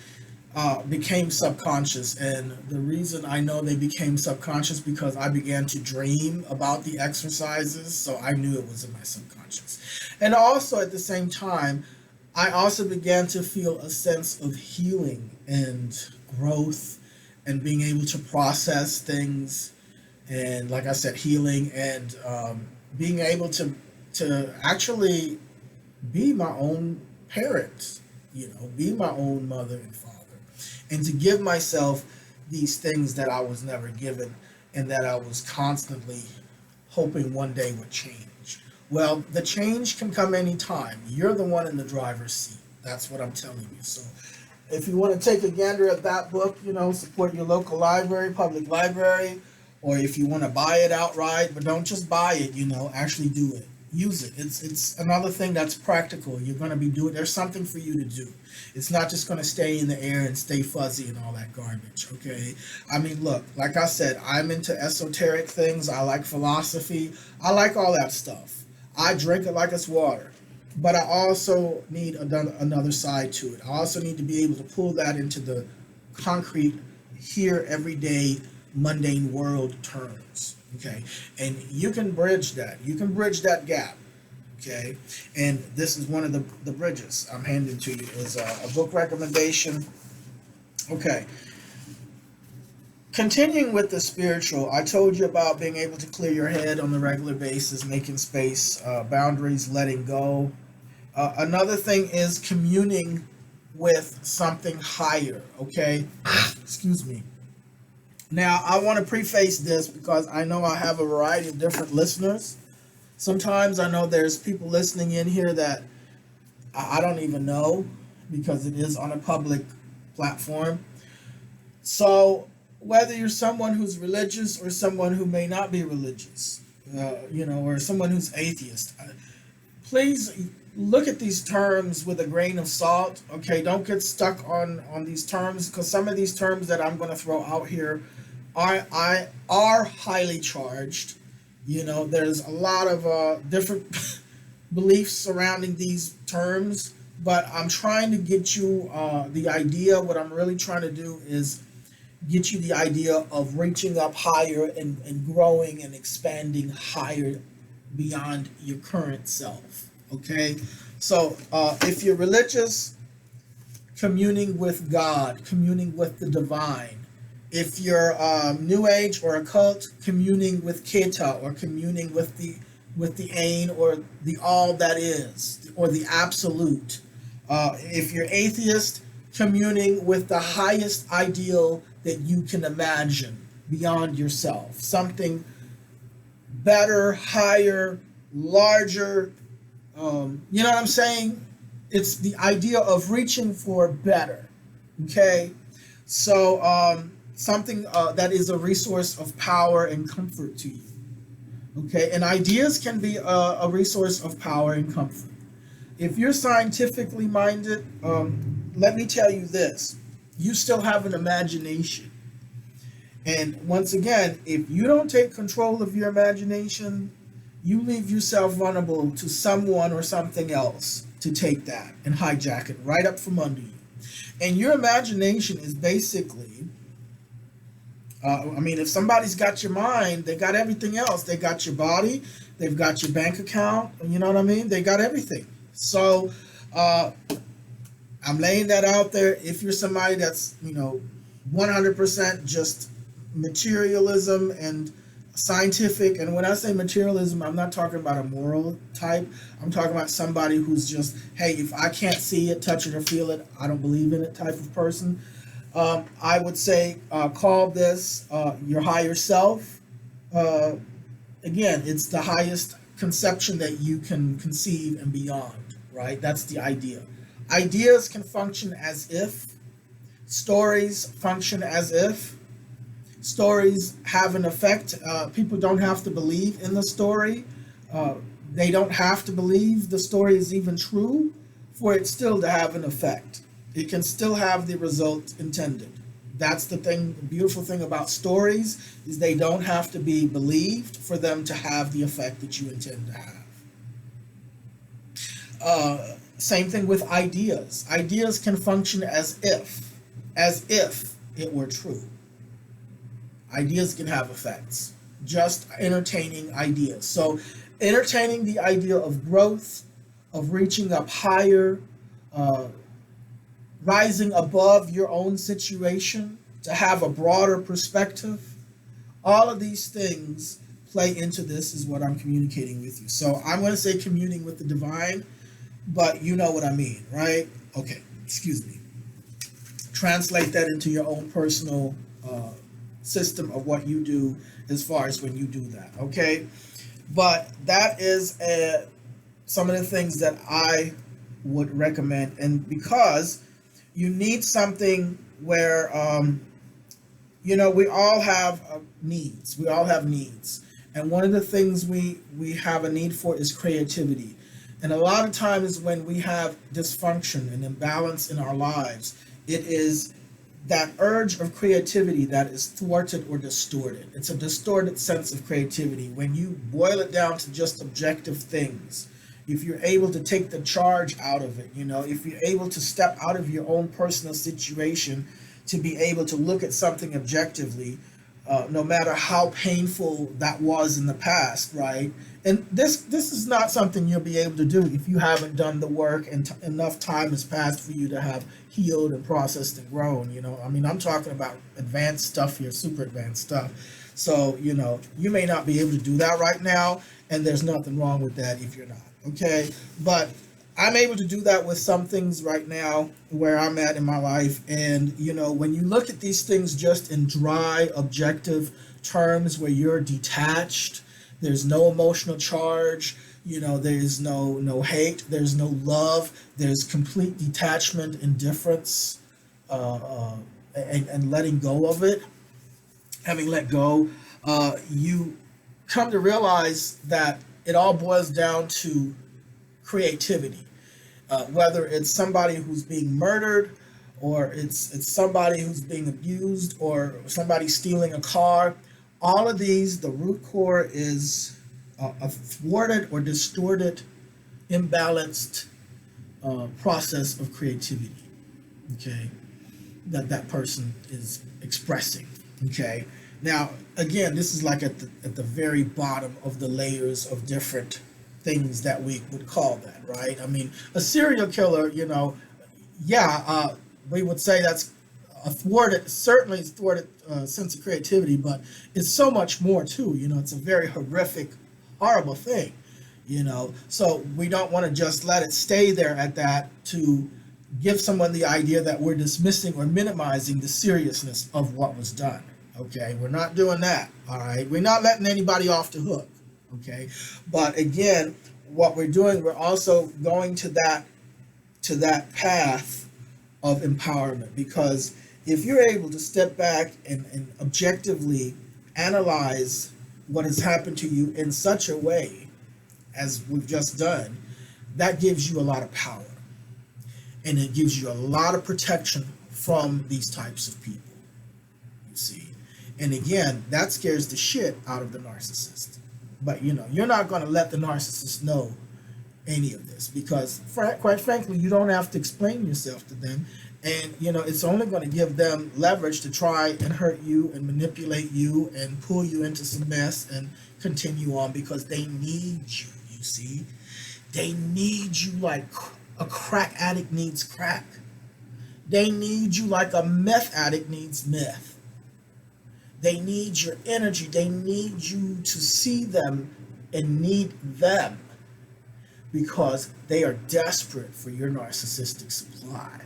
became subconscious. And the reason I know they became subconscious because I began to dream about the exercises, so I knew it was in my subconscious. And also at the same time, I also began to feel a sense of healing and growth and being able to process things, and like I said, healing and being able to actually be my own parent, be my own mother and father, and to give myself these things that I was never given and that I was constantly hoping one day would change. Well, the change can come anytime. You're the one in the driver's seat. That's what I'm telling you. So if you want to take a gander at that book, support your local library, public library, or if you want to buy it outright, but don't just buy it, actually do it. Use it. It's another thing that's practical. You're going to be doing, there's something for you to do. It's not just going to stay in the air and stay fuzzy and all that garbage, okay? I mean, look, like I said, I'm into esoteric things. I like philosophy. I like all that stuff. I drink it like it's water. But I also need another side to it. I also need to be able to pull that into the concrete, here, everyday, mundane world terms, okay? And you can bridge that. You can bridge that gap, okay? And this is one of the bridges I'm handing to you is a book recommendation. Okay. Continuing with the spiritual, I told you about being able to clear your head on a regular basis, making space, boundaries, letting go. Another thing is communing with something higher, okay? Excuse me. Now, I want to preface this because I know I have a variety of different listeners. Sometimes I know there's people listening in here that I don't even know because it is on a public platform. So whether you're someone who's religious or someone who may not be religious, or someone who's atheist, please look at these terms with a grain of salt, okay? Don't get stuck on these terms, because some of these terms that I'm going to throw out here are highly charged. There's a lot of different beliefs surrounding these terms, but I'm trying to get you the idea. What I'm really trying to do is get you the idea of reaching up higher and growing and expanding higher beyond your current self, okay? So if you're religious, communing with God, communing with the divine If you're New Age or occult, communing with Keta, or communing with the Ain, or the all that is, or the absolute. If you're atheist, communing with the highest ideal that you can imagine beyond yourself, something better, higher, larger. You know what I'm saying? It's the idea of reaching for better. Okay, so something that is a resource of power and comfort to you. Okay, and ideas can be a resource of power and comfort. If you're scientifically minded, let me tell you this: you still have an imagination. And once again, if you don't take control of your imagination, you leave yourself vulnerable to someone or something else to take that and hijack it right up from under you. And your imagination is basically, if somebody's got your mind, they got everything else. They got your body, they've got your bank account, you know what I mean? They got everything. So I'm laying that out there. If you're somebody that's, 100% just materialism and scientific, and when I say materialism, I'm not talking about a moral type. I'm talking about somebody who's just, hey, if I can't see it, touch it, or feel it, I don't believe in it type of person. I would say call this your higher self. Again, it's the highest conception that you can conceive and beyond, right? That's the idea. Ideas can function as if. Stories function as if. Stories have an effect. People don't have to believe in the story. They don't have to believe the story is even true for it still to have an effect. It can still have the result intended. That's the thing, the beautiful thing about stories, is they don't have to be believed for them to have the effect that you intend to have. Same thing with ideas. Ideas can function as if it were true. Ideas can have effects. Just entertaining ideas. So entertaining the idea of growth, of reaching up higher, rising above your own situation, to have a broader perspective. All of these things play into this, is what I'm communicating with you. So I'm going to say communing with the divine, but you know what I mean, right? Okay, excuse me. Translate that into your own personal system of what you do as far as when you do that, okay? But that is some of the things that I would recommend. And because you need something where, we all have needs. We all have needs. And one of the things we have a need for is creativity. And a lot of times when we have dysfunction and imbalance in our lives, it is that urge of creativity that is thwarted or distorted. It's a distorted sense of creativity. When you boil it down to just objective things, if you're able to take the charge out of it, if you're able to step out of your own personal situation to be able to look at something objectively, no matter how painful that was in the past, right? And this is not something you'll be able to do if you haven't done the work and enough time has passed for you to have healed and processed and grown. I'm talking about advanced stuff here, super advanced stuff. So, you may not be able to do that right now, and there's nothing wrong with that if you're not, okay? But I'm able to do that with some things right now where I'm at in my life. And, when you look at these things just in dry, objective terms where you're detached, there's no emotional charge, there's no hate, there's no love, there's complete detachment, indifference, and letting go of it. Having let go, you come to realize that it all boils down to creativity. Whether it's somebody who's being murdered, or it's somebody who's being abused, or somebody stealing a car, all of these, the root core is a thwarted or distorted, imbalanced process of creativity, okay, that person is expressing, okay? Now, again, this is like at the very bottom of the layers of different things that we would call that, right? A serial killer, we would say that's a thwarted, certainly thwarted sense of creativity, but it's so much more too. It's a very horrific, horrible thing. So we don't want to just let it stay there at that to give someone the idea that we're dismissing or minimizing the seriousness of what was done. Okay, we're not doing that. All right, we're not letting anybody off the hook. Okay, but again, what we're doing, we're also going to that path of empowerment, because if you're able to step back and objectively analyze what has happened to you in such a way as we've just done, that gives you a lot of power, and it gives you a lot of protection from these types of people, you see. And again, that scares the shit out of the narcissist. But you're not going to let the narcissist know any of this, because quite frankly, you don't have to explain yourself to them. And it's only going to give them leverage to try and hurt you and manipulate you and pull you into some mess and continue on, because they need you, you see. They need you like a crack addict needs crack. They need you like a meth addict needs meth. They need your energy. They need you to see them and need them, because they are desperate for your narcissistic supply.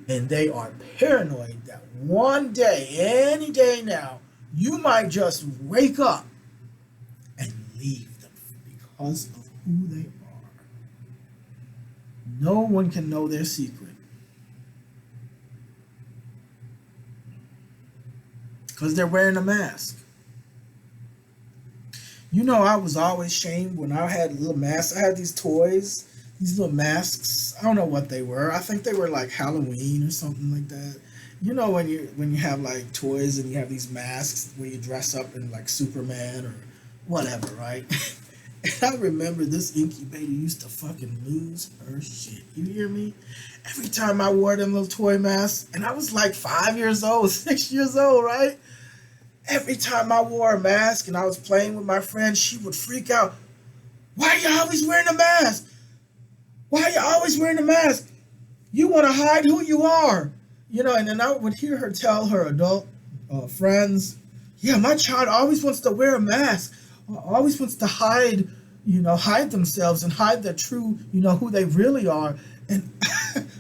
And they are paranoid that one day, any day now, you might just wake up and leave them because of who they are. No one can know their secret, because they're wearing a mask. I was always shamed when I had little masks. I had these toys, these little masks. I don't know what they were. I think they were like Halloween or something like that. When you have like toys and you have these masks where you dress up in like Superman or whatever, right? And I remember this incubator used to fucking lose her shit. You hear me? Every time I wore them little toy masks, and I was like 5 years old, 6 years old, right? Every time I wore a mask and I was playing with my friend, she would freak out. Why are you always wearing a mask? Why are you always wearing a mask? You want to hide who you are. And then I would hear her tell her adult friends, yeah, my child always wants to wear a mask, always wants to hide themselves and hide their true, who they really are. And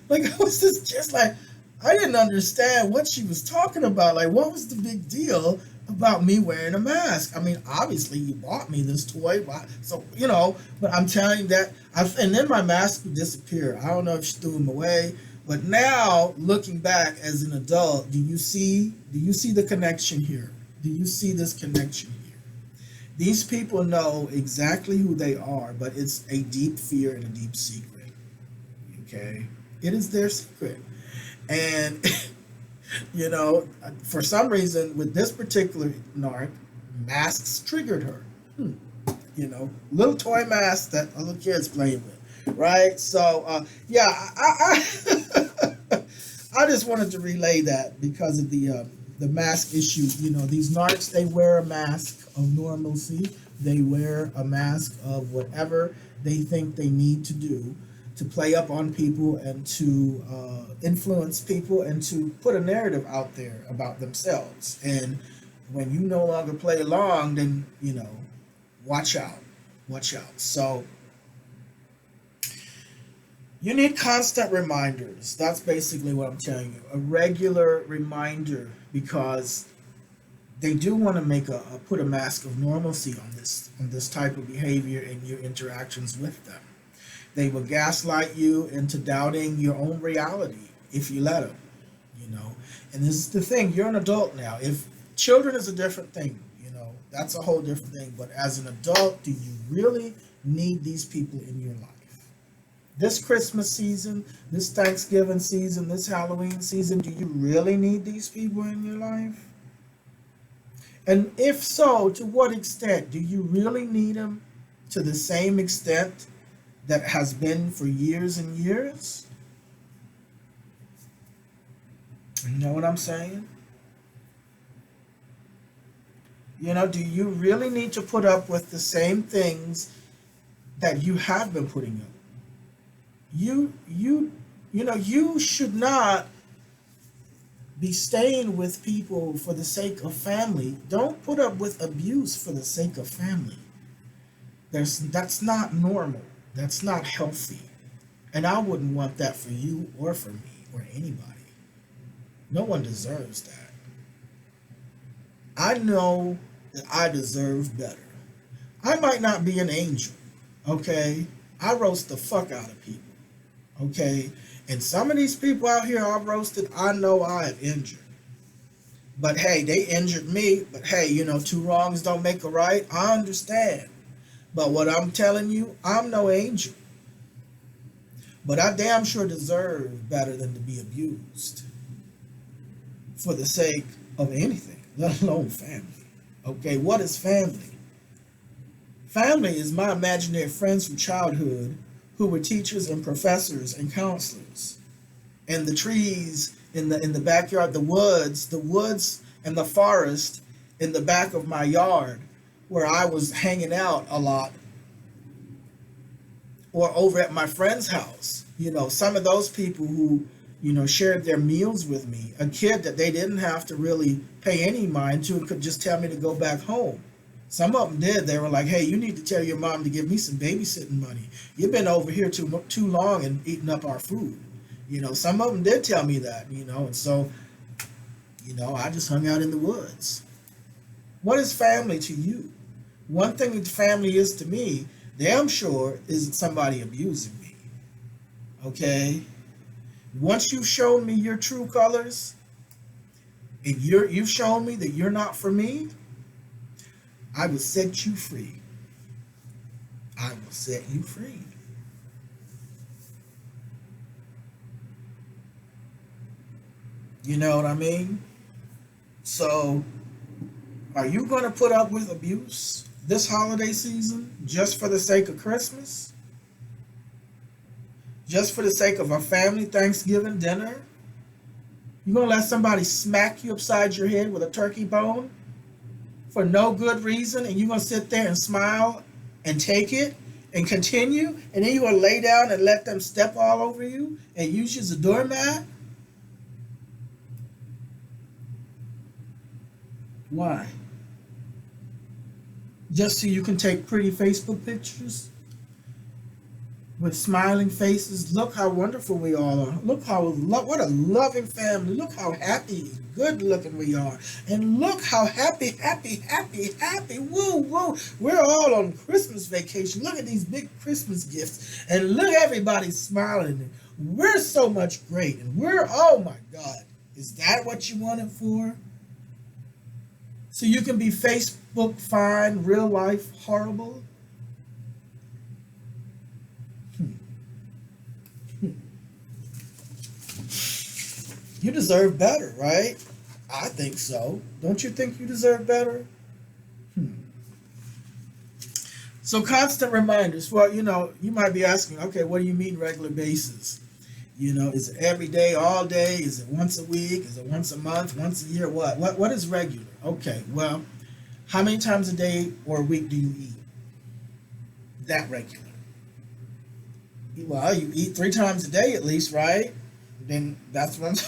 like, I was just like, I didn't understand what she was talking about. Like, what was the big deal about me wearing a mask? I mean, obviously you bought me this toy, so but I'm telling you that and then my mask would disappear. I don't know if she threw them away, but now looking back as an adult, do you see the connection here? Do you see this connection here? These people know exactly who they are, but it's a deep fear and a deep secret. Okay, it is their secret. And for some reason with this particular narc, masks triggered her. Little toy masks that other kids playing with, right? So yeah, I I just wanted to relay that because of the mask issue. These narcs, they wear a mask of normalcy. They wear a mask of whatever they think they need to do to play up on people and to influence people and to put a narrative out there about themselves. And when you no longer play along, then, watch out. So you need constant reminders. That's basically what I'm telling you. A regular reminder, because they do want to put a mask of normalcy on this type of behavior in your interactions with them. They will gaslight you into doubting your own reality if you let them, And this is the thing, you're an adult now. If children is a different thing, that's a whole different thing. But as an adult, do you really need these people in your life? This Christmas season, this Thanksgiving season, this Halloween season, do you really need these people in your life? And if so, to what extent? Do you really need them to the same extent that has been for years and years? You know what I'm saying? Do you really need to put up with the same things that you have been putting up? You should not be staying with people for the sake of family. Don't put up with abuse for the sake of family. That's not normal. That's not healthy. And I wouldn't want that for you or for me or anybody. No one deserves that. I know that I deserve better. I might not be an angel, okay? I roast the fuck out of people, okay? And some of these people out here I've roasted, I know I have injured. But hey, they injured me. But hey, two wrongs don't make a right. I understand. But what I'm telling you, I'm no angel. But I damn sure deserve better than to be abused for the sake of anything, let alone family. Okay, what is family? Family is my imaginary friends from childhood who were teachers and professors and counselors. And the trees in the backyard, the woods and the forest in the back of my yard where I was hanging out a lot, or over at my friend's house. Some of those people who, shared their meals with me, a kid that they didn't have to really pay any mind to and could just tell me to go back home. Some of them did. They were like, hey, you need to tell your mom to give me some babysitting money. You've been over here too long and eating up our food. Some of them did tell me that, and so, I just hung out in the woods. What is family to you? One thing that family is to me, damn sure, is somebody abusing me. Okay? Once you've shown me your true colors, and you've shown me that you're not for me, I will set you free. I will set you free. You know what I mean? So, are you going to put up with abuse this holiday season just for the sake of Christmas? Just for the sake of a family Thanksgiving dinner? You going to let somebody smack you upside your head with a turkey bone for no good reason, and you're going to sit there and smile and take it and continue, and then you're going to lay down and let them step all over you and use you as a doormat? Why? Just so you can take pretty Facebook pictures with smiling faces? Look how wonderful we all are. Look what a loving family. Look how happy, good looking we are. And look how happy. Woo, woo. We're all on Christmas vacation. Look at these big Christmas gifts. And look, everybody's smiling. We're so much great. And oh my God. Is that what you want it for? So you can be Facebook fine, real life horrible? You deserve better, right? I think so. Don't you think you deserve better? So constant reminders. Well, you might be asking, okay, what do you mean regular basis? Is it every day, all day? Is it once a week? Is it once a month, once a year? What is regular? Okay, well, how many times a day or a week do you eat? That regular. Well, you eat 3 times a day at least, right? Then that's what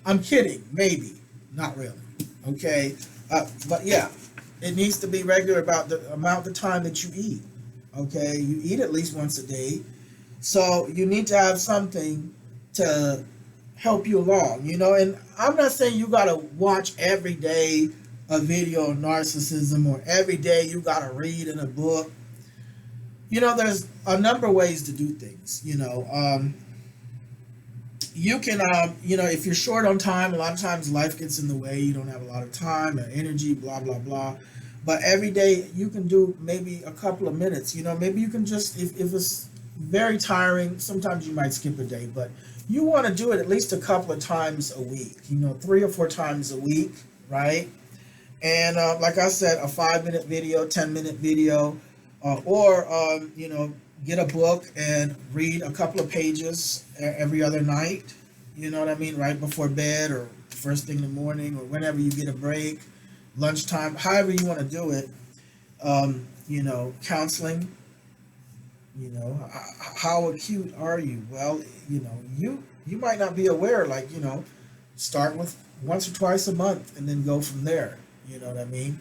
I'm kidding, maybe, not really. Okay, but yeah, it needs to be regular about the amount of time that you eat. Okay, you eat at least once a day, so you need to have something to help you along, and I'm not saying you gotta watch every day a video on narcissism, or every day you gotta read in a book. There's a number of ways to do things. You can, if you're short on time, a lot of times life gets in the way. You don't have a lot of time or energy, blah, blah, blah. But every day you can do maybe a couple of minutes. Maybe you can just, if it's very tiring, sometimes you might skip a day, but you want to do it at least a couple of times a week, 3 or 4 times a week, right? And like I said, a 5-minute video, 10-minute video, or get a book and read a couple of pages every other night, right before bed or first thing in the morning or whenever you get a break, lunchtime, however you want to do it. Counseling, how acute are you? Well, you might not be aware, start with once or twice a month, and then go from there. You know what I mean?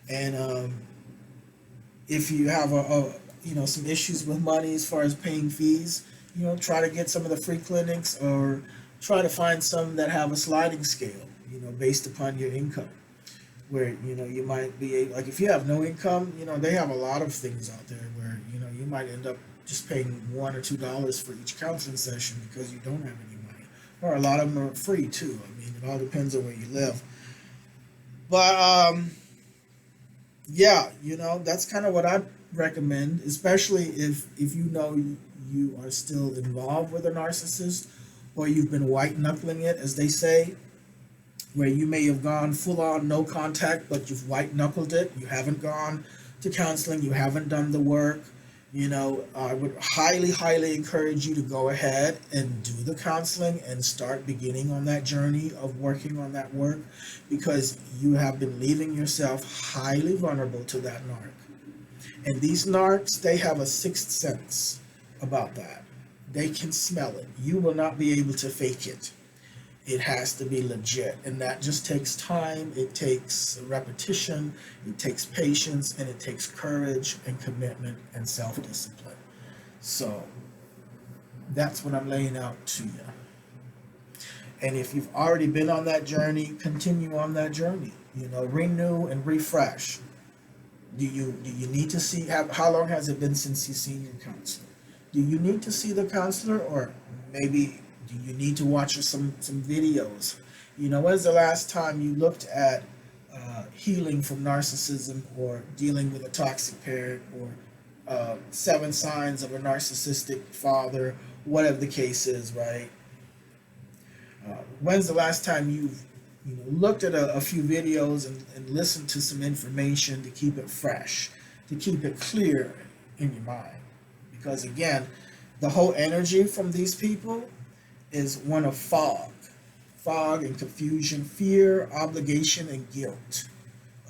And if you have some issues with money as far as paying fees, try to get some of the free clinics, or try to find some that have a sliding scale, based upon your income, where you might be able, like if you have no income, they have a lot of things out there where you might end up just paying $1 or $2 for each counseling session because you don't have any money, or a lot of them are free too. I mean, it all depends on where you live. But yeah, that's kind of what I recommend, especially if you are still involved with a narcissist, or you've been white knuckling it, as they say, where you may have gone full on no contact, but you've white knuckled it. You haven't gone to counseling. You haven't done the work. I would highly, highly encourage you to go ahead and do the counseling and start beginning on that journey of working on that work, because you have been leaving yourself highly vulnerable to that narc. And these narcs, they have a sixth sense about that. They can smell it. You will not be able to fake it. It has to be legit, and that just takes time. It takes repetition, it takes patience, and it takes courage and commitment and self-discipline. So that's what I'm laying out to you. And if you've already been on that journey, continue on that journey. Renew and refresh. Do you need to see, how long has it been since you've seen your counselor? Do you need to see the counselor, or maybe do you need to watch some videos? When's the last time you looked at healing from narcissism, or dealing with a toxic parent, or 7 signs of a narcissistic father, whatever the case is, right? When's the last time you've looked at a few videos and listened to some information to keep it fresh, to keep it clear in your mind? Because again, the whole energy from these people is one of fog and confusion, fear, obligation, and guilt,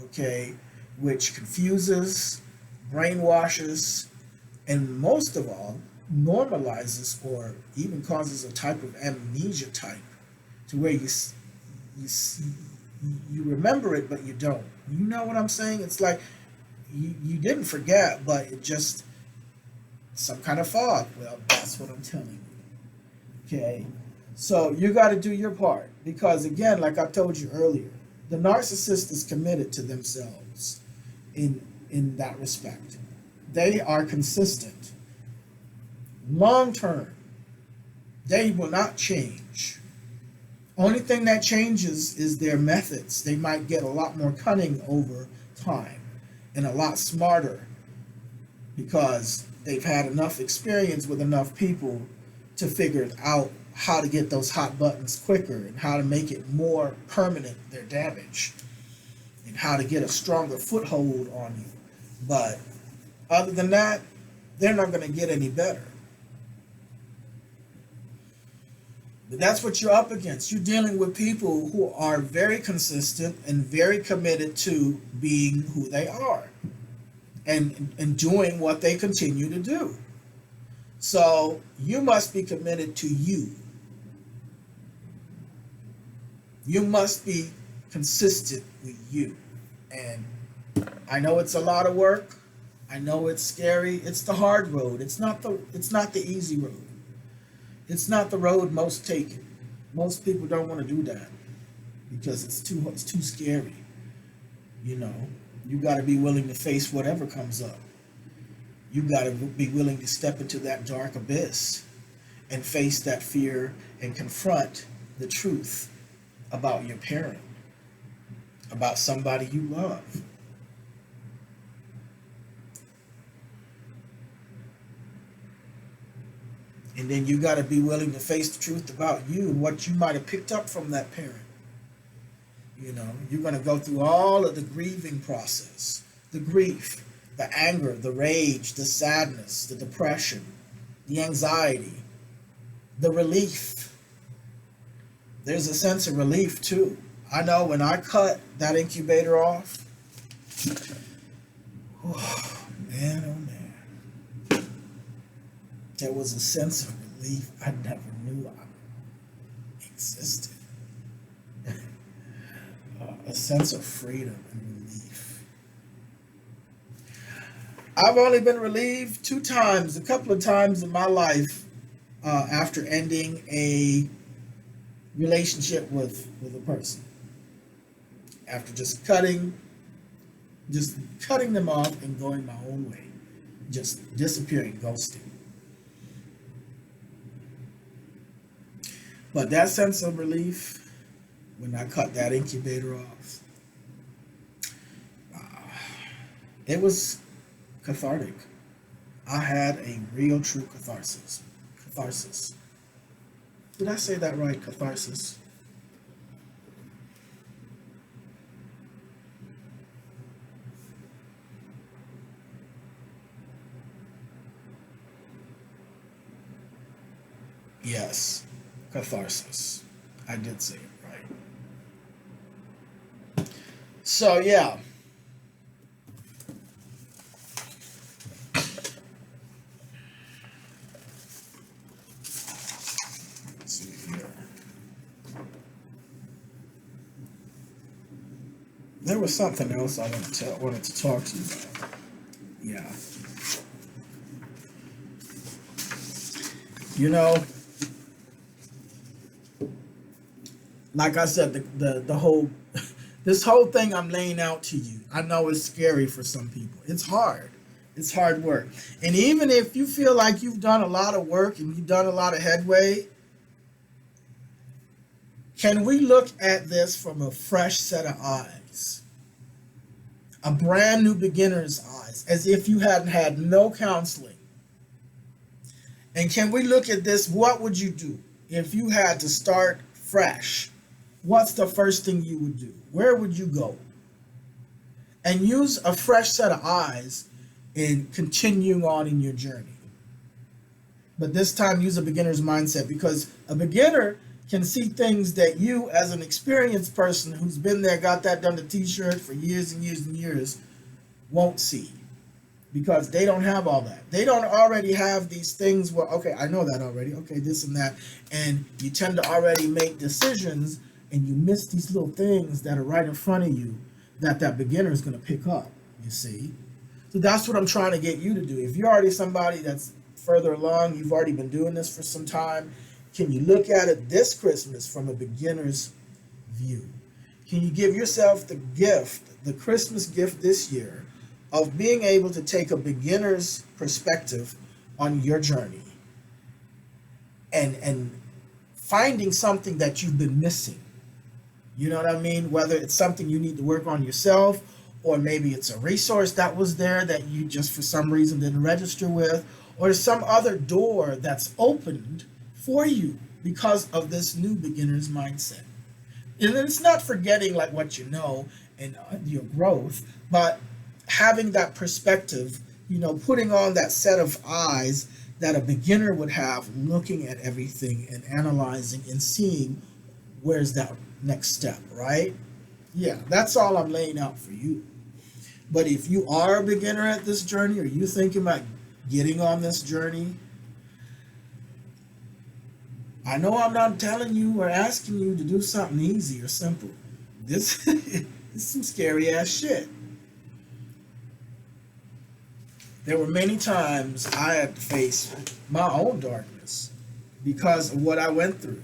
okay, which confuses, brainwashes, and most of all, normalizes, or even causes a type of amnesia type, to where you remember it, but you don't. You know what I'm saying? It's like you didn't forget, but it just, some kind of fog. Well, that's what I'm telling you. Okay, so you got to do your part, because again, like I told you earlier, the narcissist is committed to themselves in that respect. They are consistent, long term. They will not change. Only thing that changes is their methods. They might get a lot more cunning over time, and a lot smarter, because they've had enough experience with enough people to figure out how to get those hot buttons quicker, and how to make it more permanent, their damage, and how to get a stronger foothold on you. But other than that, they're not going to get any better. But that's what you're up against. You're dealing with people who are very consistent and very committed to being who they are, and doing what they continue to do. So you must be committed to you. You must be consistent with you. And I know it's a lot of work. I know it's scary. It's the hard road. It's not the easy road. It's not the road most take. Most people don't want to do that because it's too scary. You got to be willing to face whatever comes up. You got to be willing to step into that dark abyss and face that fear and confront the truth about your parent, about somebody you love. And then you got to be willing to face the truth about you and what you might have picked up from that parent. You're going to go through all of the grieving process, the grief, the anger, the rage, the sadness, the depression, the anxiety, the relief. There's a sense of relief too. I know when I cut that incubator off, oh man, there was a sense of relief I never knew I existed. a sense of freedom and relief. I've only been relieved 2 times, a couple of times in my life, after ending a relationship with a person. After just cutting them off and going my own way. Just disappearing, ghosting. But that sense of relief, when I cut that incubator off, it was cathartic. I had a real true catharsis. Did I say that right? Catharsis. Yes, catharsis. I did say it right. So yeah. Let's see here. There was something else I wanted to talk to you about. Yeah. You know, like I said, the whole this whole thing I'm laying out to you, I know it's scary for some people. It's hard. It's hard work. And even if you feel like you've done a lot of work and you've done a lot of headway, can we look at this from a fresh set of eyes? A brand new beginner's eyes, as if you hadn't had no counseling. And can we look at this? What would you do if you had to start fresh? What's the first thing you would do? Where would you go? And use a fresh set of eyes in continuing on in your journey. But this time use a beginner's mindset, because a beginner can see things that you, as an experienced person who's been there, got that done the t-shirt for years and years and years, won't see. Because they don't have all that. They don't already have these things where, okay, I know that already. Okay, this and that. And you tend to already make decisions, and you miss these little things that are right in front of you that beginner is going to pick up, you see. So that's what I'm trying to get you to do. If you're already somebody that's further along, you've already been doing this for some time, can you look at it this Christmas from a beginner's view? Can you give yourself the gift, the Christmas gift this year, of being able to take a beginner's perspective on your journey and finding something that you've been missing? You know what I mean? Whether it's something you need to work on yourself, or maybe it's a resource that was there that you just for some reason didn't register with, or some other door that's opened for you because of this new beginner's mindset. And it's not forgetting like what you know and your growth, but having that perspective, you know, putting on that set of eyes that a beginner would have, looking at everything and analyzing and seeing where's that next step, right? Yeah, that's all I'm laying out for you. But if you are a beginner at this journey, or you thinking about getting on this journey, I know I'm not telling you or asking you to do something easy or simple. This is some scary ass shit. There were many times I had to face my own darkness because of what I went through,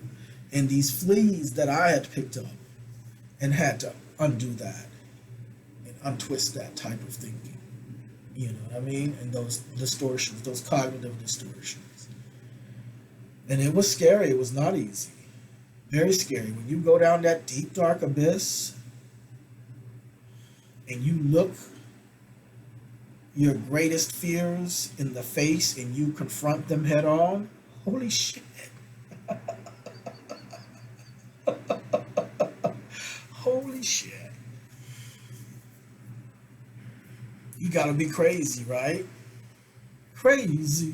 and these fleas that I had picked up, and had to undo that and untwist that type of thinking. You know what I mean? And those distortions, those cognitive distortions. And it was scary. It was not easy. Very scary. When you go down that deep, dark abyss and you look your greatest fears in the face and you confront them head on, holy shit. Holy shit. You gotta be crazy, right? Crazy.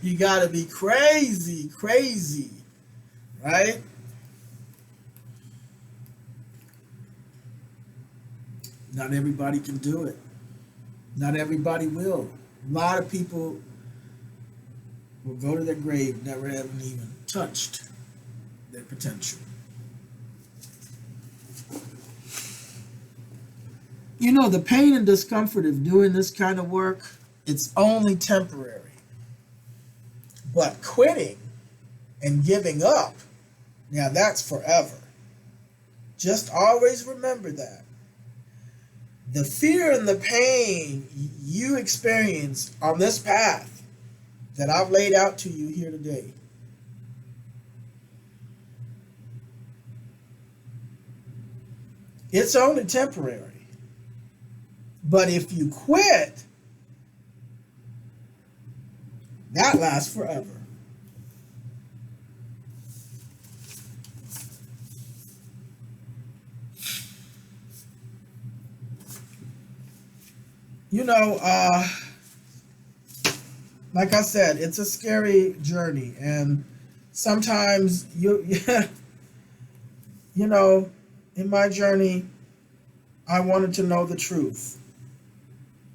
You gotta be crazy, right? Not everybody can do it. Not everybody will. A lot of people will go to their grave never having even touched their potential. You know, the pain and discomfort of doing this kind of work, it's only temporary. But quitting and giving up, now that's forever. Just always remember that. The fear and the pain you experience on this path that I've laid out to you here today, it's only temporary. But if you quit, that lasts forever. You know, like I said, it's a scary journey, and sometimes you know, in my journey, I wanted to know the truth.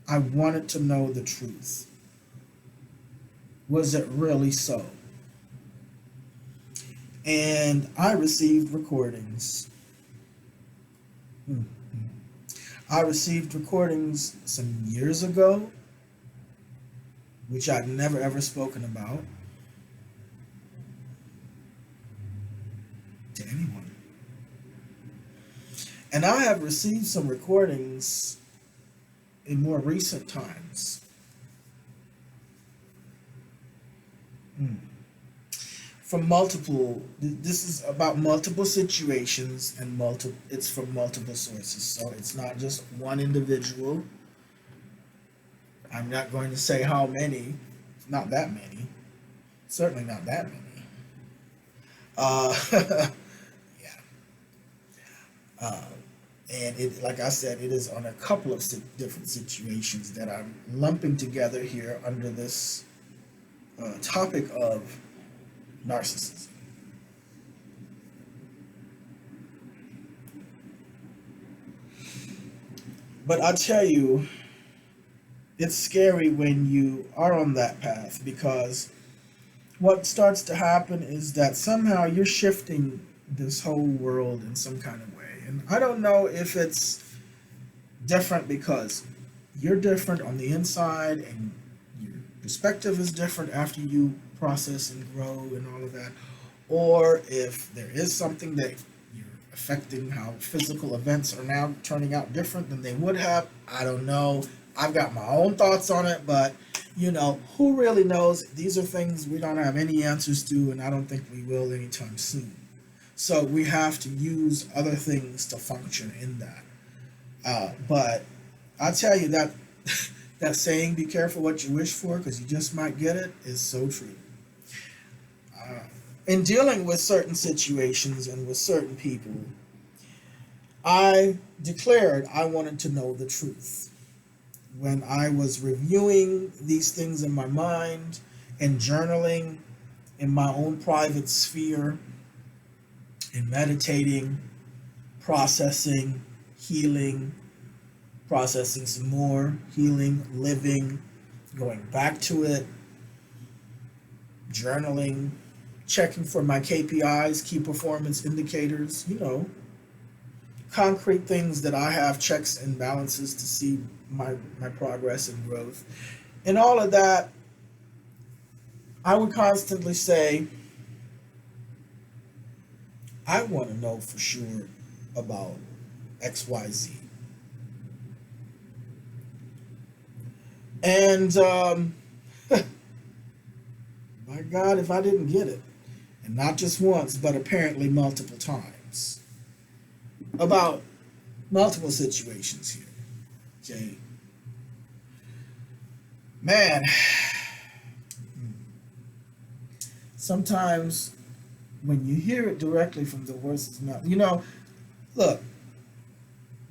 I wanted to know the truth. Was it really so? And I received recordings. I received recordings some years ago, which I'd never ever spoken about to anyone. And I have received some recordings in more recent times. From multiple, this is about multiple situations and it's from multiple sources. So it's not just one individual. I'm not going to say how many. It's not that many. Certainly not that many. Yeah. And it, like I said, it is on a couple of different situations that I'm lumping together here under this topic of narcissism. But I tell you, it's scary when you are on that path, because what starts to happen is that somehow you're shifting this whole world in some kind of way. And I don't know if it's different because you're different on the inside and your perspective is different after you process and grow and all of that, or if there is something that you're affecting how physical events are now turning out different than they would have. I don't know. I've got my own thoughts on it, but you know, who really knows? These are things we don't have any answers to, and I don't think we will anytime soon. So we have to use other things to function in that. But I tell you that that saying, be careful what you wish for because you just might get it, is so true. In dealing with certain situations and with certain people, I declared I wanted to know the truth. When I was reviewing these things in my mind and journaling in my own private sphere and meditating, processing, healing, processing some more, healing, living, going back to it, journaling, checking for my KPIs, key performance indicators, you know, concrete things that I have checks and balances to see my progress and growth. And all of that, I would constantly say, I want to know for sure about XYZ. And my God, if I didn't get it, and not just once, but apparently multiple times, about multiple situations here. Okay. Man, sometimes when you hear it directly from the horse's mouth, you know, look,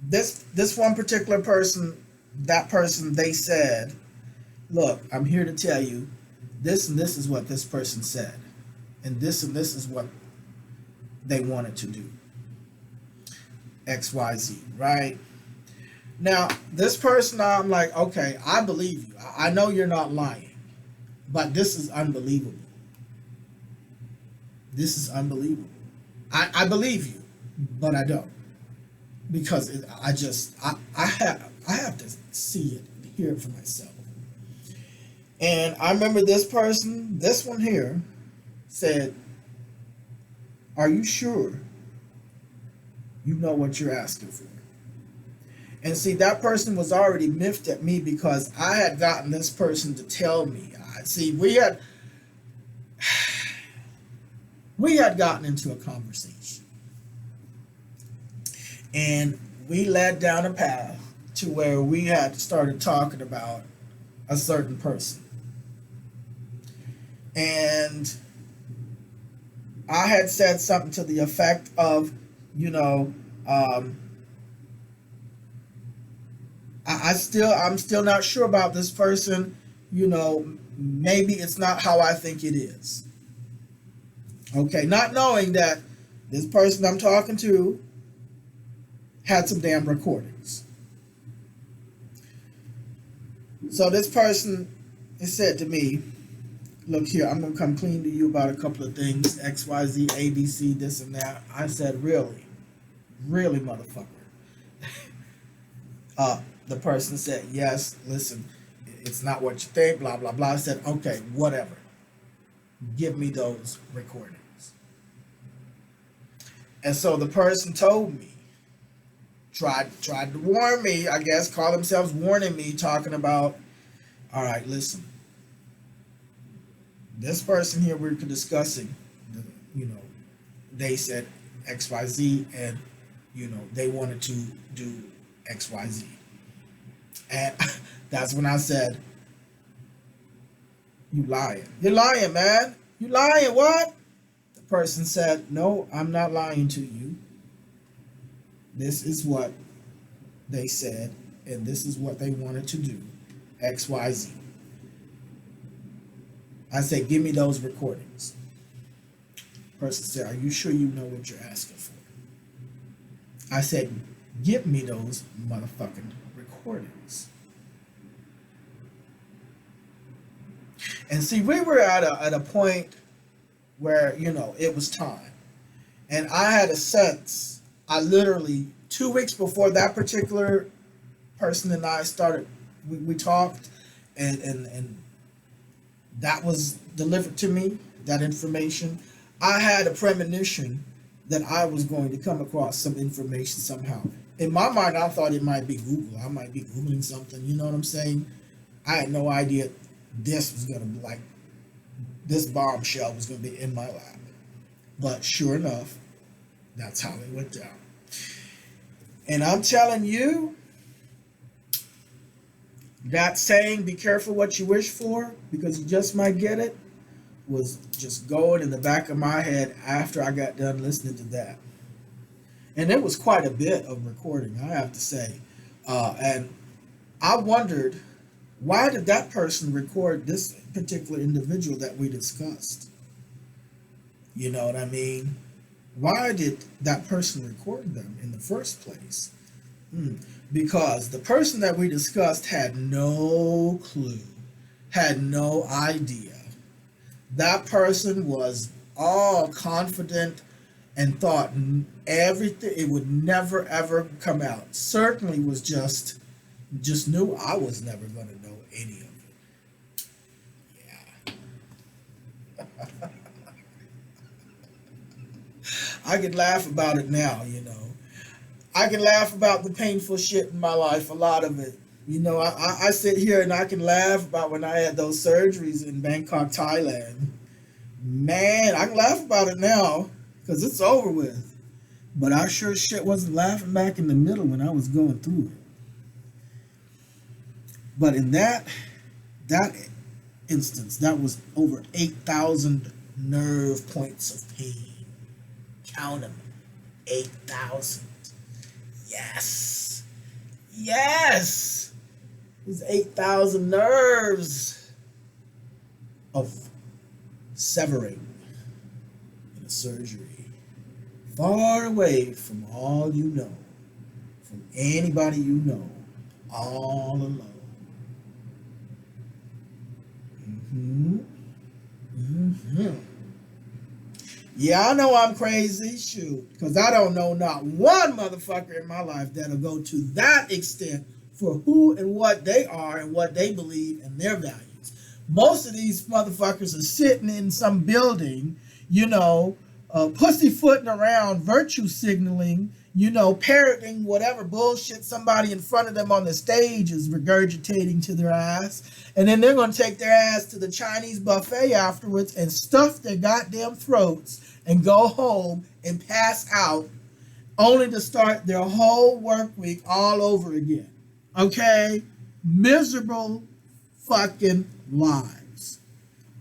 this one particular person, that person, they said, look, I'm here to tell you this and this is what this person said, and this is what they wanted to do. XYZ, right? Now, this person, I'm like, okay, I believe you. I know you're not lying, but this is unbelievable. This is unbelievable. I believe you, but I don't. because I have to see it, hear it for myself. And I remember this person, this one here, said, "Are you sure you know what you're asking for?" And see, that person was already miffed at me because I had gotten this person to tell me. See, we had gotten into a conversation, and we led down a path to where we had started talking about a certain person. And I had said something to the effect of, you know, I'm still not sure about this person. You know, maybe it's not how I think it is. Okay, not knowing that this person I'm talking to had some damn recordings. So this person has said to me, "Look here, I'm gonna come clean to you about a couple of things, X, Y, Z, A, B, C, this and that." I said, "Really? Really, motherfucker?" The person said, "Yes, listen, it's not what you think, blah, blah, blah." I said, "Okay, whatever. Give me those recordings." And so the person told me, tried to warn me, I guess, call themselves warning me, talking about, "All right, listen, this person here we're discussing, you know, they said XYZ, and, you know, they wanted to do XYZ." And that's when I said, "You lying. You're lying, man. You lying, what?" The person said, "No, I'm not lying to you. This is what they said, and this is what they wanted to do, XYZ." I said, "Give me those recordings." Person said, "Are you sure you know what you're asking for?" I said, "Give me those motherfucking recordings." And see, we were at a point where, you know, it was time. And I had a sense, I literally, 2 weeks before that particular person and I started, we talked, and that was delivered to me, that information. I had a premonition that I was going to come across some information somehow. In my mind, I thought it might be Google. I might be Googling something, you know what I'm saying? I had no idea this was going to be like, this bombshell was going to be in my lap. But sure enough, that's how it went down. And I'm telling you, that saying, "Be careful what you wish for, because you just might get it," was just going in the back of my head after I got done listening to that. And it was quite a bit of recording, I have to say. And I wondered, why did that person record this particular individual that we discussed? You know what I mean? Why did that person record them in the first place? Because the person that we discussed had no clue, had no idea. That person was all confident and thought everything, it would never ever come out. Certainly was just knew I was never going to know any of it. Yeah. I could laugh about it now, you know. I can laugh about the painful shit in my life, a lot of it. You know, I sit here and I can laugh about when I had those surgeries in Bangkok, Thailand. Man, I can laugh about it now because it's over with. But I sure shit wasn't laughing back in the middle when I was going through it. But in that instance, that was over 8,000 nerve points of pain. Count them. 8,000. Yes. Yes. There's 8,000 nerves of severing in a surgery. Far away from all you know, from anybody you know, all alone. Yeah, I know I'm crazy, shoot, because I don't know not one motherfucker in my life that'll go to that extent for who and what they are and what they believe and their values. Most of these motherfuckers are sitting in some building, you know, pussyfooting around, virtue signaling, you know, parroting whatever bullshit somebody in front of them on the stage is regurgitating to their ass. And then they're going to take their ass to the Chinese buffet afterwards and stuff their goddamn throats and go home and pass out only to start their whole work week all over again. Okay? Miserable fucking lives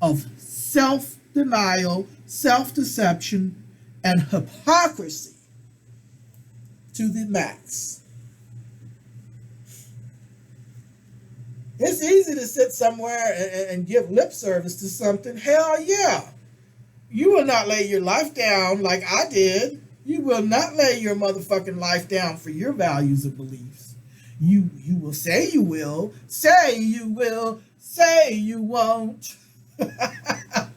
of self-denial, self-deception, and hypocrisy to the max. It's easy to sit somewhere and give lip service to something. Hell yeah. You will not lay your life down like I did. You will not lay your motherfucking life down for your values and beliefs. You will say you will, say you will, say you won't. I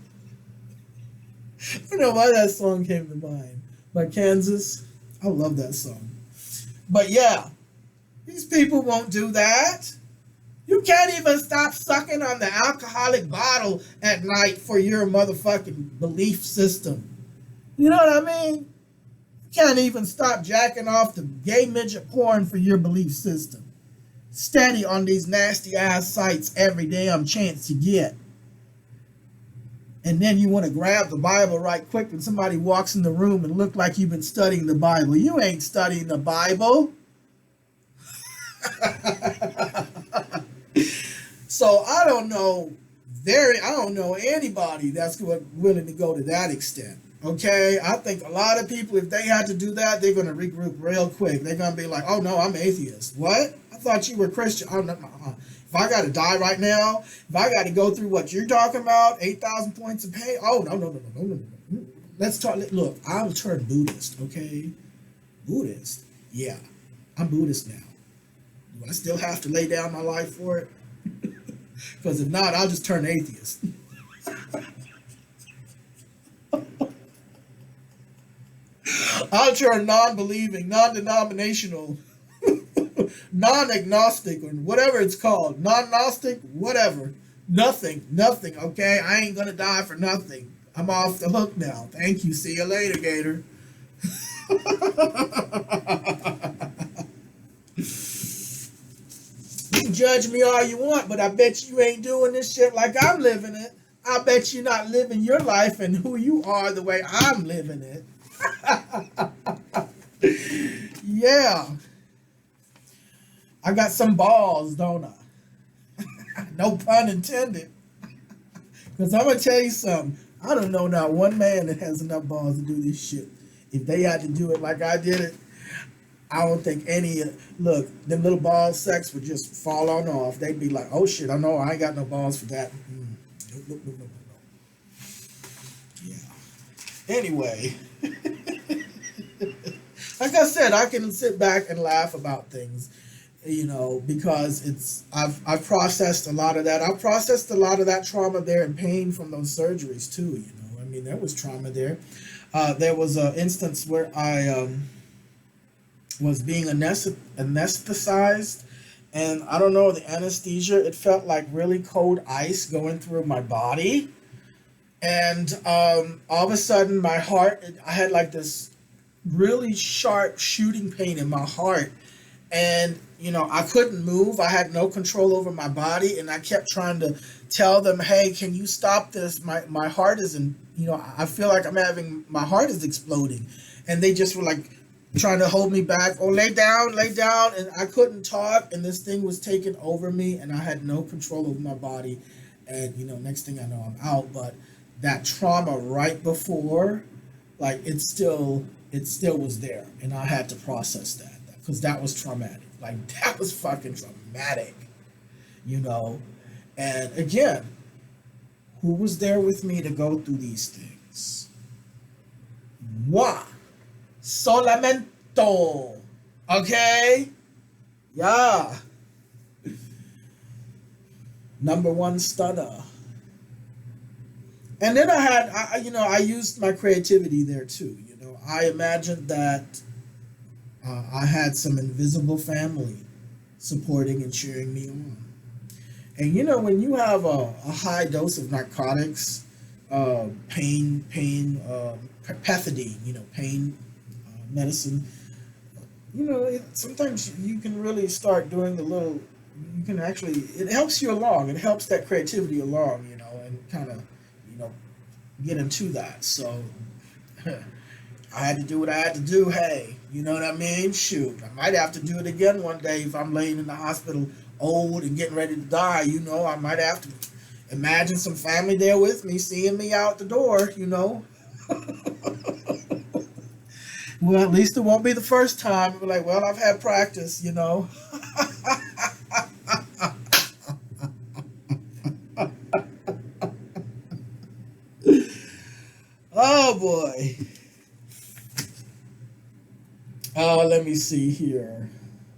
don't know why that song came to mind. By Kansas. I love that song. But yeah, these people won't do that. You can't even stop sucking on the alcoholic bottle at night for your motherfucking belief system. You know what I mean? You can't even stop jacking off the gay midget porn for your belief system. Steady on these nasty ass sites every damn chance you get. And then you want to grab the Bible right quick when somebody walks in the room and look like you've been studying the Bible. You ain't studying the Bible. So I don't know anybody that's willing to go to that extent. Okay, I think a lot of people, if they had to do that, they're going to regroup real quick. They're going to be like, "Oh no, I'm atheist." What? I thought you were Christian. Oh no. If I got to die right now, if I got to go through what you're talking about, 8,000 points of pain. Oh no. Let's talk. Look, I'm turned Buddhist. Okay, Buddhist. Yeah, I'm Buddhist now. Do I still have to lay down my life for it? Because if not, I'll just turn atheist. I'll turn non-believing, non-denominational, non-agnostic, or whatever it's called. Non-gnostic, whatever. Nothing, okay? I ain't going to die for nothing. I'm off the hook now. Thank you. See you later, Gator. You can judge me all you want, but I bet you ain't doing this shit like I'm living it. I bet you're not living your life and who you are the way I'm living it. Yeah. I got some balls, don't I? No pun intended. Because I'm going to tell you something. I don't know not one man that has enough balls to do this shit. If they had to do it like I did it, I don't think any, look, them little ball sacks would just fall on off. They'd be like, oh shit, I know I ain't got no balls for that. No. Yeah. Anyway, like I said, I can sit back and laugh about things, you know, because I've processed a lot of that. I've processed a lot of that trauma there and pain from those surgeries too, you know. I mean, there was trauma there. There was an instance where I was being anesthetized, and I don't know, the anesthesia, it felt like really cold ice going through my body, and all of a sudden my heart, I had like this really sharp shooting pain in my heart, and you know, I couldn't move. I had no control over my body, and I kept trying to tell them, hey, can you stop this? My heart isn't, you know, I feel like my heart is exploding, and they just were like trying to hold me back. Oh, lay down, and I couldn't talk, and this thing was taking over me, and I had no control over my body, and you know, next thing I know, I'm out. But that trauma right before, like, it still was there, and I had to process that because that was traumatic. Like, that was fucking traumatic, you know. And again, who was there with me to go through these things? Moi. Solamento. Okay? Yeah. Number one stunner. And then I used my creativity there too. I imagined that I had some invisible family supporting and cheering me on. And when you have a high dose of narcotics, pethidine, pain medicine, sometimes you can really start doing the little. You can actually, it helps you along. It helps that creativity along, and kind of, you know, get into that. So I had to do what I had to do. Hey, you know what I mean? Shoot, I might have to do it again one day if I'm laying in the hospital, old and getting ready to die. I might have to imagine some family there with me, seeing me out the door. Well, at least it won't be the first time. We're like, well, I've had practice. Oh boy. Oh, let me see here.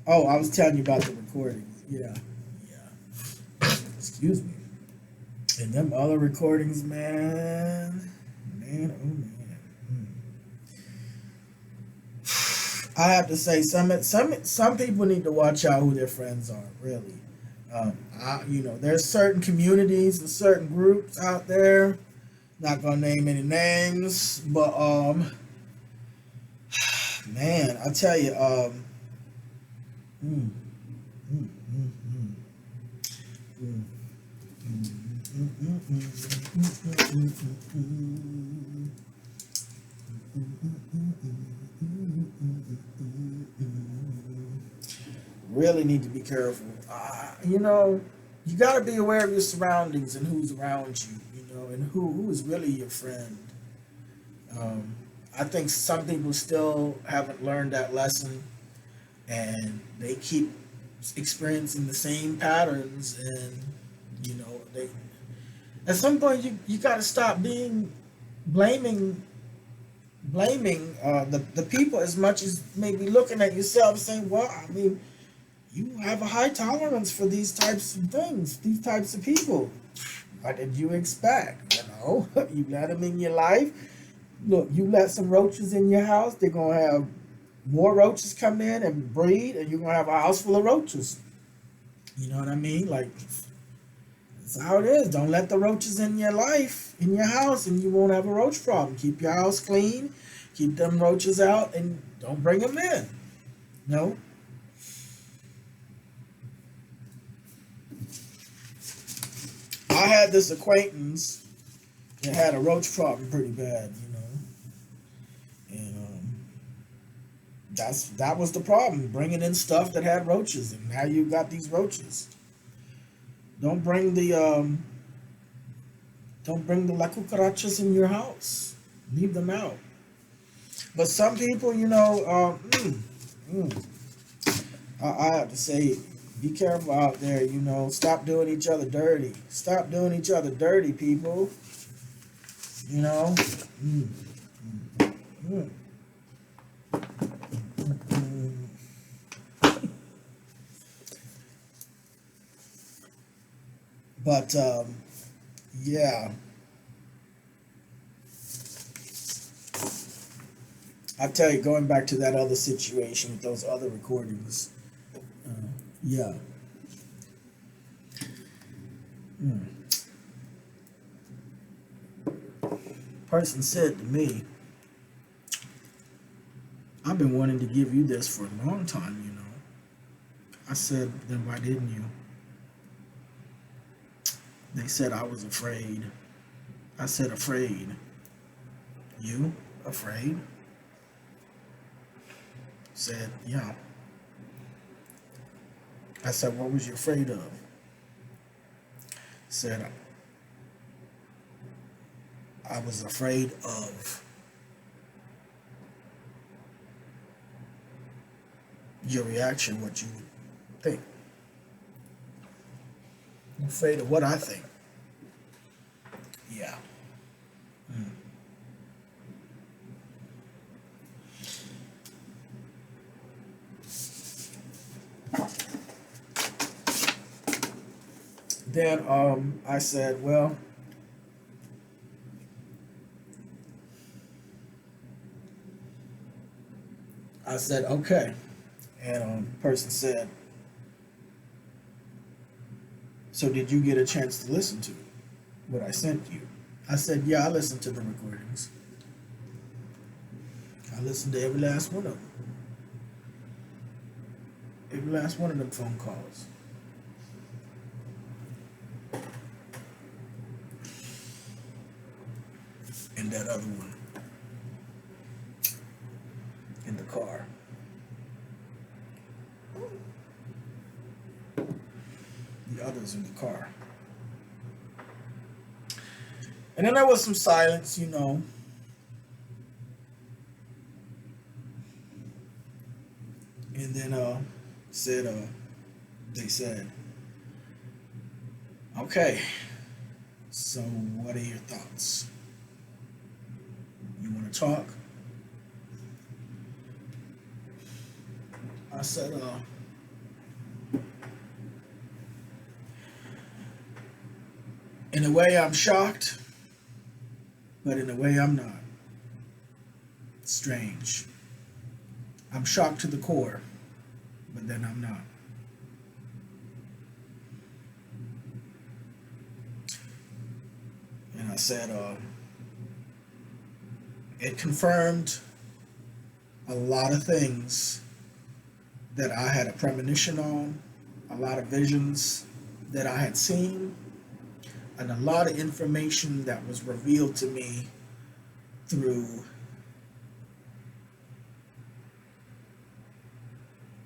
Oh, I was telling you about the recordings. Yeah, yeah. Excuse me. And them other recordings, man, oh man. I have to say, some people need to watch out who their friends are. Really, there's certain communities and certain groups out there. Not gonna name any names, but man, I tell you, mm, mm, mm, mm, mm. Really need to be careful. You got to be aware of your surroundings and who's around you. And who is really your friend. I think some people still haven't learned that lesson, and they keep experiencing the same patterns, and they at some point you got to stop being blaming the people as much as maybe looking at yourself and saying, well, I mean, you have a high tolerance for these types of things, these types of people. What did you expect? You let them in your life. Look, you let some roaches in your house, they're going to have more roaches come in and breed, and you're going to have a house full of roaches. You know what I mean? Like, that's how it is. Don't let the roaches in your life, in your house, and you won't have a roach problem. Keep your house clean. Keep them roaches out, and don't bring them in. No. I had this acquaintance that had a roach problem pretty bad, and that was the problem, bringing in stuff that had roaches, and now you got these roaches. Don't bring the la cucarachas in your house. Leave them out. But some people, I have to say, be careful out there. Stop doing each other dirty. Stop doing each other dirty, people. But yeah, I tell you, going back to that other situation with those other recordings, yeah. Person said to me, I've been wanting to give you this for a long time, I said, then why didn't you? They said I was afraid. I said, afraid? You? Afraid? Said, yeah. I said, what was you afraid of? Said, I was afraid of your reaction, what you would think. I'm afraid of what I think. Yeah. Then I said, well, I said, okay. And the person said, so did you get a chance to listen to what I sent you? I said, yeah, I listened to the recordings. I listened to every last one of them. Every last one of them phone calls. And that other one in the car. The others in the car. And then there was some silence, you know. And then they said, okay, so what are your thoughts? You want to talk? I said, in a way I'm shocked, but in a way I'm not. It's strange. I'm shocked to the core, but then I'm not. And I said, it confirmed a lot of things that I had a premonition on, a lot of visions that I had seen, and a lot of information that was revealed to me through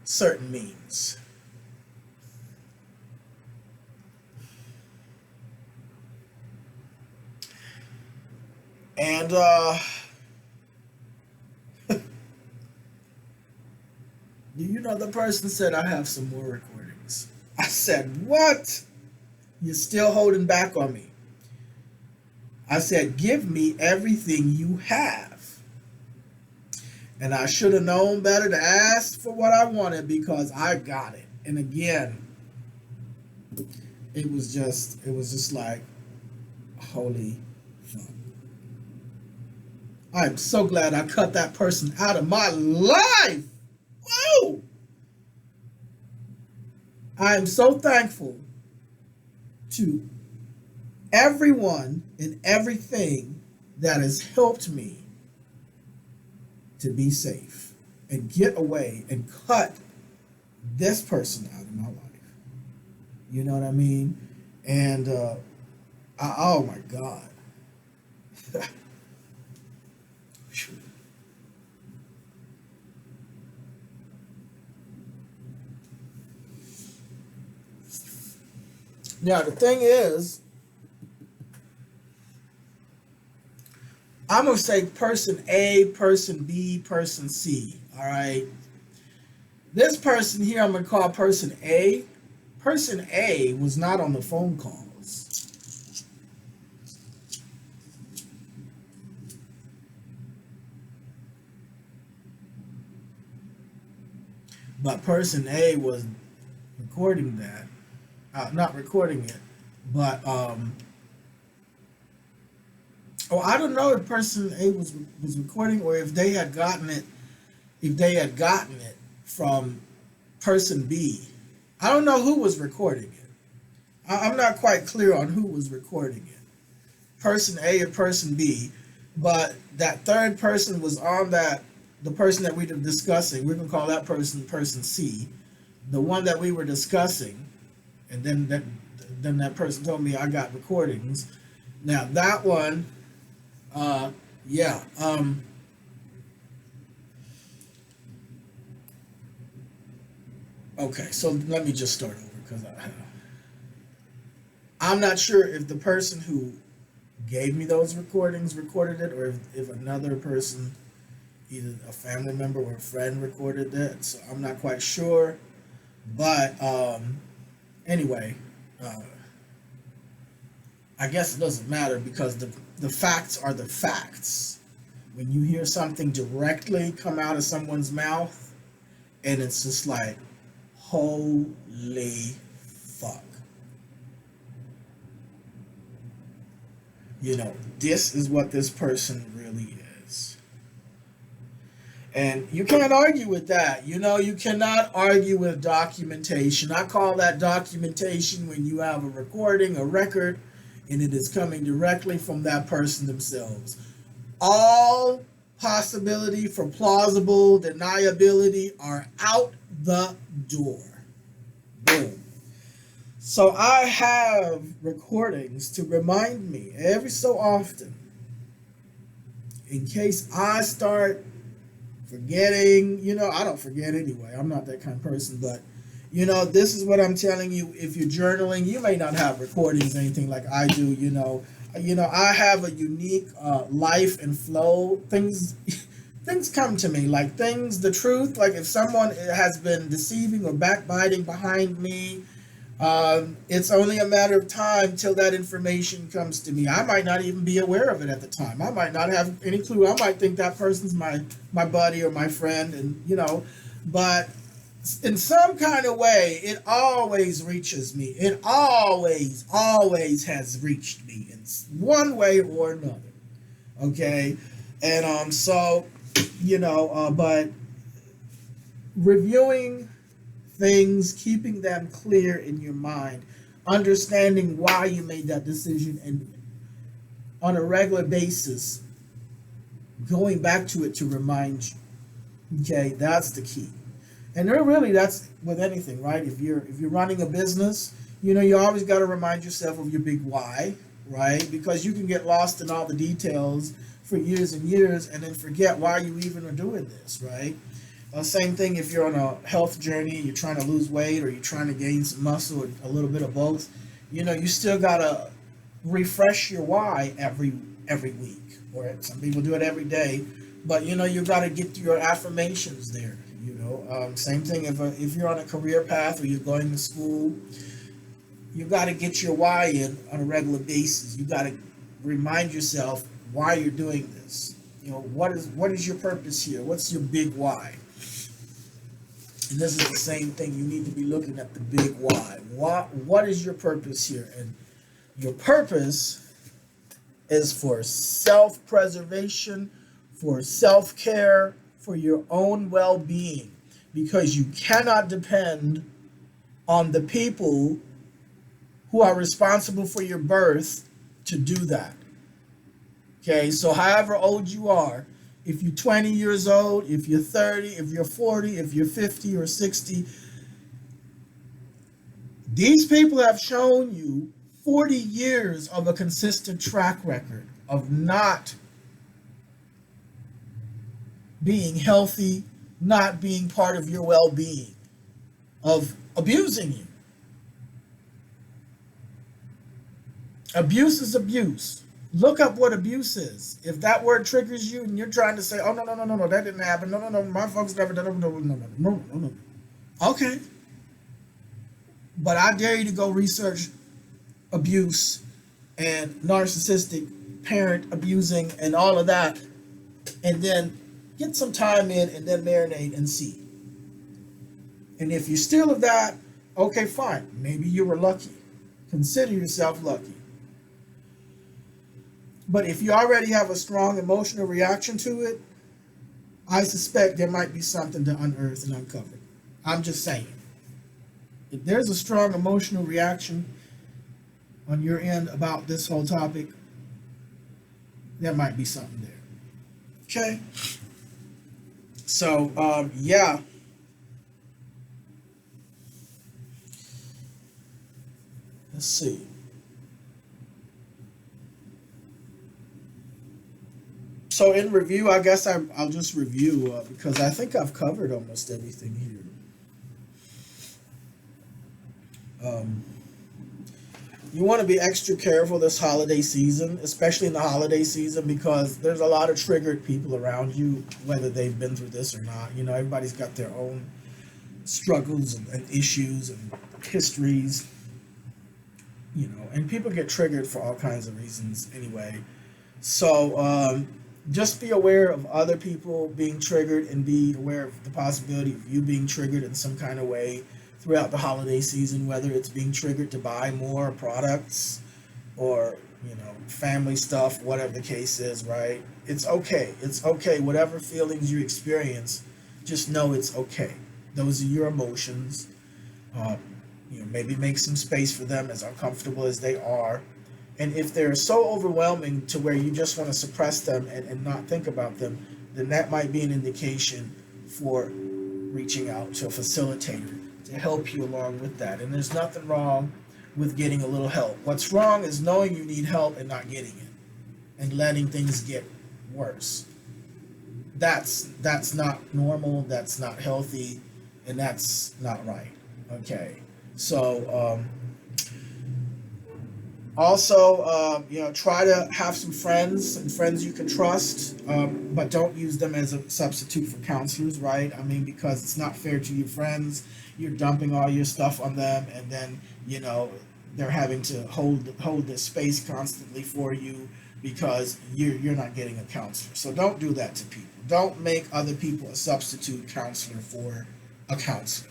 certain means. And you know, the person said, I have some more recordings. I said, what? You're still holding back on me. I said, give me everything you have. And I should have known better to ask for what I wanted because I got it. And again, it was just like, holy fuck. I'm so glad I cut that person out of my life. Whoa! I am so thankful to everyone and everything that has helped me to be safe and get away and cut this person out of my life. You know what I mean? And oh my God. Now, the thing is, I'm going to say person A, person B, person C, all right? This person here, I'm going to call person A. Person A was not on the phone calls. But person A was recording that. Not recording it, but I don't know if person A was recording or if they had gotten it from person B. I don't know who was recording it. I'm not quite clear on who was recording it, person A or person B, but that third person was on that, the person that we were discussing. We're gonna call that person person C, the one that we were discussing. And then that person told me I got recordings. Now that one, yeah. Okay, so let me just start over because I'm not sure if the person who gave me those recordings recorded it or if another person, either a family member or a friend, recorded it. So I'm not quite sure. But anyway, I guess it doesn't matter because the facts are the facts. When you hear something directly come out of someone's mouth and it's just like, holy fuck. You know, this is what this person really is. And you can't argue with that. You know, you cannot argue with documentation. I call that documentation when you have a recording, a record, and it is coming directly from that person themselves. All possibility for plausible deniability are out the door. Boom. So I have recordings to remind me every so often, in case I start forgetting. You know, I don't forget anyway. I'm not that kind of person, but you know, this is what I'm telling you. If you're journaling, you may not have recordings or anything like I do. I have a unique life and flow. Things come to me, like things, the truth. Like if someone has been deceiving or backbiting behind me, it's only a matter of time till that information comes to me. I might not even be aware of it at the time. I might not have any clue. I might think that person's my buddy or my friend, and but in some kind of way, it always reaches me. It always has reached me in one way or another. Okay, and but reviewing things, keeping them clear in your mind, understanding why you made that decision, and on a regular basis, going back to it to remind you. Okay, that's the key. And really, that's with anything, right? If you're running a business, you always got to remind yourself of your big why, right? Because you can get lost in all the details for years and years, and then forget why you even are doing this, right? Same thing if you're on a health journey, you're trying to lose weight or you're trying to gain some muscle, or a little bit of both. You still gotta refresh your why every week, or some people do it every day. But you gotta get your affirmations there. Same thing if you're on a career path or you're going to school, you gotta get your why in on a regular basis. You gotta remind yourself why you're doing this. What is your purpose here? What's your big why? And this is the same thing. You need to be looking at the big why. What is your purpose here? And your purpose is for self-preservation, for self-care, for your own well-being. Because you cannot depend on the people who are responsible for your birth to do that. Okay, so however old you are, if you're 20 years old, if you're 30, if you're 40, if you're 50 or 60, these people have shown you 40 years of a consistent track record of not being healthy, not being part of your well-being, of abusing you. Abuse is abuse. Look up what abuse is. If that word triggers you and you're trying to say, oh, no, that didn't happen. No, my folks never done it. No. Okay. But I dare you to go research abuse and narcissistic parent abusing and all of that, and then get some time in and then marinate and see. And if you're still of that, okay, fine. Maybe you were lucky. Consider yourself lucky. But if you already have a strong emotional reaction to it, I suspect there might be something to unearth and uncover. I'm just saying. If there's a strong emotional reaction on your end about this whole topic, there might be something there. Okay? So, yeah. Let's see. So in review, I guess I'll just review because I think I've covered almost everything here. You want to be extra careful this holiday season, especially in the holiday season, because there's a lot of triggered people around you, whether they've been through this or not. Everybody's got their own struggles and issues and histories, and people get triggered for all kinds of reasons anyway. So, just be aware of other people being triggered and be aware of the possibility of you being triggered in some kind of way throughout the holiday season, whether it's being triggered to buy more products or family stuff, whatever the case is, right? It's okay. It's okay. Whatever feelings you experience, just know it's okay. Those are your emotions. Um, maybe make some space for them, as uncomfortable as they are. And if they're so overwhelming to where you just want to suppress them and not think about them, then that might be an indication for reaching out to a facilitator to help you along with that. And there's nothing wrong with getting a little help. What's wrong is knowing you need help and not getting it and letting things get worse. That's not normal, that's not healthy, and that's not right. Okay. So also, try to have some friends and friends you can trust, but don't use them as a substitute for counselors, right? I mean, because it's not fair to your friends. You're dumping all your stuff on them, and then they're having to hold this space constantly for you because you're not getting a counselor. So don't do that to people. Don't make other people a substitute counselor for a counselor.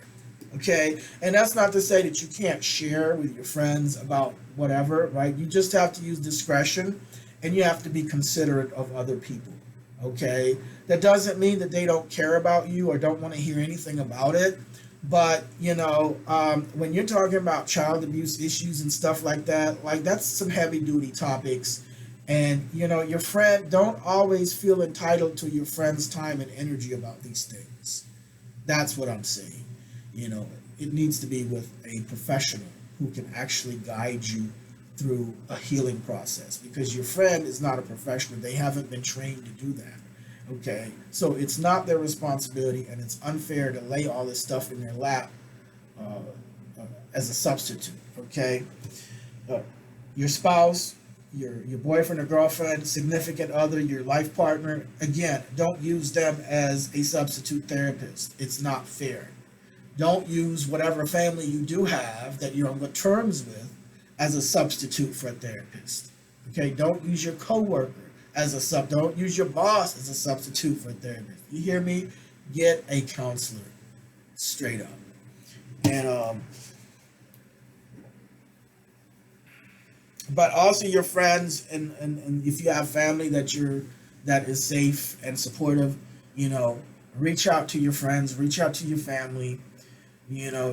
Okay, and that's not to say that you can't share with your friends about whatever, right? You just have to use discretion, and you have to be considerate of other people. Okay, that doesn't mean that they don't care about you or don't want to hear anything about it. But when you're talking about child abuse issues and stuff like that, like that's some heavy duty topics. And your friend, don't always feel entitled to your friend's time and energy about these things. That's what I'm saying. It needs to be with a professional who can actually guide you through a healing process, because your friend is not a professional. They haven't been trained to do that. Okay, so it's not their responsibility, and it's unfair to lay all this stuff in their lap as a substitute. Okay, your spouse, your boyfriend or girlfriend, significant other, your life partner, again, don't use them as a substitute therapist. It's not fair. Don't use whatever family you do have that you're on good terms with as a substitute for a therapist. Okay, don't use your coworker as a don't use your boss as a substitute for a therapist. You hear me? Get a counselor, straight up. And but also your friends, and if you have family that is safe and supportive, reach out to your friends, reach out to your family.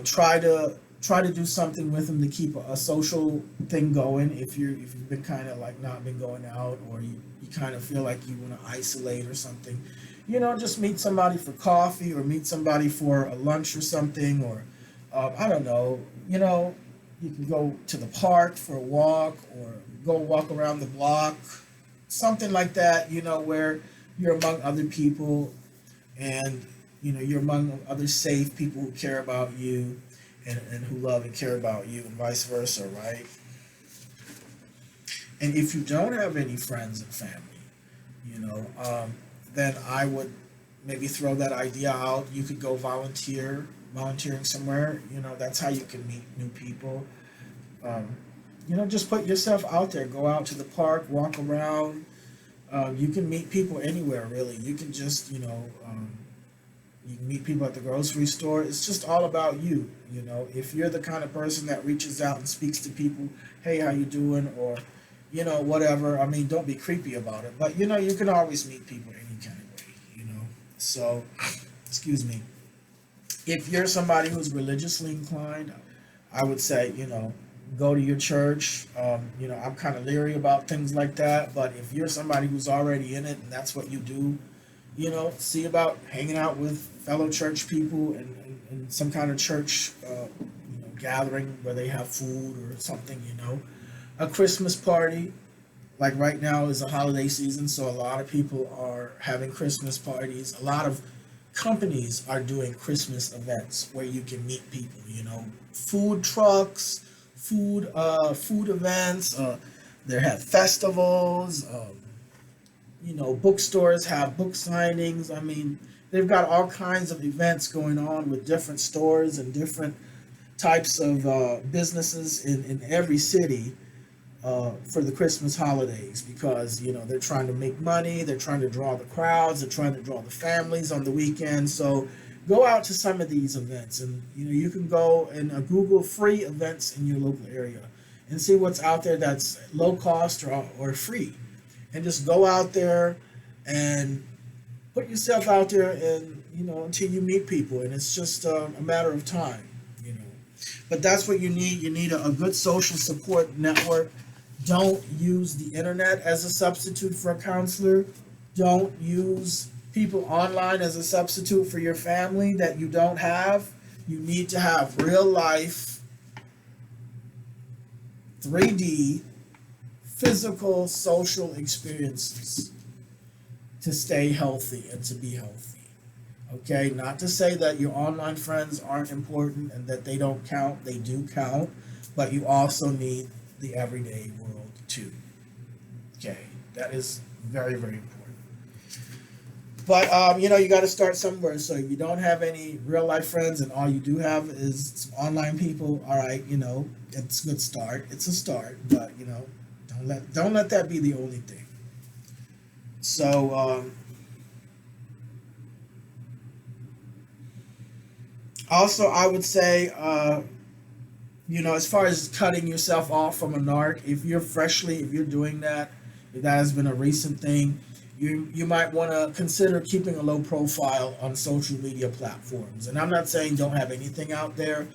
Try to do something with them to keep a social thing going. If you've been kind of like not been going out, or you kind of feel like you want to isolate or something, just meet somebody for coffee, or meet somebody for a lunch or something, or I don't know, you can go to the park for a walk, or go walk around the block, something like that, where you're among other people, and you're among other safe people who care about you, and who love and care about you, and vice versa, right? And if you don't have any friends and family, then I would maybe throw that idea out. You could go volunteering somewhere. That's how you can meet new people. Just put yourself out there. Go out to the park, walk around. You can meet people anywhere, really. You can just, you can meet people at the grocery store. It's just all about you. If you're the kind of person that reaches out and speaks to people, hey, how you doing? Or, whatever. I mean, don't be creepy about it. But, you can always meet people any kind of way, So, excuse me. If you're somebody who's religiously inclined, I would say, go to your church. I'm kind of leery about things like that. But if you're somebody who's already in it and that's what you do, see about hanging out with fellow church people and some kind of church, gathering where they have food or something, A Christmas party, like right now is a holiday season, so a lot of people are having Christmas parties. A lot of companies are doing Christmas events where you can meet people, food trucks, food events, they have festivals, bookstores have book signings. I mean, they've got all kinds of events going on with different stores and different types of businesses in every city for the Christmas holidays, because they're trying to make money, they're trying to draw the crowds, they're trying to draw the families on the weekend. So go out to some of these events, and you can go and Google free events in your local area, and see what's out there that's low cost or free, and just go out there and put yourself out there, and until you meet people, and it's just a matter of time. you know but that's what you need. You need a good social support network. Don't use the internet as a substitute for a counselor. Don't use people online as a substitute for your family that you don't have. You need to have real life, 3D, physical, social experiences to stay healthy and to be healthy. Okay, not to say that your online friends aren't important and that they don't count. They do count, but you also need the everyday world too. Okay, that is very, very important. But you got to start somewhere. So if you don't have any real life friends and all you do have is some online people, all right, it's a good start. It's a start, but don't let that be the only thing. So also, I would say, as far as cutting yourself off from a narc, if you're doing that, if that has been a recent thing, you might want to consider keeping a low profile on social media platforms. And I'm not saying don't have anything out there,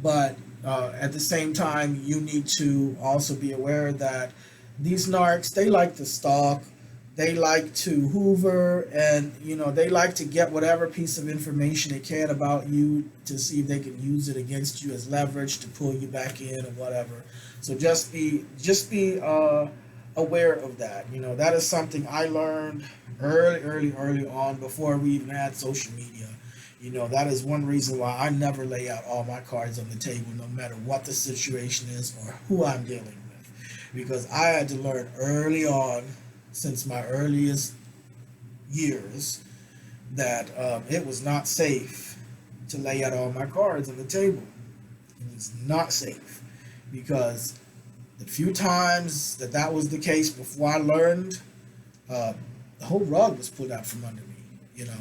but at the same time, you need to also be aware that these narcs, they like to stalk, they like to hoover, and they like to get whatever piece of information they can about you to see if they can use it against you as leverage to pull you back in or whatever. So just be aware of that. That is something I learned early on, before we even had social media. That is one reason why I never lay out all my cards on the table, no matter what the situation is or who I'm dealing with, because I had to learn early on, since my earliest years, that it was not safe to lay out all my cards on the table. It was not safe, because the few times that was the case before I learned, the whole rug was pulled out from under me.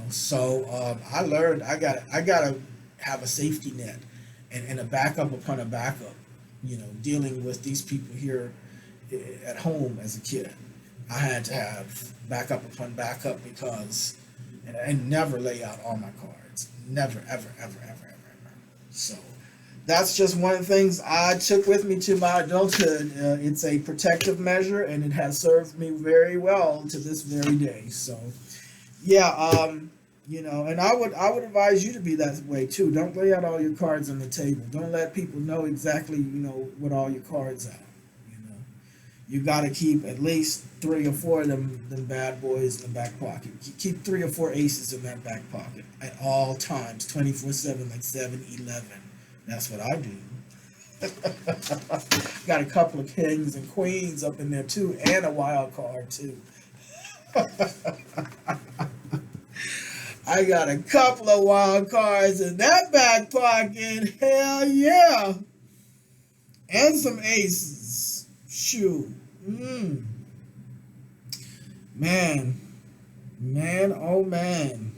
So I learned I gotta have a safety net and a backup upon a backup. Dealing with these people here at home as a kid, I had to have backup upon backup, because and never lay out all my cards. Never, ever, ever, ever, ever, ever. So that's just one of the things I took with me to my adulthood. It's a protective measure, and it has served me very well to this very day. So, yeah, and I would advise you to be that way too. Don't lay out all your cards on the table. Don't let people know exactly, what all your cards are. You got to keep at least 3 or 4 of them bad boys in the back pocket. Keep 3 or 4 aces in that back pocket at all times, 24/7, like 7-11. That's what I do. Got a couple of kings and queens up in there too, and a wild card too. I got a couple of wild cards in that back pocket. Hell yeah. And some aces. Shoot. Man, oh man.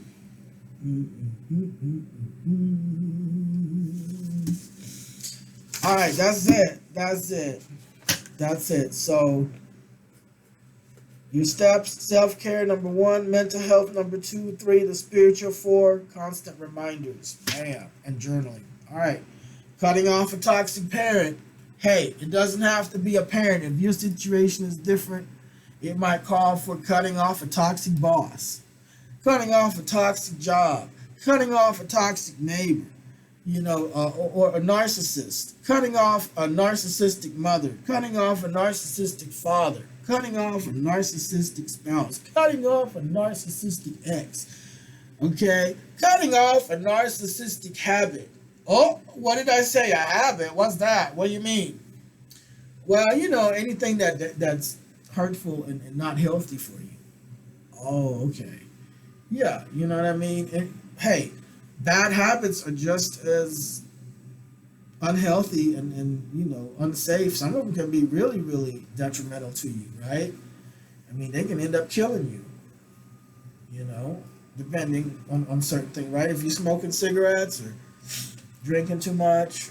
All right, that's it. So your steps: self-care, number 1; mental health, number 2; 3; the spiritual, 4; constant reminders, bam, and journaling. All right, cutting off a toxic parent. Hey, it doesn't have to be a parent. If your situation is different, it might call for cutting off a toxic boss, cutting off a toxic job, cutting off a toxic neighbor, or a narcissist, cutting off a narcissistic mother, cutting off a narcissistic father, cutting off a narcissistic spouse, cutting off a narcissistic ex, okay, cutting off a narcissistic habit. Oh, what did I say? A habit? What's that? What do you mean? Well, anything that's hurtful and not healthy for you. Oh, okay. Yeah, you know what I mean? And, hey, bad habits are just as unhealthy and unsafe. Some of them can be really, really detrimental to you, right? I mean, they can end up killing you, depending on certain things, right? If you're smoking cigarettes or drinking too much,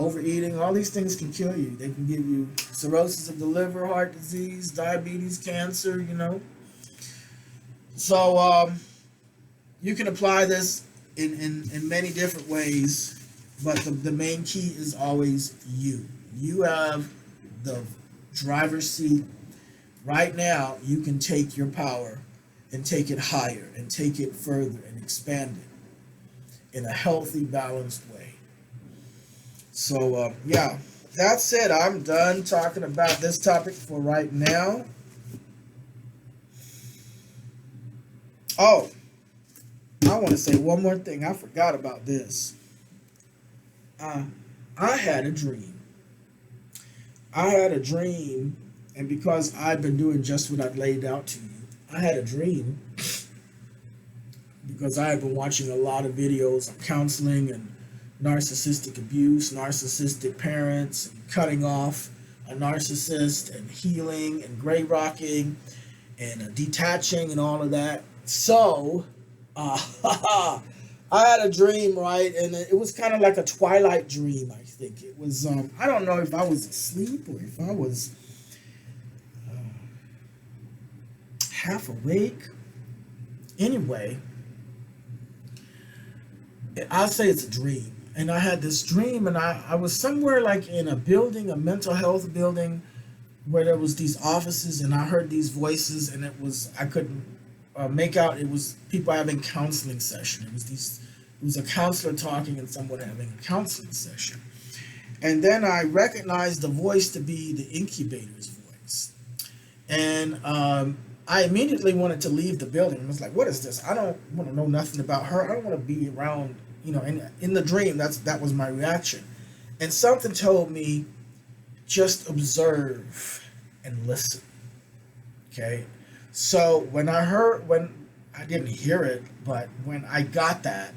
Overeating, all these things can kill you. They can give you cirrhosis of the liver, heart disease, diabetes, cancer, you know. So you can apply this in many different ways, but the main key is always you. You have the driver's seat. Right now, you can take your power and take it higher and take it further and expand it in a healthy, balanced way. So, yeah, that's it. I'm done talking about this topic for right now. Oh, I want to say one more thing. I forgot about this. I had a dream. And because I've been doing just what I've laid out to you, I had a dream because I have been watching a lot of videos of counseling and narcissistic abuse, narcissistic parents, and cutting off a narcissist, and healing, and gray rocking, and detaching, and all of that. So, I had a dream, right? And it was kind of like a twilight dream, I think. It was, I don't know if I was asleep or if I was half awake. Anyway, I'll say it's a dream. And I had this dream, and I was somewhere like in a building, a mental health building, where there was these offices, and I heard these voices, and I couldn't make out. It was people having counseling session. It was a counselor talking and someone having a counseling session. And then I recognized the voice to be the incubator's voice. And I immediately wanted to leave the building. I was like, what is this? I don't want to know nothing about her. I don't want to be around, you know, in the dream, that was my reaction. And something told me, just observe and listen. Okay? So when I didn't hear it, but when I got that,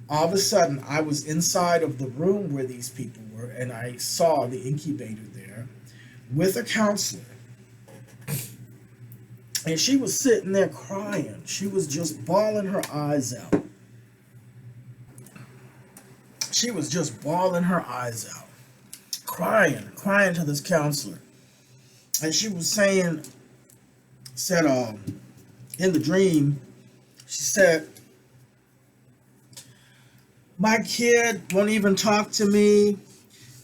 all of a sudden I was inside of the room where these people were, and I saw the incubator there with a counselor. And she was sitting there crying. She was just bawling her eyes out. She was just bawling her eyes out. Crying to this counselor. And she was said, in the dream, she said, my kid won't even talk to me,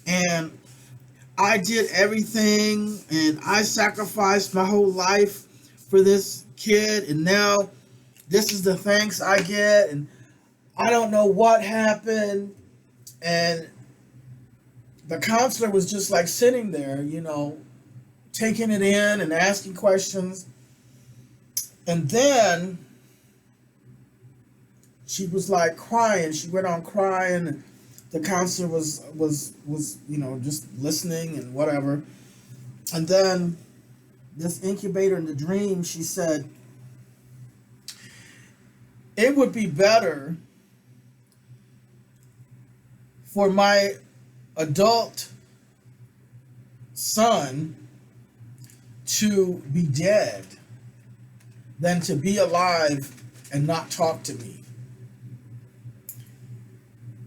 and I did everything, and I sacrificed my whole life for this kid, and now this is the thanks I get, and I don't know what happened. And the counselor was just like sitting there, you know, taking it in and asking questions. And then she was like crying. She went on crying. The counselor was you know, just listening and whatever. And then this incubator in the dream, she said, it would be better for my adult son to be dead than to be alive and not talk to me.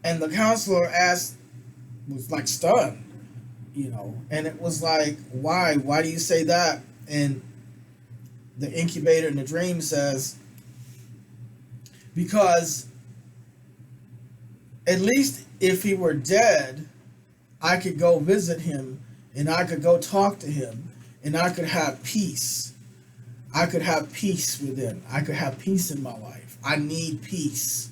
And the counselor was like stunned, you know, and it was like, why do you say that? And the incubator in the dream says, because at least if he were dead, I could go visit him, and I could go talk to him, and I could have peace. I could have peace within. I could have peace in my life. I need peace.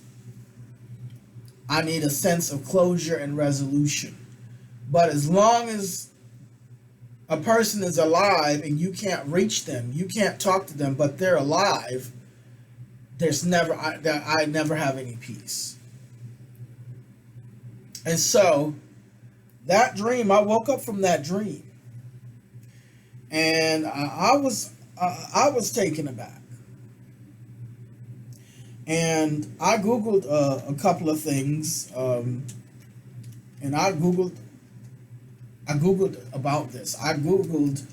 I need a sense of closure and resolution. But as long as a person is alive and you can't reach them, you can't talk to them, but they're alive, I never have any peace. And so that dream, I woke up from that dream, and I was taken aback. And I Googled a couple of things, and I Googled about this. I Googled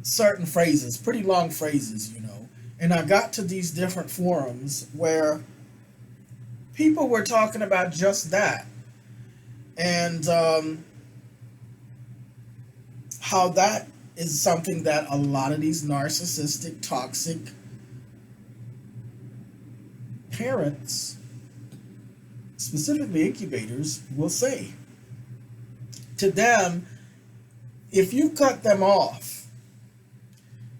certain phrases, pretty long phrases, you know, and I got to these different forums where people were talking about just that, and how that is something that a lot of these narcissistic, toxic parents, specifically incubators, will say. To them, if you cut them off,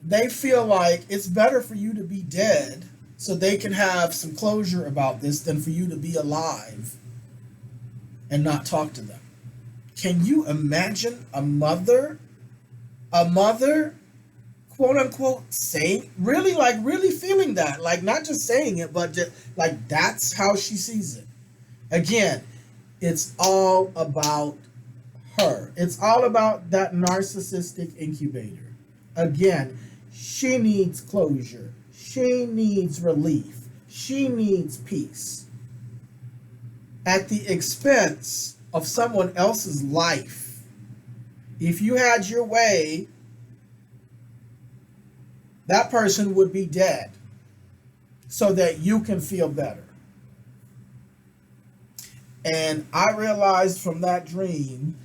they feel like it's better for you to be dead so they can have some closure about this than for you to be alive and not talk to them. Can you imagine a mother, quote unquote, saying, really, like, really feeling that, like, not just saying it, but just like that's how she sees it? Again, it's all about her. It's all about that narcissistic incubator. Again, she needs closure. She needs relief. She needs peace at the expense of someone else's life. If you had your way, that person would be dead so that you can feel better. And I realized from that dream,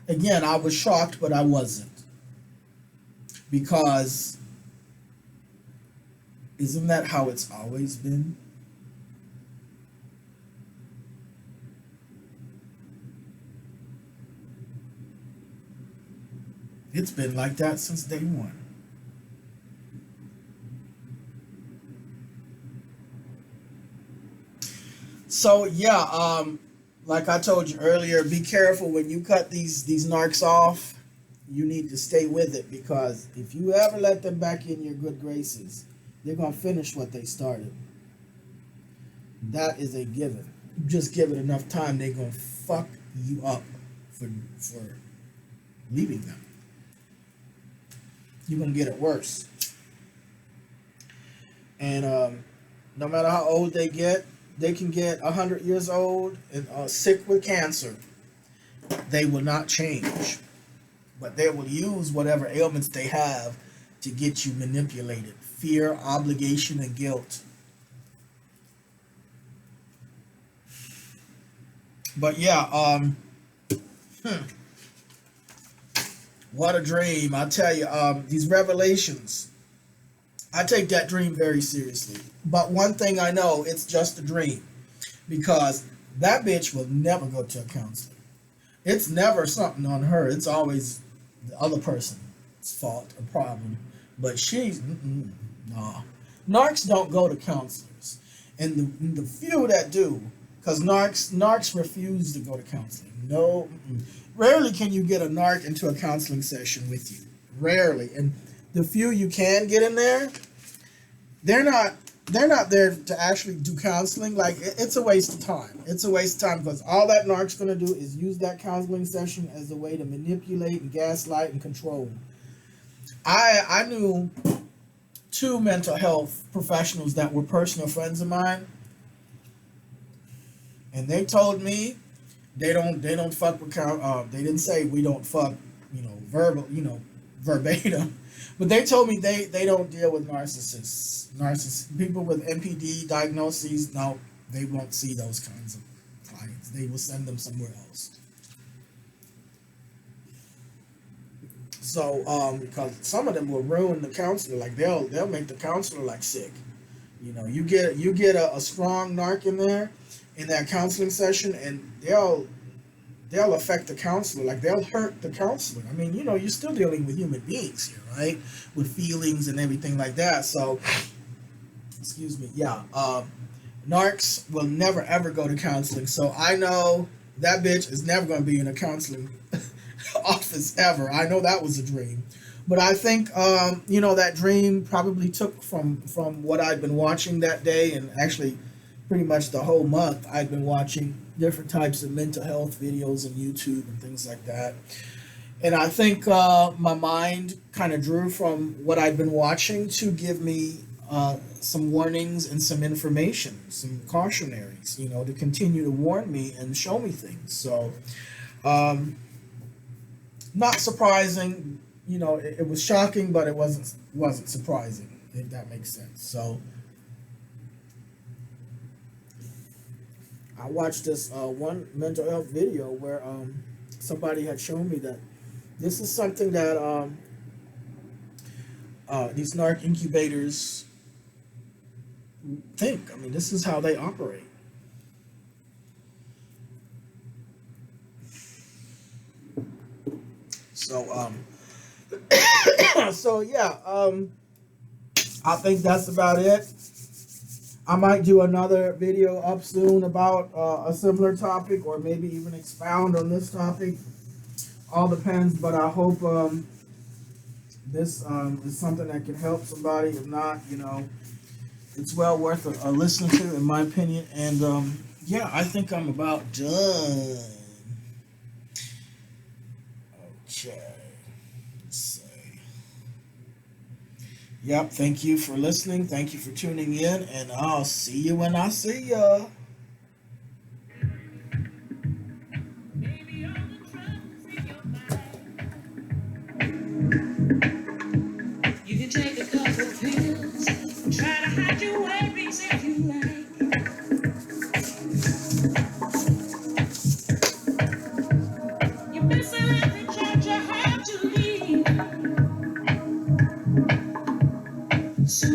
again, I was shocked, but I wasn't. Because isn't that how it's always been? It's been like that since day one. So yeah, like I told you earlier, be careful when you cut these narcs off. You need to stay with it, because if you ever let them back in your good graces, they're gonna finish what they started. That is a given. You just give it enough time, they're gonna fuck you up for leaving them. You're gonna get it worse. And no matter how old they get, they can get 100 years old and sick with cancer. They will not change, but they will use whatever ailments they have to get you manipulated. Fear, obligation, and guilt. But yeah, what a dream. I tell you, these revelations, I take that dream very seriously. But one thing I know, it's just a dream. Because that bitch will never go to a counselor. It's never something on her. It's always the other person's fault or problem. But she's, nah. Narcs don't go to counselors. And the few that do, because narcs refuse to go to counseling. No, rarely can you get a narc into a counseling session with you. Rarely. And the few you can get in there, they're not there to actually do counseling. Like, it's a waste of time. It's a waste of time, because all that narc's going to do is use that counseling session as a way to manipulate and gaslight and control. I knew 2 mental health professionals that were personal friends of mine, and they told me they don't fuck with they didn't say we don't fuck, verbatim, but they told me they don't deal with narcissists. People with NPD diagnoses, no, they won't see those kinds of clients. They will send them somewhere else. So, because some of them will ruin the counselor, like they'll make the counselor like sick. You get a strong narc in there in that counseling session, and they'll affect the counselor, like they'll hurt the counselor. I mean, you're still dealing with human beings here, right? With feelings and everything like that. So, excuse me, yeah. Narcs will never ever go to counseling. So I know that bitch is never going to be in a counseling office ever. I know that was a dream. But I think, that dream probably took from what I'd been watching that day, and actually pretty much the whole month I'd been watching different types of mental health videos on YouTube and things like that. And I think my mind kind of drew from what I'd been watching to give me some warnings and some information, some cautionaries, to continue to warn me and show me things. So, not surprising, it was shocking, but it wasn't surprising, if that makes sense. So, I watched this one mental health video where somebody had shown me that this is something that these narc incubators think. I mean, this is how they operate. So, so yeah, I think that's about it. I might do another video up soon about a similar topic, or maybe even expound on this topic. All depends, but I hope this is something that can help somebody. If not, it's well worth a listen to, in my opinion. And yeah, I think I'm about done. Okay. Let's see. Yep. Thank you for listening. Thank you for tuning in, and I'll see you when I see ya. Maybe all the troubles in your mind. You can take a couple pills, try to hide your worries if you like. You're missing every chance you have to leave. So